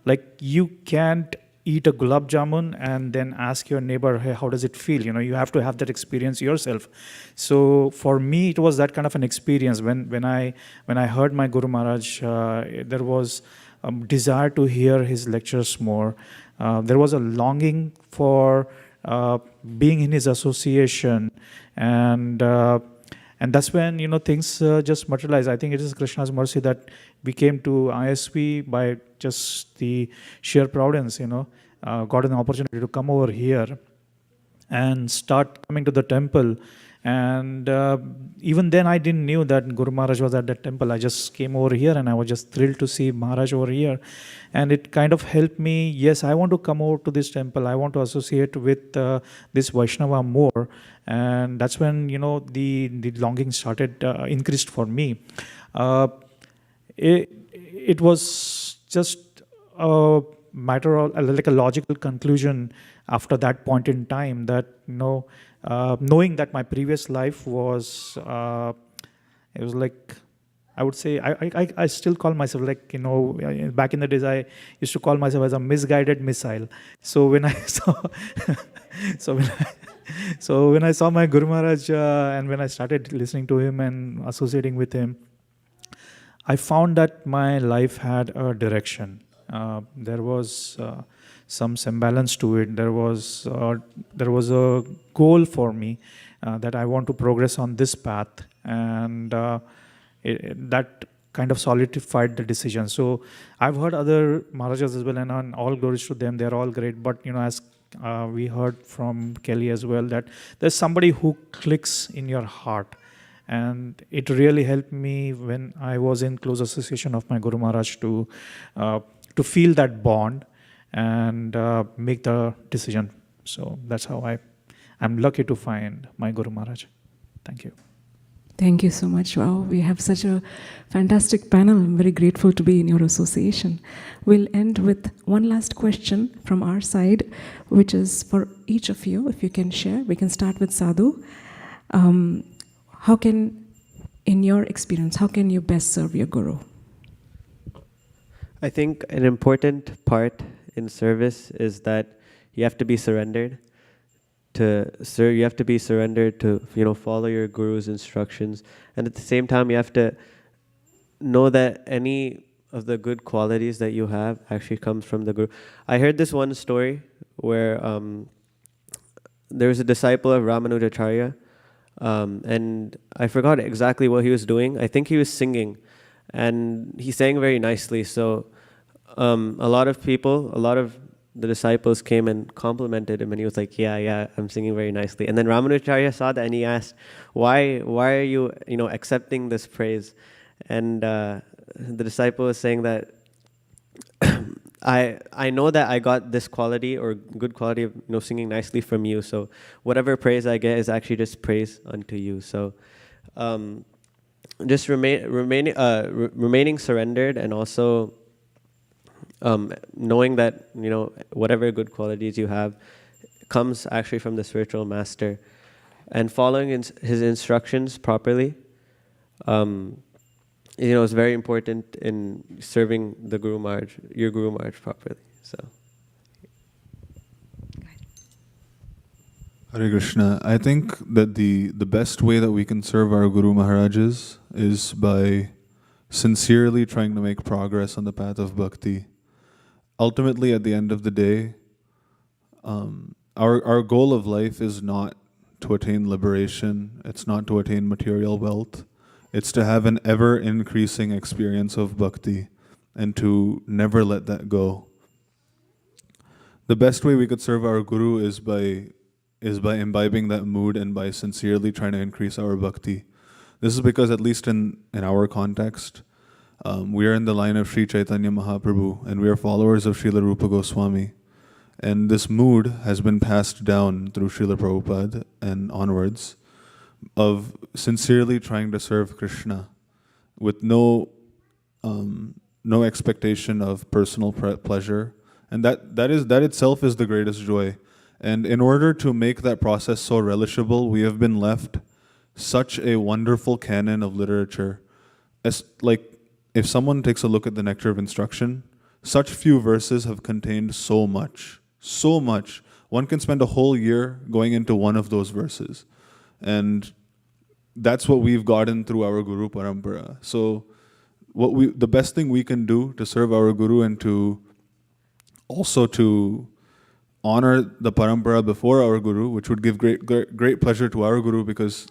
Like, you can't eat a gulab jamun and then ask your neighbor, hey, how does it feel? You have to have that experience yourself. So for me, it was that kind of an experience. When I heard my Guru Maharaj, there was a desire to hear his lectures more. There was a longing for being in his association, and that's when things just materialize. I think it is Krishna's mercy that we came to ISV by just the sheer providence. Got an opportunity to come over here and start coming to the temple. And even then, I didn't knew that Guru Maharaj was at that temple. I just came over here, and I was just thrilled to see Maharaj over here. And it kind of helped me. Yes, I want to come over to this temple. I want to associate with this Vaishnava more. And that's when the longing started increased for me. It was just a matter of like a logical conclusion after that point in time that knowing that my previous life was it was like, I would say, I still call myself like, back in the days I used to call myself as a misguided missile. So when I saw when I saw my Guru Maharaj and when I started listening to him and associating with him, I found that my life had a direction. There was some semblance to it. There was a goal for me that I want to progress on this path, and that kind of solidified the decision. So I've heard other Maharajas as well, and all glories to them. They're all great. But as we heard from Kelly as well, that there's somebody who clicks in your heart. And it really helped me when I was in close association of my Guru Maharaj to feel that bond and make the decision. So that's how I'm lucky to find my Guru Maharaj. Thank you. Thank you so much. Wow, we have such a fantastic panel. I'm very grateful to be in your association. We'll end with one last question from our side, which is for each of you, if you can share. We can start with Sadhu. How can, in your experience, how can you best serve your Guru? I think an important part in service is that you have to be surrendered. You have to be surrendered to follow your Guru's instructions, and at the same time you have to know that any of the good qualities that you have actually comes from the Guru. I heard this one story where there was a disciple of Ramanujacharya, and I forgot exactly what he was doing. I think he was singing, and he sang very nicely. So a lot of the disciples came and complimented him, and he was like, yeah, I'm singing very nicely. And then Ramanujacharya saw that, and he asked, why are you accepting this praise? And the disciple was saying that I know that I got this quality or good quality of singing nicely from you. So whatever praise I get is actually just praise unto you. So just remaining surrendered, and also knowing that whatever good qualities you have comes actually from the spiritual master, and following his instructions properly is very important in serving your Guru Maharaj properly. So Hare Krishna. I think that the best way that we can serve our Guru Maharajas is by sincerely trying to make progress on the path of bhakti. Ultimately, at the end of the day, our goal of life is not to attain liberation. It's not to attain material wealth. It's to have an ever-increasing experience of bhakti and to never let that go. The best way we could serve our Guru is by imbibing that mood and by sincerely trying to increase our bhakti. This is because, at least in our context, we are in the line of Sri Chaitanya Mahaprabhu and we are followers of Srila Rupa Goswami. And this mood has been passed down through Srila Prabhupada and onwards of sincerely trying to serve Krishna with no expectation of personal pleasure. And that itself is the greatest joy. And in order to make that process so relishable, we have been left such a wonderful canon of literature. If someone takes a look at the Nectar of Instruction, such few verses have contained so much. So much. One can spend a whole year going into one of those verses. And that's what we've gotten through our Guru Parampara. So the best thing we can do to serve our Guru and to also to honor the Parampara before our Guru, which would give great pleasure to our Guru because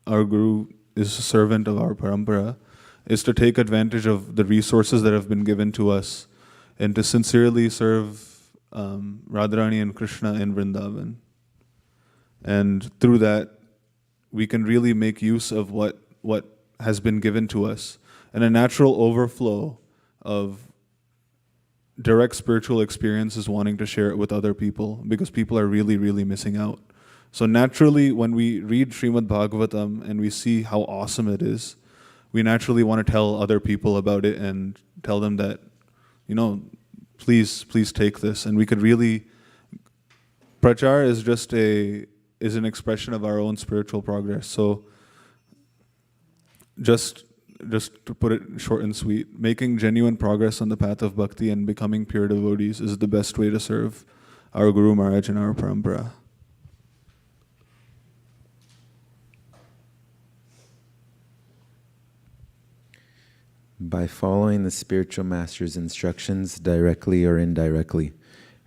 our Guru is a servant of our Parampara, is to take advantage of the resources that have been given to us and to sincerely serve Radharani and Krishna in Vrindavan. And through that, we can really make use of what has been given to us and a natural overflow of direct spiritual experiences wanting to share it with other people because people are really, really missing out. So naturally, when we read Srimad Bhagavatam and we see how awesome it is, we naturally want to tell other people about it and tell them that, please take this. And we could really, prachar is an expression of our own spiritual progress. So just to put it short and sweet, making genuine progress on the path of bhakti and becoming pure devotees is the best way to serve our Guru Maharaj and our Parampara. By following the spiritual master's instructions directly or indirectly.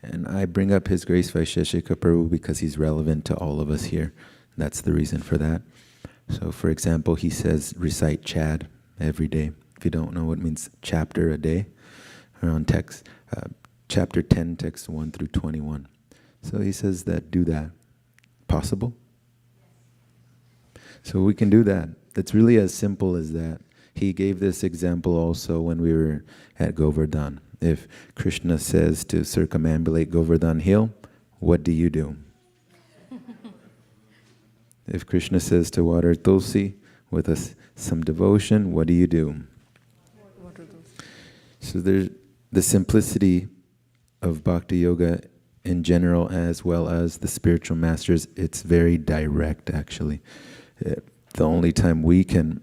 And I bring up His Grace Vaisheshika Prabhu because he's relevant to all of us here. That's the reason for that. So for example, he says, recite Chad every day. If you don't know what it means, chapter a day, around text, chapter 10, text 1 through 21. So he says that, do that. Possible? So we can do that. That's really as simple as that. He gave this example also when we were at Govardhan. If Krishna says to circumambulate Govardhan Hill, what do you do? If Krishna says to water Tulsi with some devotion, what do you do? So there's the simplicity of Bhakti Yoga in general as well as the spiritual masters. It's very direct, actually. The only time we can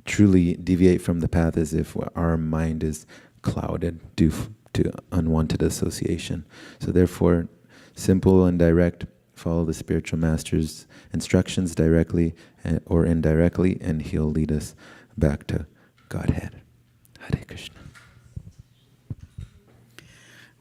truly deviate from the path is if our mind is clouded due to unwanted association. So therefore, simple and direct, follow the spiritual master's instructions directly or indirectly, and he'll lead us back to Godhead. Hare Krishna.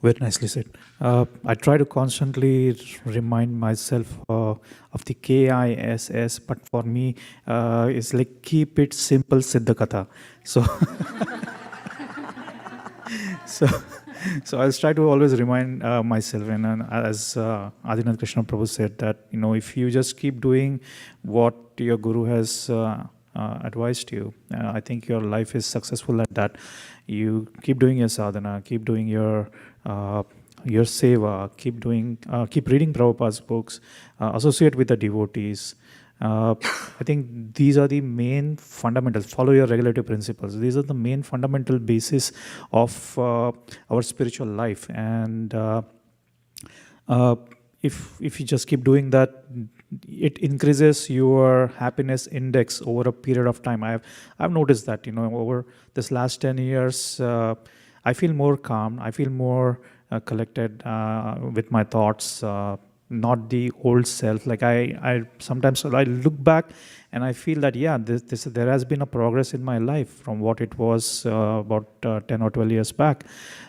Very nicely said. I try to constantly remind myself of the KISS, but for me, it's like keep it simple, Siddhakatha. So I'll try to always remind myself, and as Adinath Krishna Prabhu said, that if you just keep doing what your Guru has advised you, I think your life is successful at that. You keep doing your sadhana, keep doing your seva, keep reading Prabhupada's books, associate with the devotees. I think these are the main fundamentals. Follow your regulative principles. These are the main fundamental basis of our spiritual life. And if you just keep doing that, it increases your happiness index over a period of time. I've noticed that over this last 10 years, I feel more calm. I feel more collected with my thoughts. not the old self. Like I sometimes I look back and I feel that, yeah, there has been a progress in my life from what it was about 10 or 12 years back.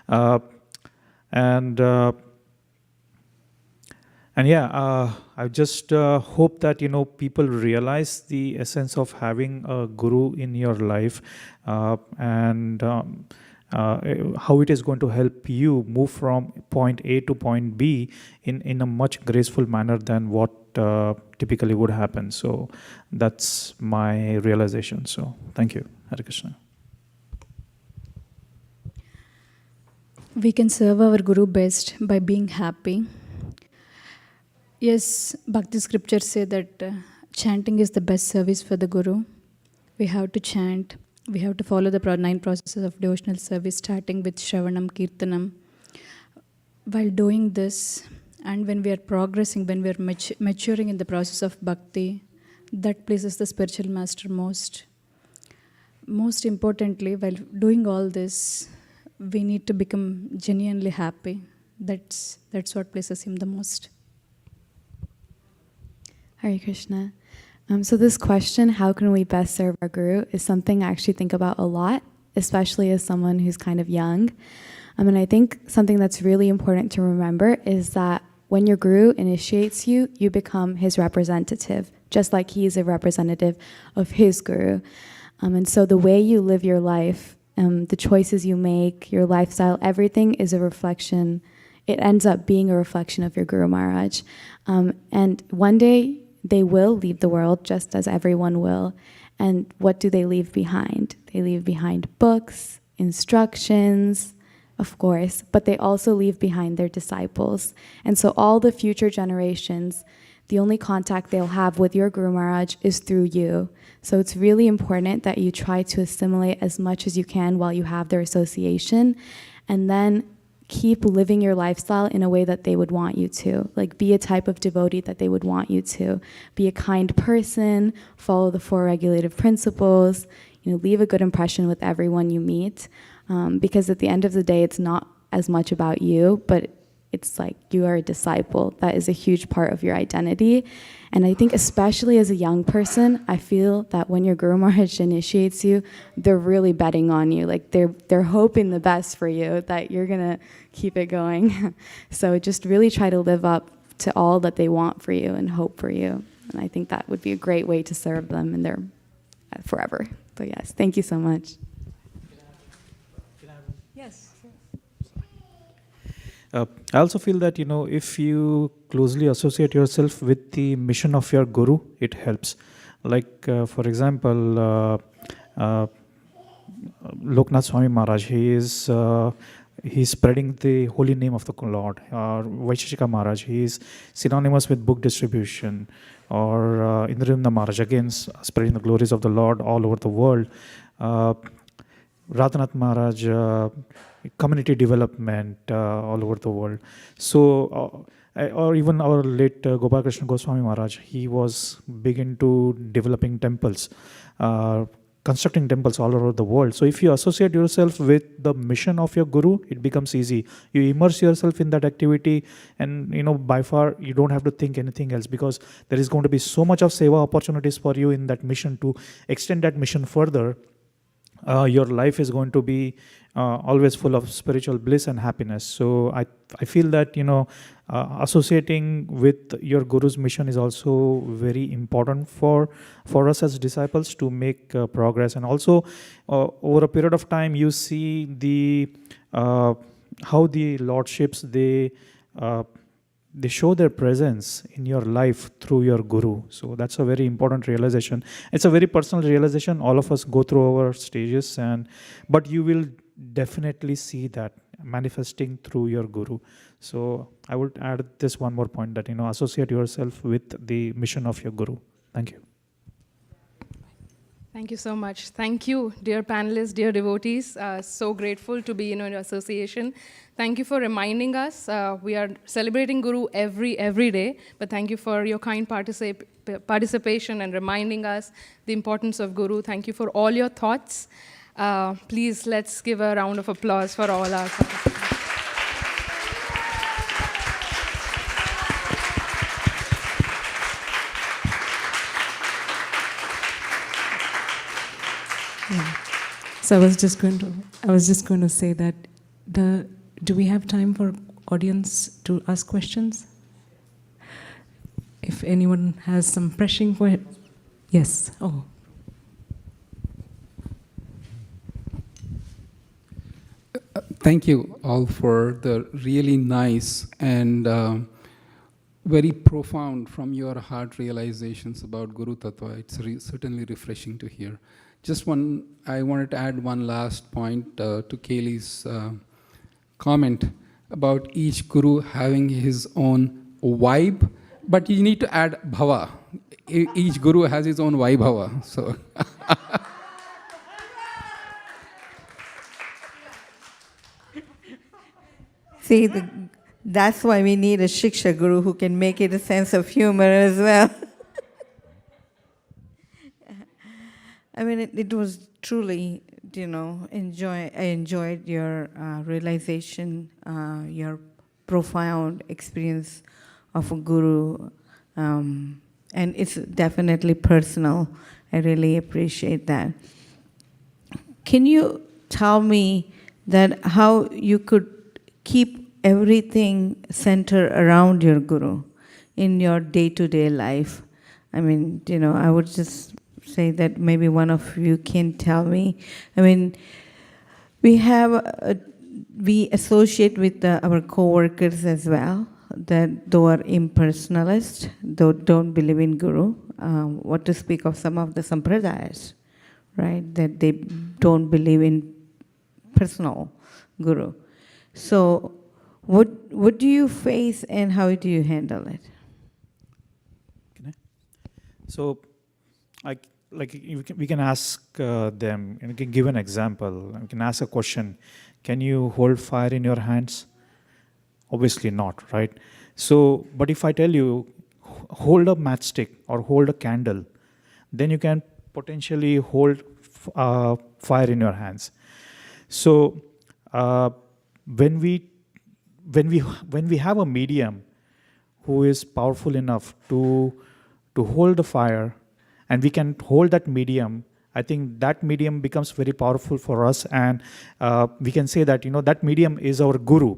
And yeah, I just hope that, people realize the essence of having a guru in your life, and how it is going to help you move from point A to point B in a much graceful manner than what typically would happen. So that's my realization. So thank you. Hare Krishna. We can serve our Guru best by being happy. Yes, Bhakti scriptures say that chanting is the best service for the Guru. We have to chant. We have to follow the 9 processes of devotional service, starting with Shravanam, Kirtanam. While doing this, and when we are progressing, when we are maturing in the process of Bhakti, that pleases the spiritual master most. Most importantly, while doing all this, we need to become genuinely happy. That's what pleases him the most. Hare Krishna. So this question, how can we best serve our Guru, is something I actually think about a lot, especially as someone who's kind of young. And I think something that's really important to remember is that when your Guru initiates you, you become his representative, just like he's a representative of his Guru. And so the way you live your life, the choices you make, your lifestyle, everything is a reflection. It ends up being a reflection of your Guru Maharaj. And one day, they will leave the world, just as everyone will. And what do they leave behind? They leave behind books, instructions, of course, but they also leave behind their disciples. And so all the future generations, the only contact they'll have with your Guru Maharaj is through you. So it's really important that you try to assimilate as much as you can while you have their association, and then keep living your lifestyle in a way that they would want you to. Like, be a type of devotee that they would want you to. Be a kind person, follow the 4 regulative principles, leave a good impression with everyone you meet. Because at the end of the day, it's not as much about you, but it's like you are a disciple. That is a huge part of your identity. And I think especially as a young person, I feel that when your Guru Maharaj initiates you, they're really betting on you. Like they're hoping the best for you, that you're gonna keep it going. So just really try to live up to all that they want for you and hope for you. And I think that would be a great way to serve them in their forever. But yes, thank you so much. Yes. I also feel that, if you closely associate yourself with the mission of your Guru, it helps. Like, for example, Loknath Swami Maharaj, he's spreading the holy name of the Lord. Vaisheshika Maharaj, he is synonymous with book distribution. Or Indrananda Maharaj, again, spreading the glories of the Lord all over the world. Radhanath Maharaj, community development all over the world. So, or even our late Gopal Krishna Goswami Maharaj, he was big into developing temples, constructing temples all over the world. So if you associate yourself with the mission of your Guru, it becomes easy. You immerse yourself in that activity, and by far you don't have to think anything else, because there is going to be so much of seva opportunities for you in that mission to extend that mission further. Your life is going to be always full of spiritual bliss and happiness. So I feel that associating with your Guru's mission is also very important for us as disciples to make progress. And also over a period of time, you see the how the lordships they show their presence in your life through your Guru. So that's a very important realization. It's a very personal realization. All of us go through our stages, but you will definitely see that manifesting through your Guru. So I would add this one more point, that associate yourself with the mission of your Guru. Thank you. Thank you so much. Thank you, dear panelists, dear devotees. So grateful to be in your association. Thank you for reminding us. We are celebrating Guru every day, but thank you for your kind participation and reminding us the importance of Guru. Thank you for all your thoughts. Please, let's give a round of applause for all our participants. Yeah. So I was just going to say that do we have time for audience to ask questions? If anyone has some pressing questions. Yes. Oh. Thank you all for the really nice and very profound from your heart realizations about guru-tattva. It's certainly refreshing to hear. I wanted to add one last point to Kaylee's comment about each guru having his own vibe, but you need to add bhava. Each guru has his own vaibhava. So. See, that's why we need a Shiksha guru who can make it a sense of humor as well. I mean, it was truly, I enjoyed your realization, your profound experience of a guru, and it's definitely personal. I really appreciate that. Can you tell me that how you could keep everything centered around your guru in your day-to-day life? I mean, I would just say that maybe one of you can tell me. I mean, we associate with our co-workers as well, that though are impersonalist, though don't believe in guru, what to speak of some of the sampradayas, right? That they don't believe in personal guru. So what do you face and how do you handle it? So, we can ask them, and we can give an example. We can ask a question. Can you hold fire in your hands? Obviously not, right? So, but if I tell you, hold a matchstick or hold a candle, then you can potentially hold fire in your hands. So, when we have a medium who is powerful enough to hold the fire, and we can hold that medium, I think that medium becomes very powerful for us, and we can say that that medium is our guru.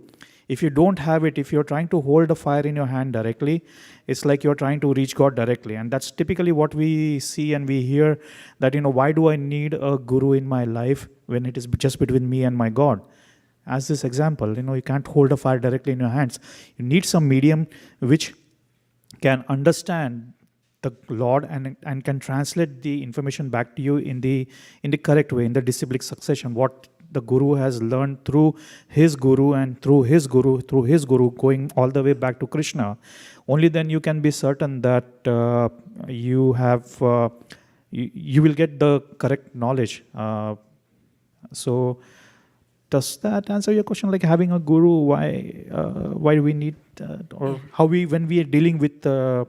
If you don't have it, if you're trying to hold the fire in your hand directly, it's like you're trying to reach God directly, and that's typically what we see and we hear, that why do I need a guru in my life when it is just between me and my God? As this example, you can't hold a fire directly in your hands. You need some medium which can understand the Lord and can translate the information back to you in the correct way, in the disciplic succession, what the guru has learned through his guru and through his guru, going all the way back to Krishna. Only then you can be certain that you will get the correct knowledge. So does that answer your question? Like having a guru, why do we need, or how when we are dealing with the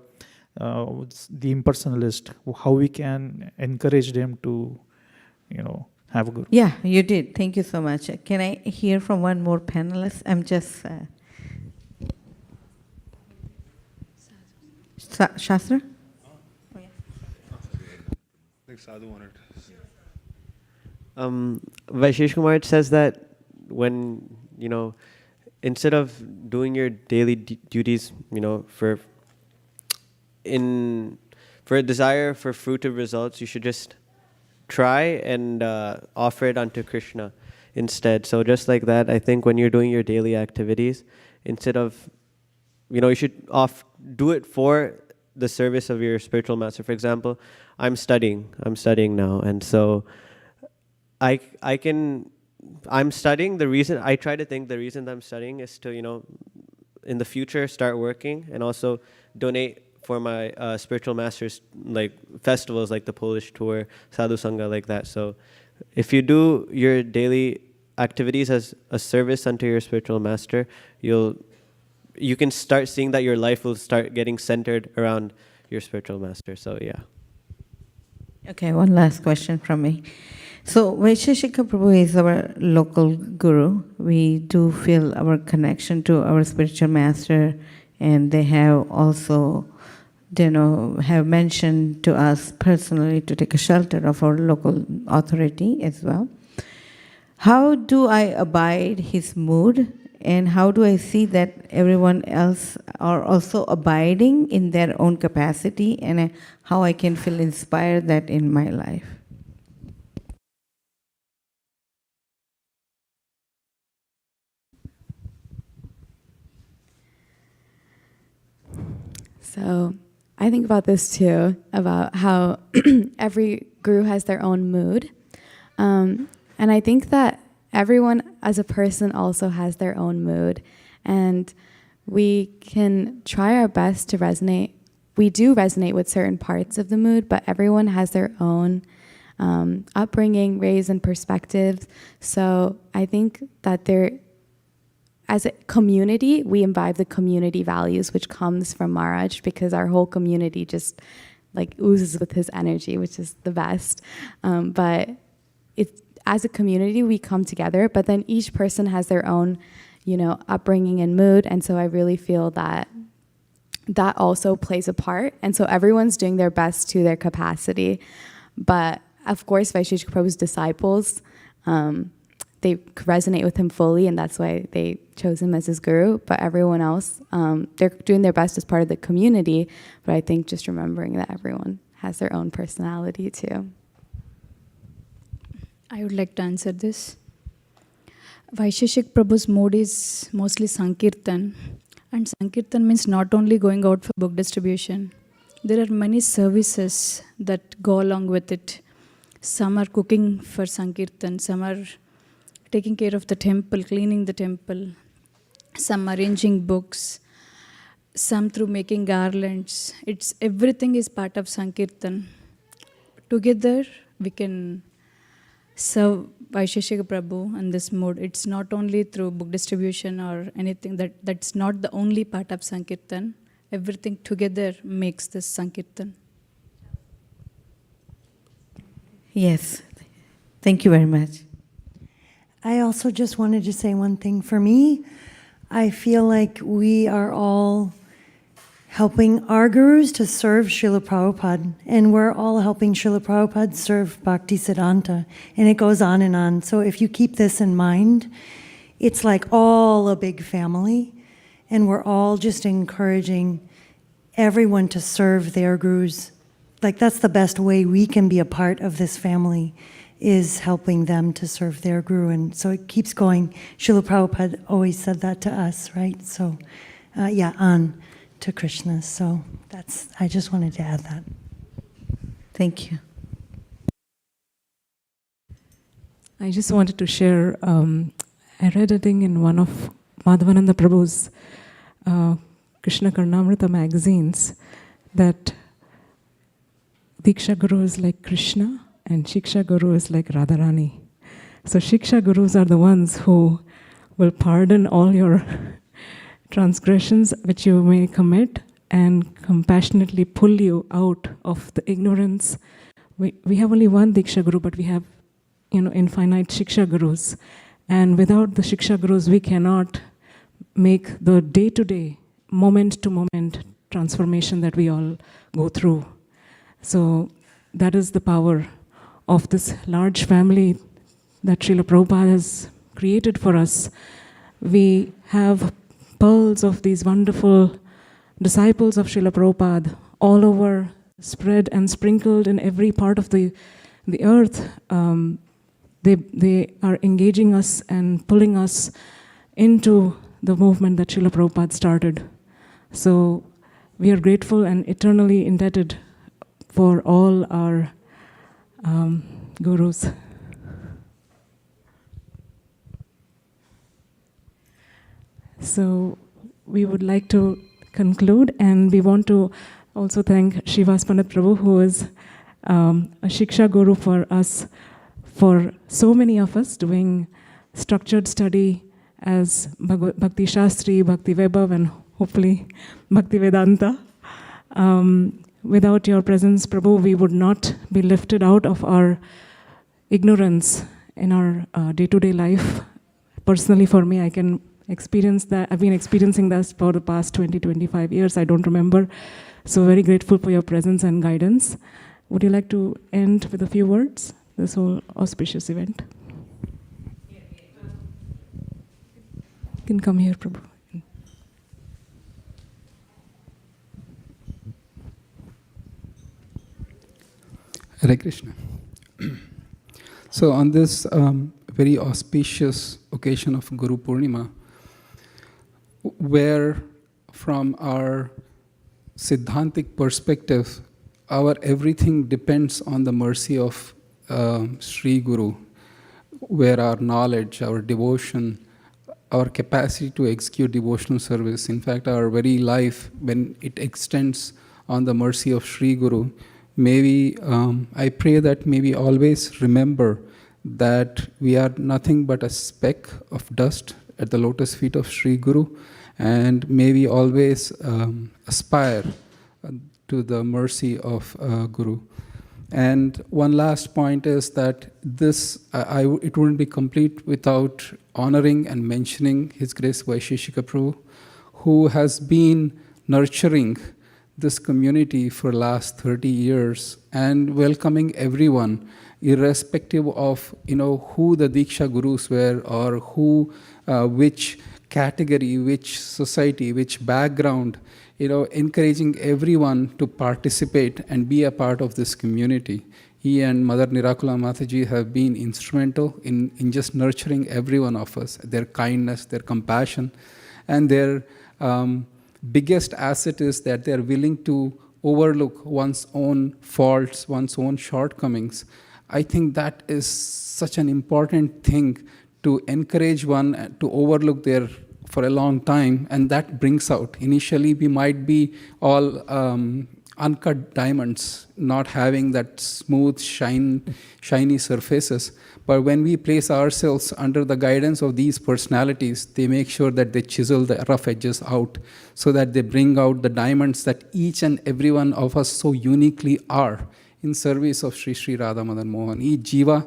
impersonalist, how we can encourage them to, have a guru? Yeah, you did. Thank you so much. Can I hear from one more panelist? I'm just... Shastra? I think Sadhu wanted Vaishesh Kumar says that when, instead of doing your daily duties, for a desire for fruitive results, you should just try and offer it unto Krishna instead. So just like that, I think when you're doing your daily activities, instead of, you should do it for the service of your spiritual master. For example, I'm studying now, and so I'm studying. The reason I try to think the reason I'm studying is to, in the future start working and also donate for my spiritual masters, like festivals like the Polish tour, Sadhu Sangha, like that. So if you do your daily activities as a service unto your spiritual master, you can start seeing that your life will start getting centered around your spiritual master. So yeah. Okay, one last question from me. So Vaisheshika Prabhu is our local guru. We do feel our connection to our spiritual master, and they have also have mentioned to us personally to take a shelter of our local authority as well. How do I abide his mood, and how do I see that everyone else are also abiding in their own capacity, and how I can feel inspired that in my life? So I think about this too, about how every guru has their own mood. And I think that everyone as a person also has their own mood. And we can try our best to resonate. We do resonate with certain parts of the mood, but everyone has their own upbringing, raise, and perspectives. So I think that as a community, we imbibe the community values, which comes from Maharaj, because our whole community just like oozes with his energy, which is the best. But as a community, we come together, but then each person has their own, upbringing and mood. And so I really feel that that also plays a part. And so everyone's doing their best to their capacity. But of course, Vaisheshika Prabhu's disciples, they resonate with him fully, and that's why they chose him as his guru. But everyone else, they're doing their best as part of the community. But I think just remembering that everyone has their own personality too. I would like to answer this. Vaisheshik Prabhu's mode is mostly Sankirtan. And Sankirtan means not only going out for book distribution. There are many services that go along with it. Some are cooking for Sankirtan, some are taking care of the temple, cleaning the temple, some arranging books, some through making garlands. Everything is part of Sankirtan. Together, we can serve Vaisheshika Prabhu in this mode. It's not only through book distribution or anything. That's not the only part of Sankirtan. Everything together makes this Sankirtan. Yes. Thank you very much. I also just wanted to say one thing. For me, I feel like we are all helping our gurus to serve Srila Prabhupada, and we're all helping Srila Prabhupada serve Bhaktisiddhanta, and it goes on and on. So if you keep this in mind, it's like all a big family, and we're all just encouraging everyone to serve their gurus. Like that's the best way we can be a part of this family, is helping them to serve their guru. And so it keeps going. Srila Prabhupada always said that to us, right? So on to Krishna. So I just wanted to add that. Thank you. I just wanted to share, I read a thing in one of Madhavananda Prabhu's Krishna Karnamrita magazines that Diksha Guru is like Krishna and Shiksha Guru is like Radharani. So Shiksha Gurus are the ones who will pardon all your transgressions which you may commit and compassionately pull you out of the ignorance. We have only one Diksha Guru, but we have infinite Shiksha Gurus. And without the Shiksha Gurus, we cannot make the day-to-day, moment-to-moment transformation that we all go through. So that is the power of this large family that Srila Prabhupada has created for us. We have pearls of these wonderful disciples of Srila Prabhupada all over, spread and sprinkled in every part of the earth. They are engaging us and pulling us into the movement that Srila Prabhupada started. So we are grateful and eternally indebted for all our gurus. So we would like to conclude, and we want to also thank Srivas Pandit Prabhu, who is a Shiksha Guru for us, for so many of us doing structured study as Bhakti Shastri, Bhakti Vaibhav, and hopefully Bhakti Vedanta. Without your presence, Prabhu, we would not be lifted out of our ignorance in our day-to-day life. Personally, for me, I can experience that. I've been experiencing this for the past 20-25 years. I don't remember So very grateful for your presence and guidance. Would you like to end with a few words, this whole auspicious event? You can come here, Prabhu. Hare Krishna. So on this very auspicious occasion of Guru Purnima, where from our Siddhantic perspective, our everything depends on the mercy of Sri Guru, where our knowledge, our devotion, our capacity to execute devotional service, in fact, our very life, when it extends on the mercy of Sri Guru, I pray that may we always remember that we are nothing but a speck of dust at the lotus feet of Sri Guru, and may we always aspire to the mercy of Guru. And one last point is that it wouldn't be complete without honoring and mentioning His Grace Vaisheshika Prabhu, who has been nurturing this community for last 30 years and welcoming everyone, irrespective of who the Diksha Gurus were or which category, which society, which background, encouraging everyone to participate and be a part of this community. He and Mother Nirakula Mataji have been instrumental in just nurturing every one of us, their kindness, their compassion, and their biggest asset is that they are willing to overlook one's own faults, one's own shortcomings. I think that is such an important thing, to encourage one to overlook for a long time, and that brings out. Initially, we might be all uncut diamonds, not having that smooth, shiny surfaces. But when we place ourselves under the guidance of these personalities, they make sure that they chisel the rough edges out so that they bring out the diamonds that each and every one of us so uniquely are in service of Sri Sri Radha Madan Mohan. Each jiva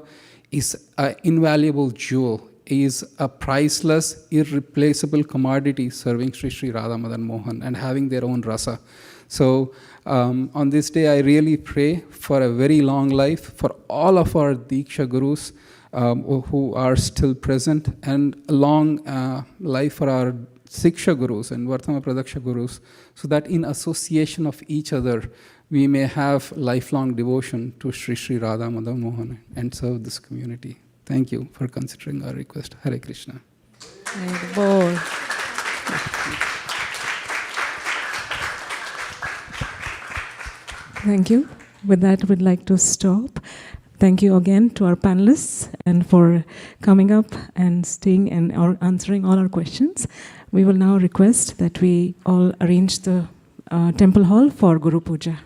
is an invaluable jewel, is a priceless, irreplaceable commodity serving Sri Sri Radha Madan Mohan and having their own rasa. So on this day, I really pray for a very long life for all of our Diksha Gurus who are still present, and a long life for our Siksha Gurus and Vartama Pradaksha Gurus, so that in association of each other, we may have lifelong devotion to Sri Sri Radha Madan Mohan and serve this community. Thank you for considering our request. Hare Krishna. Thank you. With that, we'd like to stop. Thank you again to our panelists and for coming up and staying and answering all our questions. We will now request that we all arrange the temple hall for Guru Puja.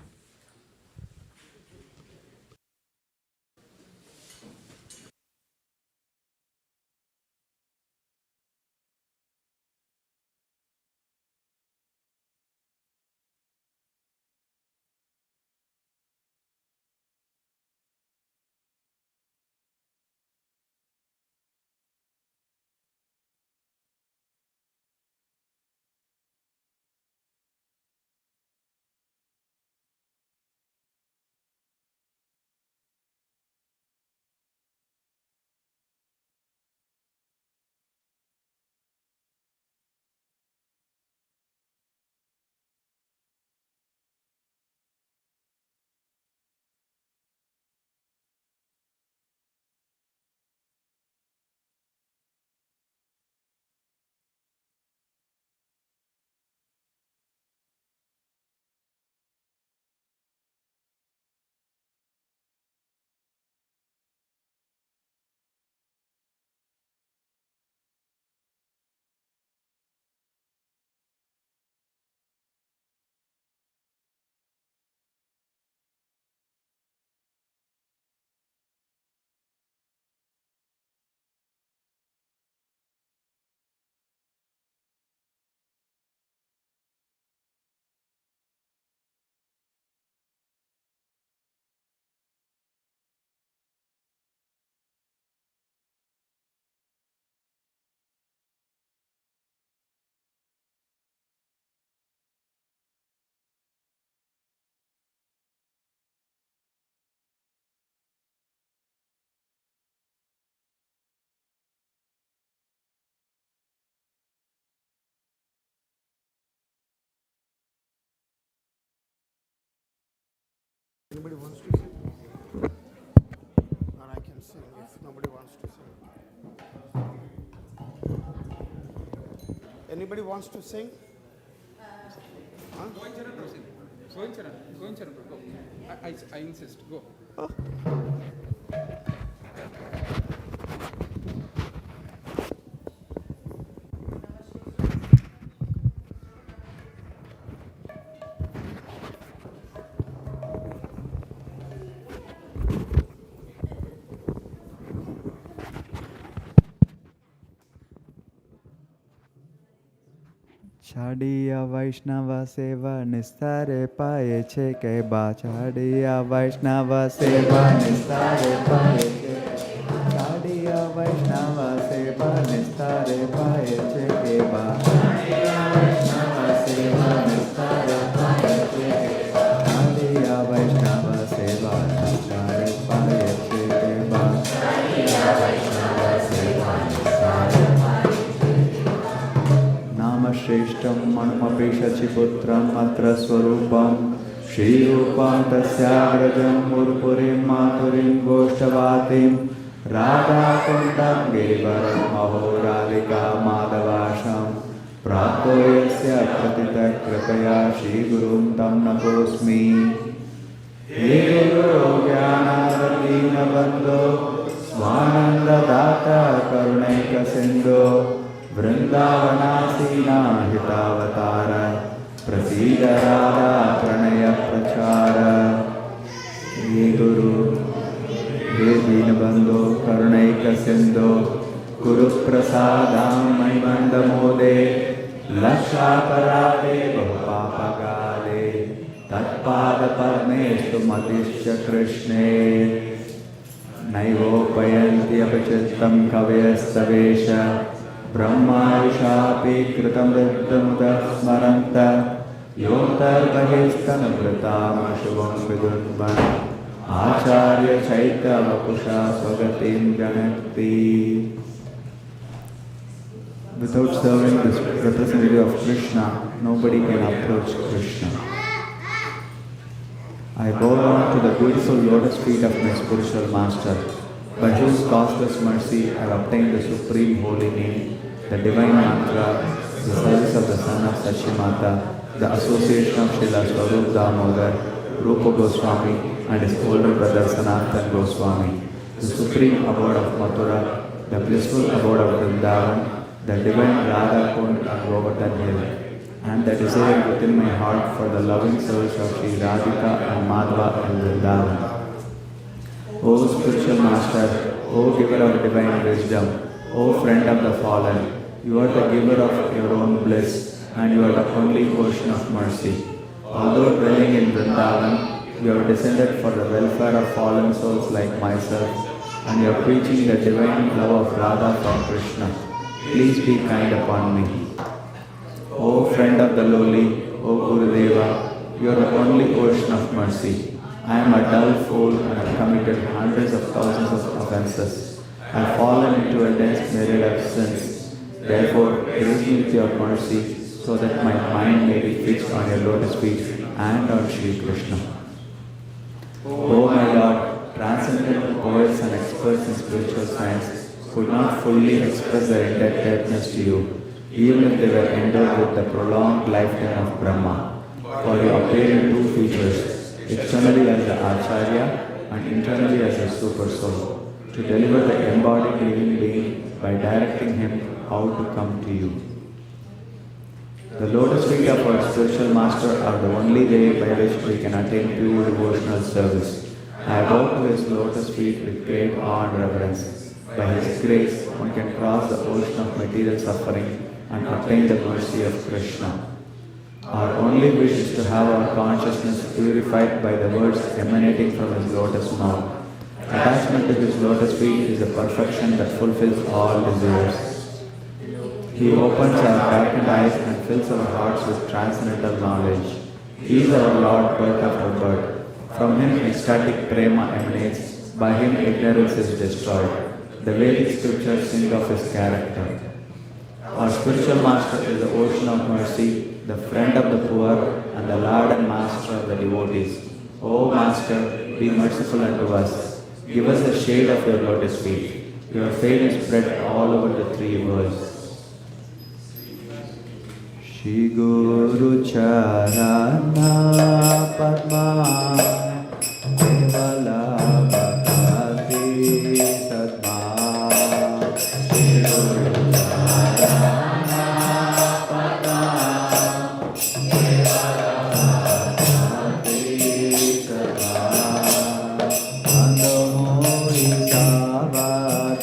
Anybody wants to sing? Go in Charan, go. I insist, go. Chadiya Vaishnava Seva Nistare Paye Che Keba. Chadiya Vaishnava Seva Nistare Paye Che. Chadiya Vaishnava Seva Nistare Paye Che Keba. Chadiya Vaishnava Seva Nistare Paye Che Keba. Chadiya Vaishnava Seva Nistare Paye Che Keba. Chadiya Vaishnava Seva Nistare Shreshtam Manmapi Shachiputram Matra Swarupam Shrirupam Tasyagrajam Murpurim Maturim Goshtavatim Radha Kundam Gevaram Mahoralika Madhavasham Prapto Yasya Pratita Kripaya Shri Gurum Tam Nakosmi He Guru Jnanadina Bandho Swananda Data Karunaika Sindho Vrindavanasina Hitavatara Prasida Radha Pranaya Prachara He Guru He Dinabandho Karunaika Sindho Guru Prasadam Maimandamode Lakshaparade Bahupapagale Tatpada Parmestu Matishya Krishne Naivopayanti Apachittam Kavyasavesha Brahmavishapi Kritam Riddhamuda Smaranta Yotar Bahistanabratam Shubham Vidurvan Acharya Chaita Vapusha Swagatim Janakti. Without serving this representative of Krishna, nobody can approach Krishna. I bow down to the beautiful lotus feet of my spiritual master, by whose causeless mercy I have obtained the supreme holy name, the divine mantra, the service of the son of Sachimata, the association of Srila Swarup Damodar, Rupa Goswami and his older brother Sanatan Goswami, the supreme abode of Mathura, the blissful abode of Vrindavan, the divine Radha Kund and Govardhan Hill, and the desire within my heart for the loving souls of Sri Radhika and Madhava and Vrindavan. O spiritual master, O giver of divine wisdom, O friend of the fallen, you are the giver of your own bliss and you are the only ocean of mercy. Although dwelling in Vrindavan, you have descended for the welfare of fallen souls like myself and you are preaching the divine love of Radha from Krishna. Please be kind upon me. O friend of the lowly, O Gurudeva, you are the only ocean of mercy. I am a dull fool and have committed hundreds of thousands of offences. I have fallen into a dense myriad of sins. Therefore, grace me with your mercy so that my mind may be fixed on your lotus feet and on Sri Krishna. O my Lord, transcendental poets and experts in spiritual science could not fully express their indebtedness to you, even if they were endowed with the prolonged lifetime of Brahma. For you appear in two features, externally as the Acharya and internally as a super soul, to deliver the embodied living being by directing him how to come to you. The lotus feet of our spiritual master are the only way by which we can attain pure devotional service. I bow to his lotus feet with great awe and reverence. By his grace, one can cross the ocean of material suffering and obtain the mercy of Krishna. Our only wish is to have our consciousness purified by the words emanating from his lotus mouth. Attachment to his lotus feet is a perfection that fulfills all desires. He opens our darkened eyes and fills our hearts with transcendental knowledge. He is our Lord birth after birth. From him ecstatic prema emanates, by him ignorance is destroyed. The Vedic scriptures sing of his character. Our spiritual master is the ocean of mercy, the friend of the poor, and the Lord and master of the devotees. O Master, be merciful unto us. Give us the shade of your lotus feet. Your fame is spread all over the three worlds. Shri Guru Charana Padma Kevala Bhakti Sadma Shri Guru Charana Padma Kevala Bhakti Sadma Andamoi Savadana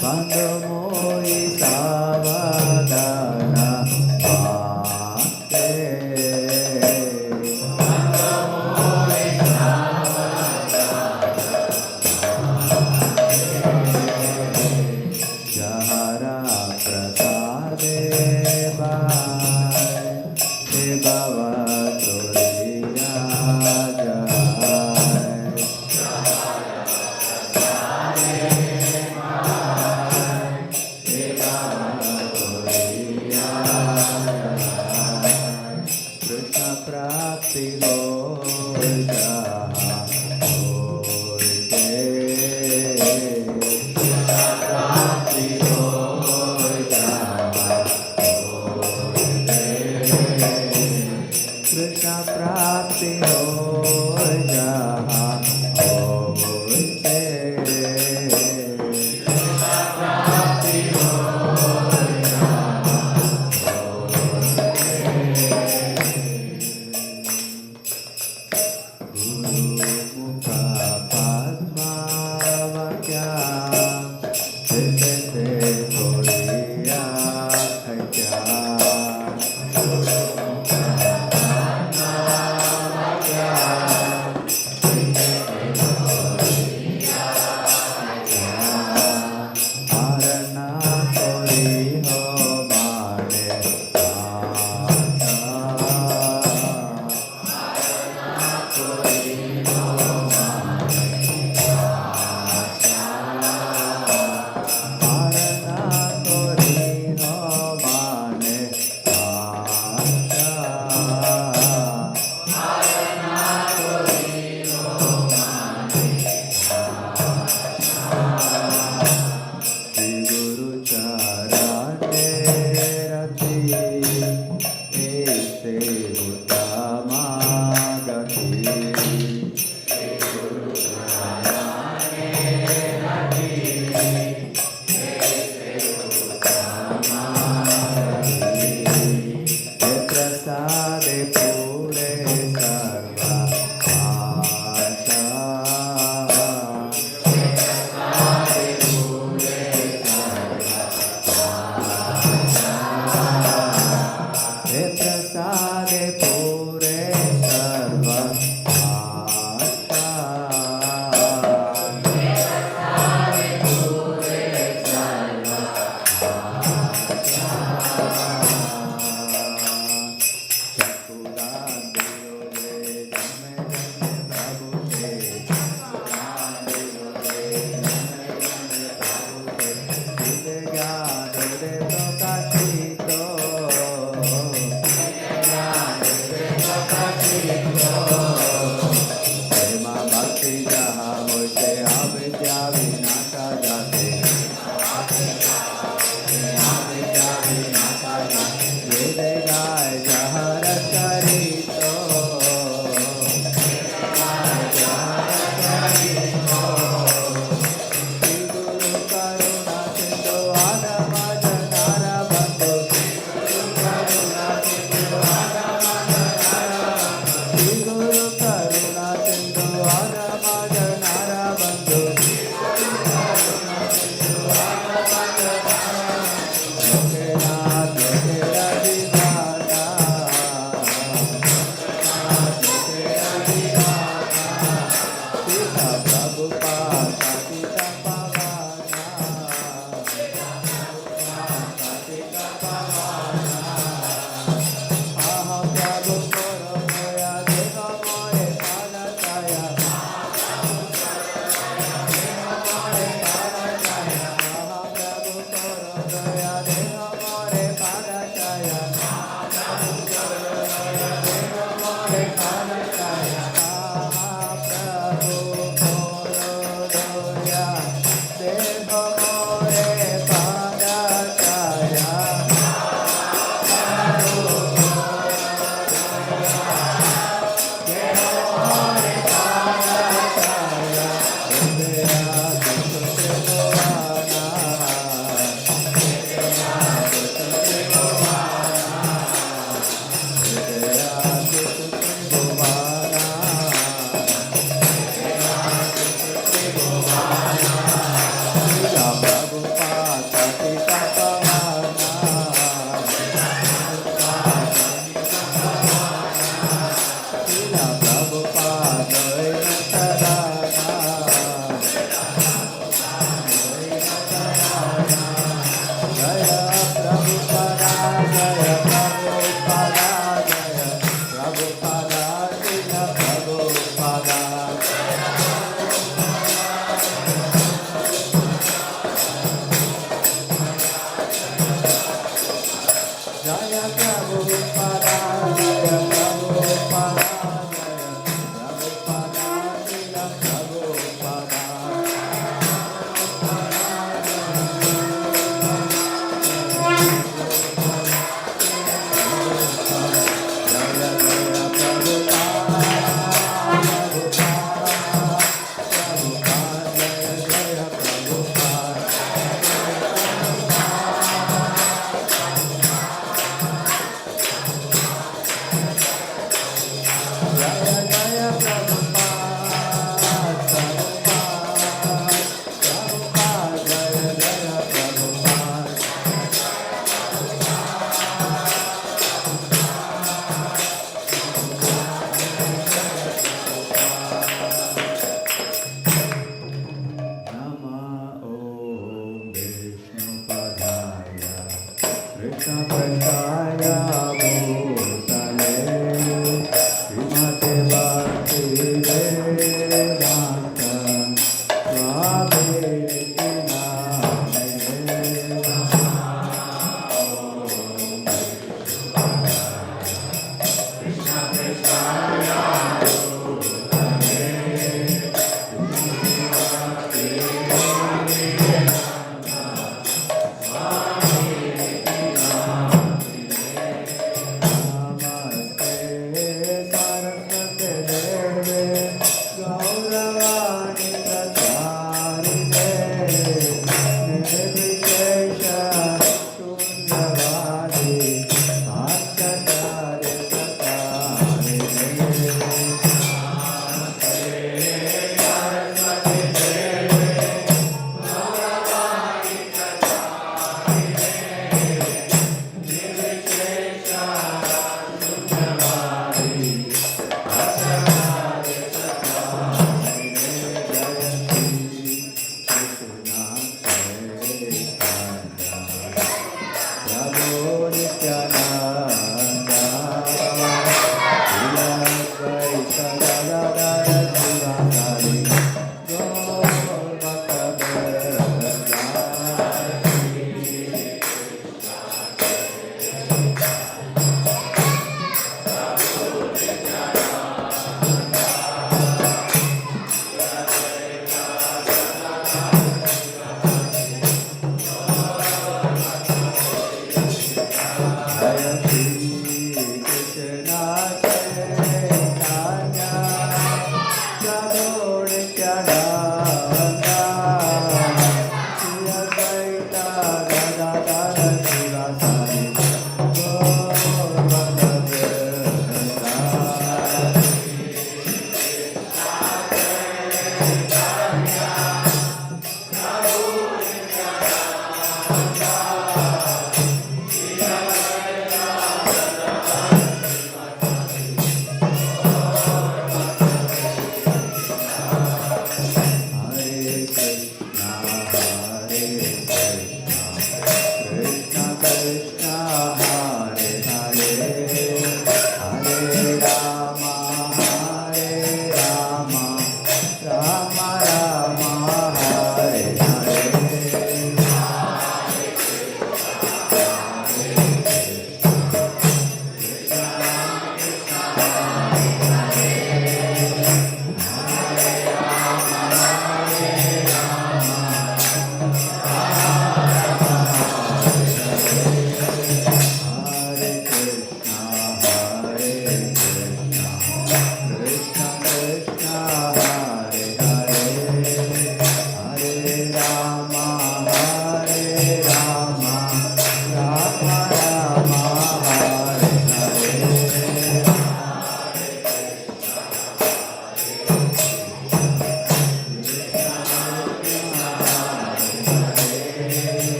Mate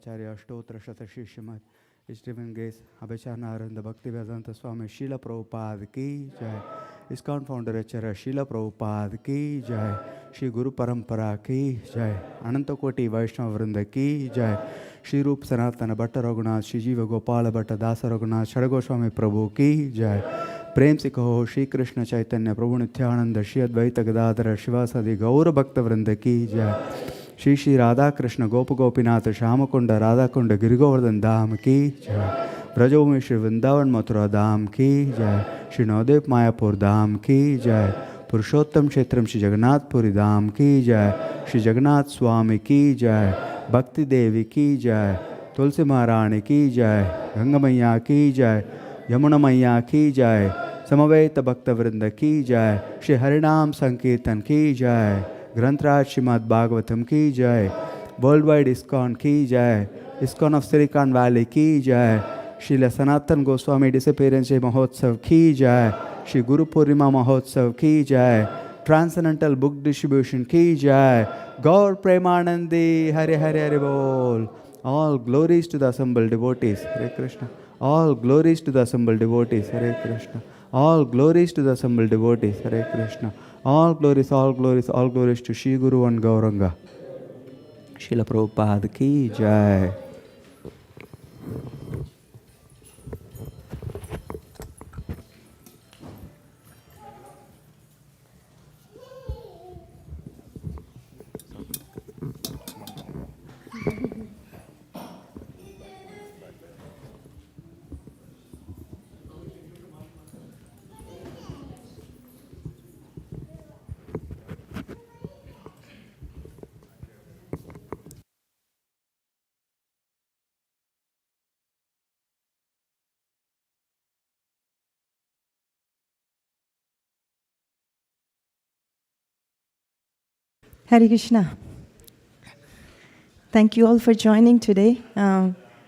Acharya Ashtotra Shata Shishyamat Ishtivan Gaze Abhicharnaranda Bhakti Vedanta Swami Srila Prabhupada Ki Jai ISKCON founder Acharya Srila Prabhupada Ki Jai Shri Guru Parampara Ki Jai Anantakoti Vaishnava Vrinda Ki Jai Shri Rup Sanatana Bhatta Raghunath Shri Jiva Gopala Bhatta Dasa Raghunath Shri Goswami Prabhu Ki Jai प्रेम से कहो श्री कृष्ण चैतन्य प्रभु नित्यानंद श्री अद्वैत गदाधर शिवासादि गौर भक्त वृंद की जय श्री श्री राधा कृष्ण गोप गोपीनाथ श्याम कुंड राधा कुंड गिरिगोवर्धन धाम की जय ब्रजभूमि श्री वृंदावन मथुरा धाम की जय श्री नवदेव मायापुर धाम की जय पुरुषोत्तम क्षेत्रम श्री जगन्नाथपुरी धाम की जय श्री जगन्नाथ स्वामी की जय भक्ति देवी की जय तुलसी महारानी की जय गंगा मैया की जय यमुना मैया की जय समवेत भक्त वृंद की जय श्री हरिनाम संकीर्तन की जय ग्रंथराज श्रीमद् भागवतम की जय वर्ल्ड वाइड इस्कॉन की जय इस्कॉन ऑफ सिलिकॉन वैली की जय श्री सनातन गोस्वामी डिसअपीयरेंस महोत्सव की जय श्री गुरु पूर्णिमा महोत्सव की जय Transcendental Book Distribution Ki Jai. Gaur Premanandi Hare Hare Hare Bol. All glories to the assembled devotees. Hare Krishna. All glories to the assembled devotees. Hare Krishna. All glories to the assembled devotees. Hare Krishna. All glories, all glories, all glories to Shri Guru and Gauranga. Srila Prabhupada Ki Jai. Hare Krishna. Thank you all for joining today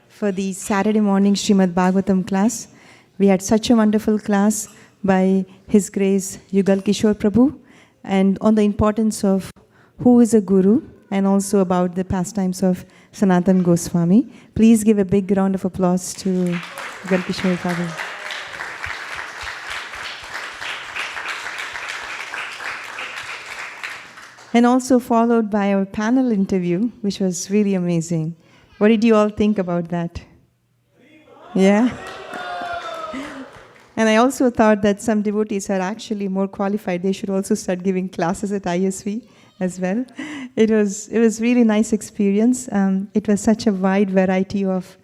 for the Saturday morning Srimad Bhagavatam class. We had such a wonderful class by His Grace Yugal Kishore Prabhu, and on the importance of who is a guru, and also about the pastimes of Sanatan Goswami. Please give a big round of applause to Yugal Kishore Prabhu. And also followed by our panel interview, which was really amazing. What did you all think about that? Yeah? And I also thought that some devotees are actually more qualified. They should also start giving classes at ISV as well. It was really nice experience. It was such a wide variety of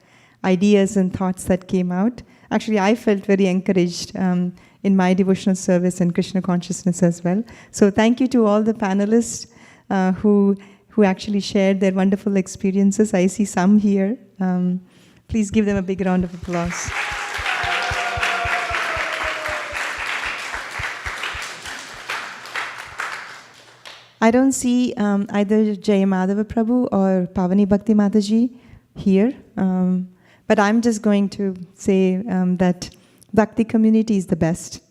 ideas and thoughts that came out. Actually, I felt very encouraged in my devotional service and Krishna consciousness as well. So thank you to all the panelists who actually shared their wonderful experiences. I see some here. Please give them a big round of applause. I don't see either Jaya Madhava Prabhu or Pavani Bhakti Mataji here, but I'm just going to say that Bhakti community is the best.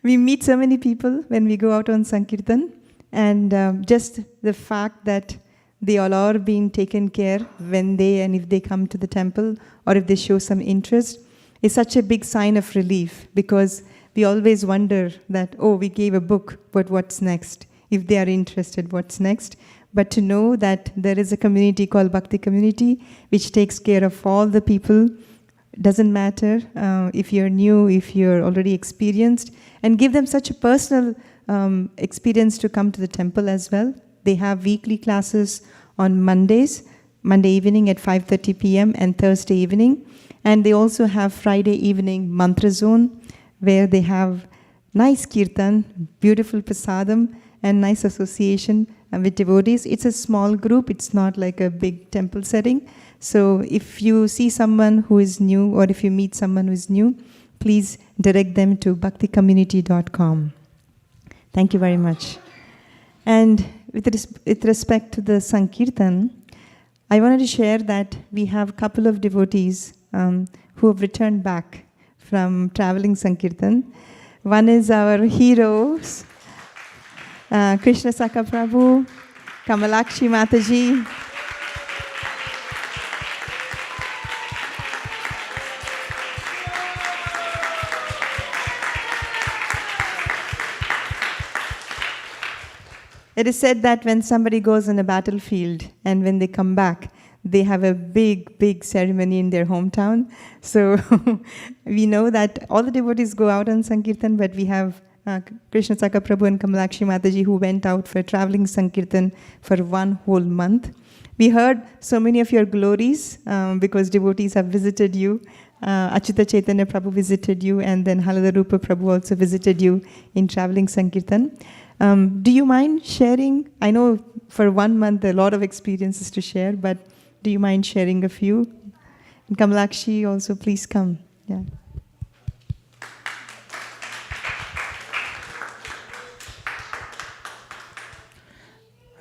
We meet so many people when we go out on Sankirtan, and just the fact that they all are being taken care when they and if they come to the temple or if they show some interest is such a big sign of relief, because we always wonder that, oh, we gave a book, but what's next? If they are interested, what's next? But to know that there is a community called Bhakti community, which takes care of all the people, doesn't matter if you're new, if you're already experienced, and give them such a personal experience to come to the temple as well. They have weekly classes on Monday evening at 5:30 p.m. and Thursday evening. And they also have Friday evening mantra zone, where they have nice kirtan, beautiful prasadam, and nice association with devotees. It's a small group. It's not like a big temple setting. So if you see someone who is new, or if you meet someone who is new, please direct them to bhakticommunity.com. Thank you very much. And with respect to the Sankirtan, I wanted to share that we have a couple of devotees who have returned back from traveling Sankirtan. One is our heroes, Krishna Saka Prabhu, Kamalakshi Mataji. It is said that when somebody goes on a battlefield and when they come back, they have a big, big ceremony in their hometown. So we know that all the devotees go out on Sankirtan, but we have Krishna Saka Prabhu and Kamalakshi Mataji who went out for traveling Sankirtan for 1 whole month. We heard so many of your glories because devotees have visited you. Achyuta Chaitanya Prabhu visited you, and then Halada Rupa Prabhu also visited you in traveling Sankirtan. Do you mind sharing? I know for 1 month there are a lot of experiences to share, but do you mind sharing a few? And Kamalakshi also, please come. Yeah.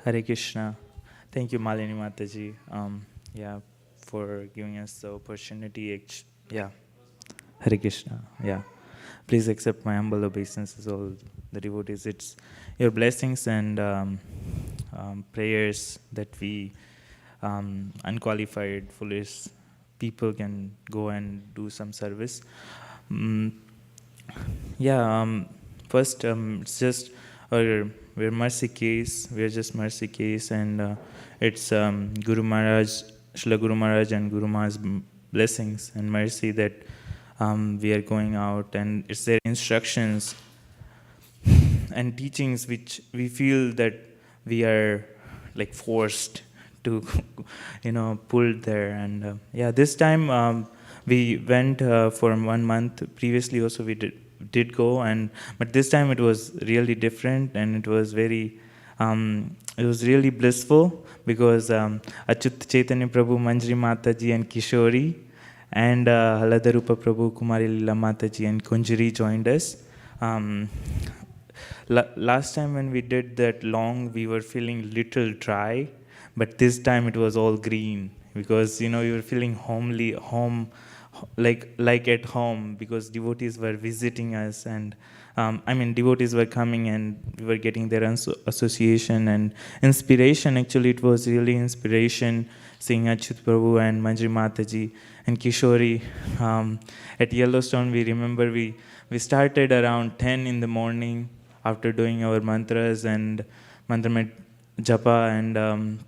Hare Krishna. Thank you, Malini Mataji, for giving us the opportunity. Hare Krishna. Please accept my humble obeisances, all the devotees. It's your blessings and prayers that we unqualified, foolish people can go and do some service. First, it's just we're mercy case. We're just mercy case, and it's Guru Maharaj, Srila Guru Maharaj, and Guru Maharaj's blessings and mercy that we are going out, and it's their instructions and teachings which we feel that we are like forced to, pulled there. And this time we went for 1 month. Previously also we did go, but this time it was really different, and it was very really blissful because Achyut Chaitanya Prabhu, Manjari Mataji and Kishori and Haladarupa Prabhu, Kumari Lila Mataji and Kunjari joined us. Last time when we did that long, we were feeling little dry, but this time it was all green because we were feeling like at home, because devotees were visiting us, and devotees were coming, and we were getting their association and inspiration. Actually, it was really inspiration seeing Achyut Prabhu and Manjari Mataji and Kishori. At Yellowstone, we remember we started around 10 in the morning after doing our mantras and mantra japa and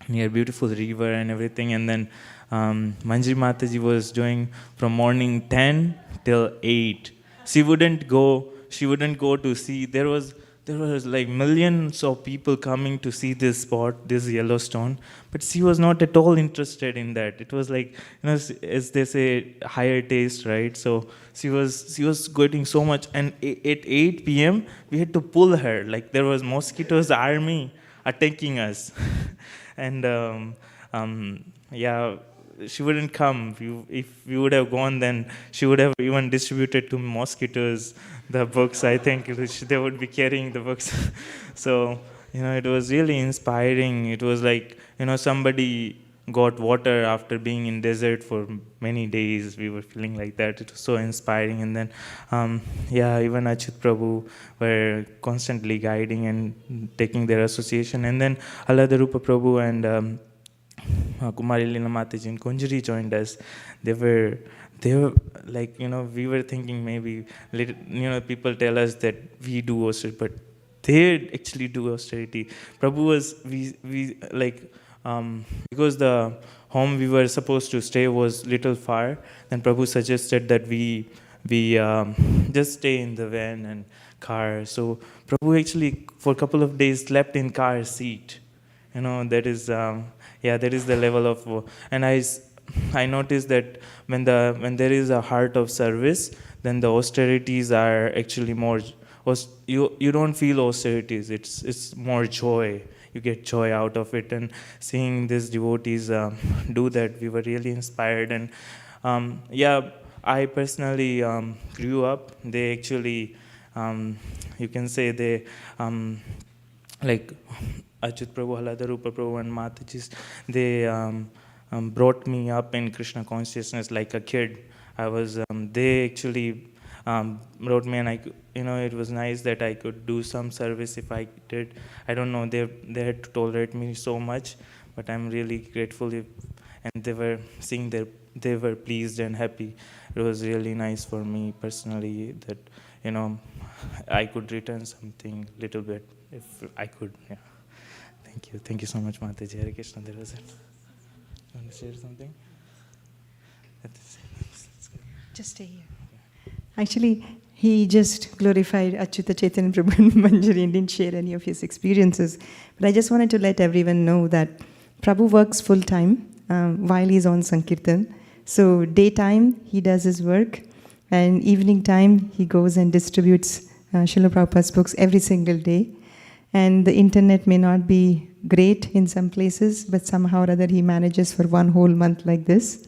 near beautiful river and everything. And then Manjari Mataji was doing from morning 10 till 8. She wouldn't go to see. There was like millions of people coming to see this spot, this Yellowstone, but she was not at all interested in that. It was like, as they say, higher taste, right? So she was getting so much, and at 8 p.m. we had to pull her. Like there was mosquitoes army attacking us, and she wouldn't come. If we would have gone, then she would have even distributed to mosquitoes the books. I think they would be carrying the books. So, it was really inspiring. It was like, somebody got water after being in desert for many days. We were feeling like that. It was so inspiring. And then, even Achyut Prabhu were constantly guiding and taking their association. And then Haladarupa Prabhu and Kumari Lila Mataji and Kunjari joined us. They were like, we were thinking maybe, people tell us that we do austerity, but they actually do austerity. Prabhu was, because the home we were supposed to stay was little far, then Prabhu suggested that we just stay in the van and car. So Prabhu actually for a couple of days slept in car seat. That is the level of, and I noticed that when there is a heart of service, then the austerities are actually more. You don't feel austerities. It's more joy. You get joy out of it, and seeing these devotees do that, we were really inspired. And I personally grew up. They actually, you can say they like Achyut Prabhu, Haladarupa Prabhu and Matajis, they brought me up in Krishna consciousness like a kid. They actually brought me, and it was nice that I could do some service if I did. I don't know, they had to tolerate me so much, but I'm really grateful. And they were seeing they were pleased and happy. It was really nice for me personally that, I could return something little bit if I could. Yeah. Thank you so much, Mataji. Hare Krishna. There was it. You want to share something? Just stay here. Actually, he just glorified Achyuta Chaitanya Prabhu and Manjari and didn't share any of his experiences. But I just wanted to let everyone know that Prabhu works full time while he's on Sankirtan. So daytime, he does his work, and evening time, he goes and distributes Srila Prabhupada's books every single day. And the internet may not be great in some places, but somehow or other he manages for one whole month like this.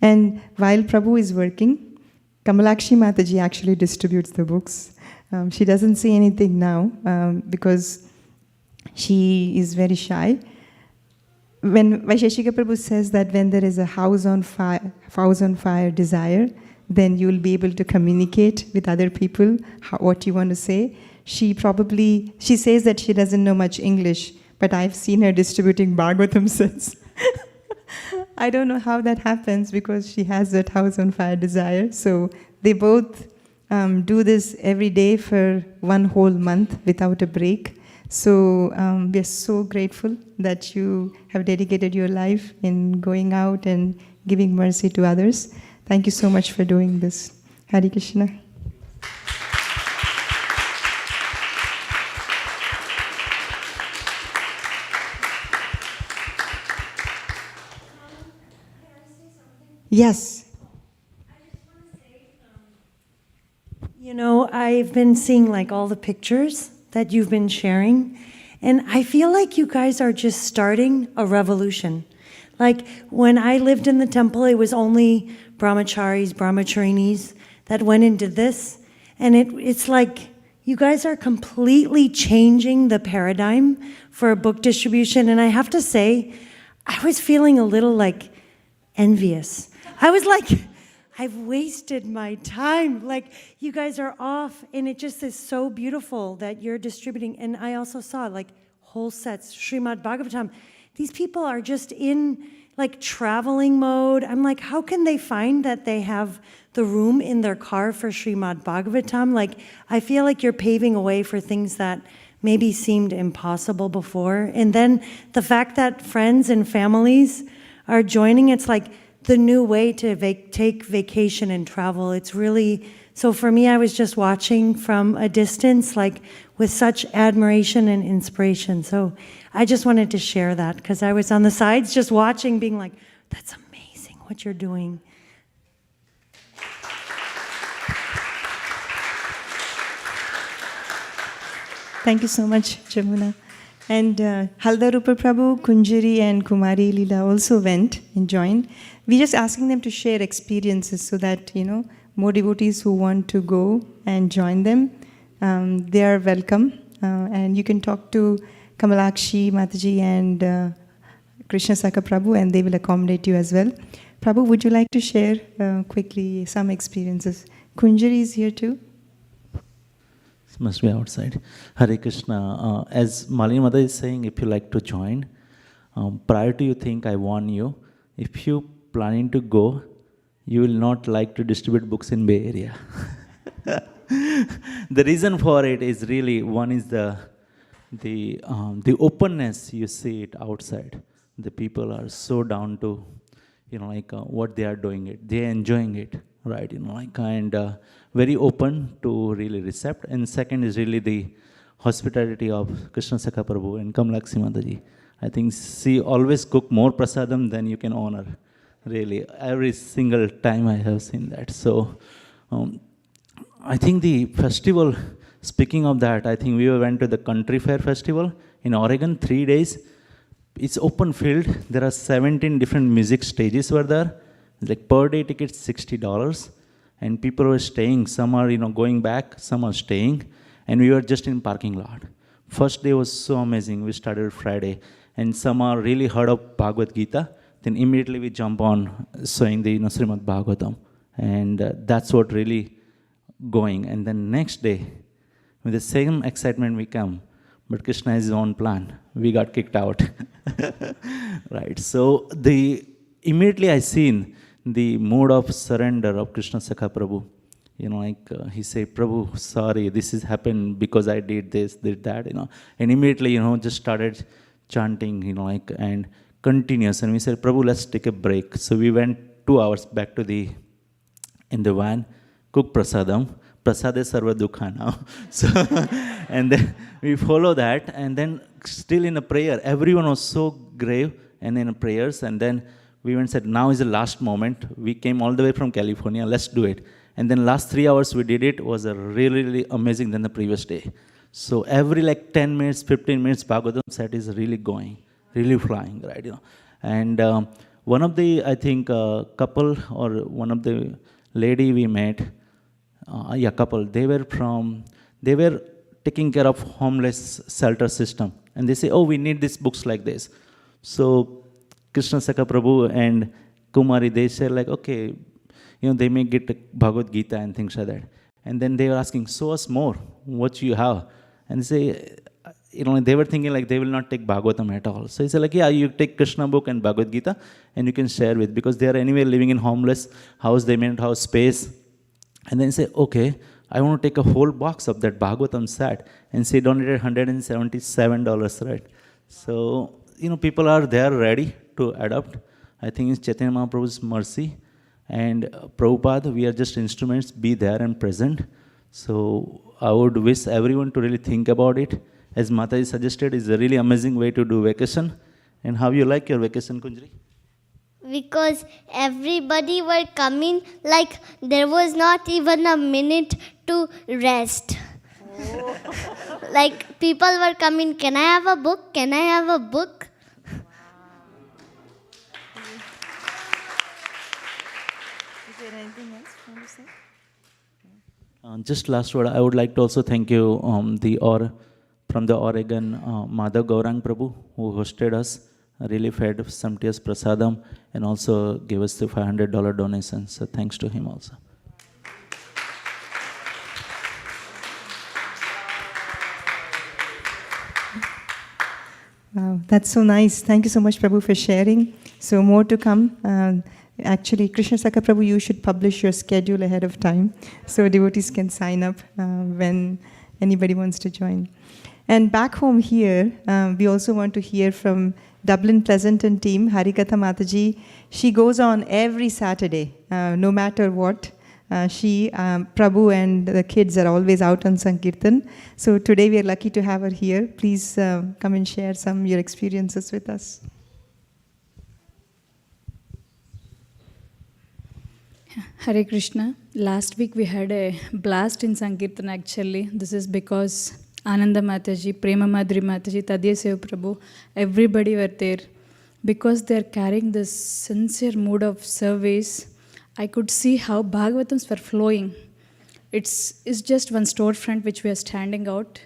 And while Prabhu is working, Kamalakshi Mataji actually distributes the books. She doesn't say anything now because she is very shy. When Vaisheshika Prabhu says that when there is a house on fire desire, then you will be able to communicate with other people what you want to say. she says that she doesn't know much English, but I've seen her distributing Bhagavatam since. I don't know how that happens because she has that house on fire desire. So they both do this every day for 1 whole month without a break. So we are so grateful that you have dedicated your life in going out and giving mercy to others. Thank you so much for doing this. Hare Krishna. Yes. You know, I've been seeing like all the pictures that you've been sharing, and I feel like you guys are just starting a revolution. Like when I lived in the temple, it was only brahmacharis, brahmacharinis that went into this, and it's like you guys are completely changing the paradigm for book distribution. And I have to say, I was feeling a little like envious. I was like, I've wasted my time. Like, you guys are off, and it just is so beautiful that you're distributing. And I also saw, like, whole sets, Srimad Bhagavatam. These people are just in, like, traveling mode. I'm like, how can they find that they have the room in their car for Srimad Bhagavatam? Like, I feel like you're paving a way for things that maybe seemed impossible before. And then the fact that friends and families are joining, it's like the new way to take vacation and travel. It's really, so for me, I was just watching from a distance, like with such admiration and inspiration. So I just wanted to share that because I was on the sides just watching, being like, that's amazing what you're doing. Thank you so much, Jamuna. And Haldarupa Prabhu, Kunjari and Kumari Leela also went and joined. We're just asking them to share experiences so that, more devotees who want to go and join them, they are welcome. And you can talk to Kamalakshi Mataji and Krishna Saka Prabhu, and they will accommodate you as well. Prabhu, would you like to share quickly some experiences? Kunjari is here too. Must be outside. Hare Krishna. As Malini Mother is saying, if you like to join, prior to you think, I warn you, if you planning to go, you will not like to distribute books in Bay Area. The reason for it is really, one is the openness. You see it outside. The people are so down to, what they are doing it. They are enjoying it, right? And very open to really accept. And second is really the hospitality of Krishna Saka Prabhu and Kamalakshi Mataji. I think she always cook more prasadam than you can honor. Really, every single time I have seen that. So I think the festival, speaking of that, I think we went to the Country Fair Festival in Oregon, 3 days. It's open field. There are 17 different music stages were there. Like per day ticket, $60. And people were staying. Some are, going back. Some are staying. And we were just in parking lot. First day was so amazing. We started Friday. And some are really heard of Bhagavad Gita. Then immediately we jump on showing the Srimad Bhagavatam. And that's what really going. And then next day, with the same excitement we come, but Krishna has his own plan. We got kicked out. Right. So immediately I seen the mood of surrender of Krishna Saka Prabhu. He said, Prabhu, sorry, this has happened because I did this, did that, And immediately, just started chanting, and continuous. And we said, Prabhu, let's take a break. So we went 2 hours back to in the van, cook prasadam. Prasade sarva dukha now. So, and then we follow that. And then still in a prayer, everyone was so grave and in prayers. And then we went and said, now is the last moment. We came all the way from California. Let's do it. And then last 3 hours we did it was really, really amazing than the previous day. So every 10 minutes, 15 minutes, Bhagavatam set is really going, really flying, right? And one of the, I think, couple or one of the lady we met, couple, they were taking care of homeless shelter system. And they say, oh, we need these books like this. So Krishna Saka Prabhu and Kumari, they said okay, they may get Bhagavad Gita and things like that. And then they were asking, show us more, what you have. And they say, they were thinking like they will not take Bhagavatam at all. So he said like, yeah, you take Krishna book and Bhagavad Gita and you can share with, because they are anyway living in homeless house, they may not have space. And then he said, okay, I want to take a whole box of that Bhagavatam set, and she donated $177, right? So, people are there ready to adopt. I think it's Chaitanya Mahaprabhu's mercy. And Prabhupada, we are just instruments, be there and present. So I would wish everyone to really think about it. As Mataji suggested, it's a really amazing way to do vacation. And how you like your vacation, Kunjri? Because everybody were coming, like there was not even a minute to rest. Oh. Like people were coming, can I have a book? Can I have a book? Is there anything else you want to say? Just last word, I would like to also thank you, from the Oregon, Madhav Gaurang Prabhu, who hosted us, really fed some tears prasadam, and also gave us the $500 donation. So thanks to him also. Wow, that's so nice. Thank you so much, Prabhu, for sharing. So more to come. Actually, Krishna Saka Prabhu, you should publish your schedule ahead of time so devotees can sign up when anybody wants to join. And back home here, we also want to hear from Dublin Pleasanton team, Harikatha Mataji. She goes on every Saturday, no matter what. Prabhu and the kids are always out on Sankirtan. So today we are lucky to have her here. Please come and share some of your experiences with us. Hare Krishna. Last week we had a blast in Sankirtan actually. This is because Ananda Mataji, Prema Madri Mataji, Tadya Sev Prabhu, everybody were there. Because they are carrying this sincere mood of service, I could see how Bhagavatams were flowing. It's just one storefront which we are standing out.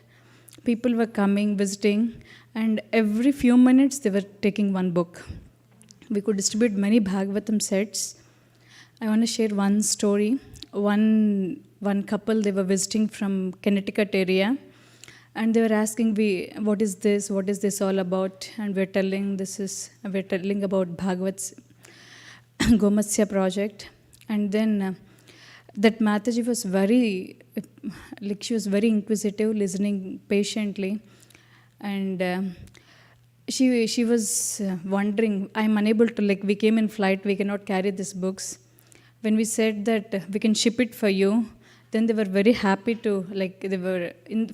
People were coming, visiting, and every few minutes they were taking one book. We could distribute many Bhagavatam sets. I want to share one story. One couple, they were visiting from Connecticut area, and they were asking, what is this all about? And we're telling about Bhagavat's Gomatsya project. And then that Mataji was she was very inquisitive, listening patiently. And she was wondering, I'm unable to, we came in flight, we cannot carry these books. When we said that we can ship it for you, then they were very happy to,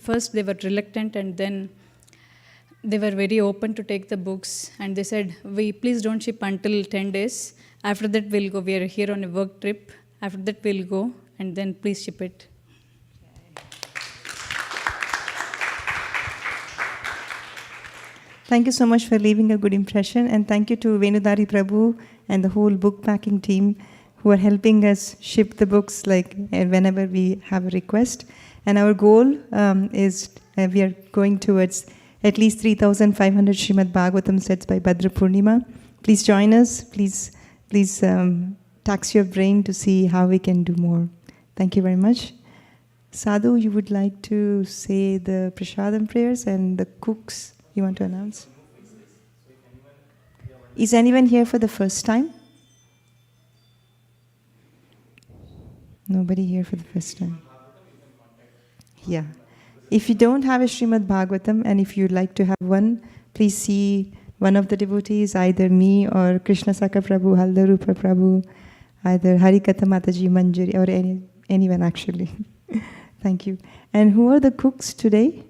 first they were reluctant, and then they were very open to take the books. And they said, please don't ship until 10 days. After that we'll go, we are here on a work trip. After that we'll go, and then please ship it. Thank you so much for leaving a good impression, and thank you to Venudari Prabhu and the whole book packing team who are helping us ship the books whenever we have a request. And our goal is we are going towards at least 3,500 Srimad Bhagavatam sets by Bhadra Purnima. Please join us. Please tax your brain to see how we can do more. Thank you very much. Sadhu, you would like to say the Prasadam prayers and the cooks you want to announce? Is anyone here for the first time? Nobody here for the first time. Yeah. If you don't have a Srimad Bhagavatam, and if you'd like to have one, please see one of the devotees, either me or Krishna Saka Prabhu, Haldarupa Prabhu, either Harikatha Mataji, Manjari, or anyone actually. Thank you. And who are the cooks today?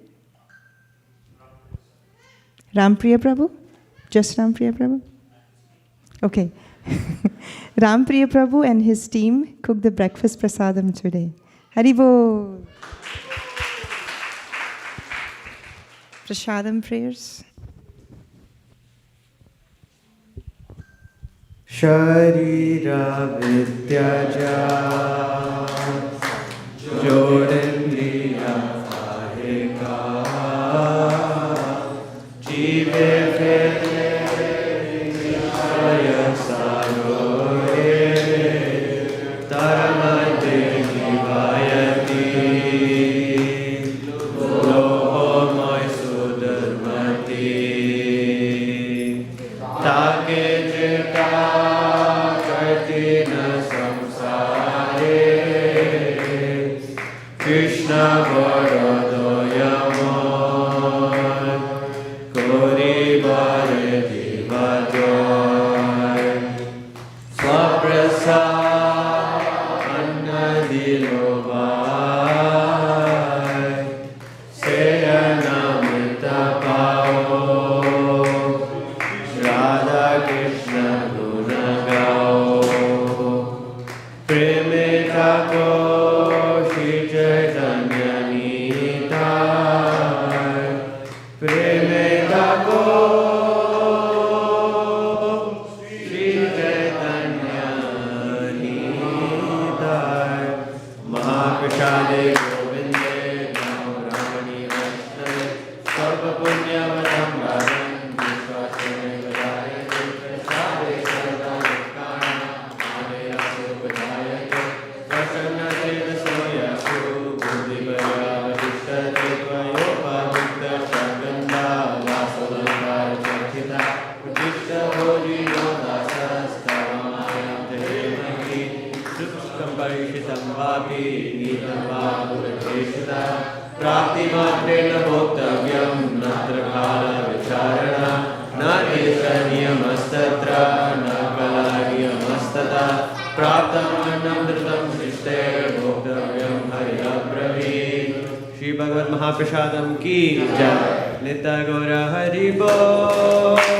Rampriya Prabhu? Just Rampriya Prabhu? Okay. Rampriya Prabhu and his team cooked the breakfast prasadam today. Haribo! Prasadam prayers. Sharira Vidyaja Jodindriya Kahika Jive Taramate Jivayati ताके चिता करती न संसारे कृष्ण बड़ो दयामय कोरी बारे दिवाजय स्वप्रसाद अन्न दिलो भाई से अनामित पाओ राधा कृष्ण गुण गाओ प्रेमे ठाको श्री चैतन्य नीताय प्रेमे ठाको श्री चैतन्य नीताय महाप्रसादे गोविंदे नमो रमणी वैष्णवे सर्व पुण्यवतं वरं विश्वासेन विदायते प्रसादे सर्वलोकानां आदयस्य उपजायते प्रसन्नतेन सोऽयसु बुद्धिपर्यावतिष्ठते त्वयोपमुक्तशर्गन्धा वासुलङ्कारचर्चिता उद्दिष्टभोजिनो दासस्तवमायं देमहि शुष्कं परिषितं वापि नीतं वा पुरचेषिता प्राप्तिमात्रेण भोक्तव्यं नत्र कालविचारणा न देशनियमस्तत्र न कलानियमस्तथा प्राप्तमन्नं धृतं शिष्टैर्भोक्तव्यं हरिरब्रवीत् श्री भगवत महाप्रसादम की जय नित्य गौर हरि बोल।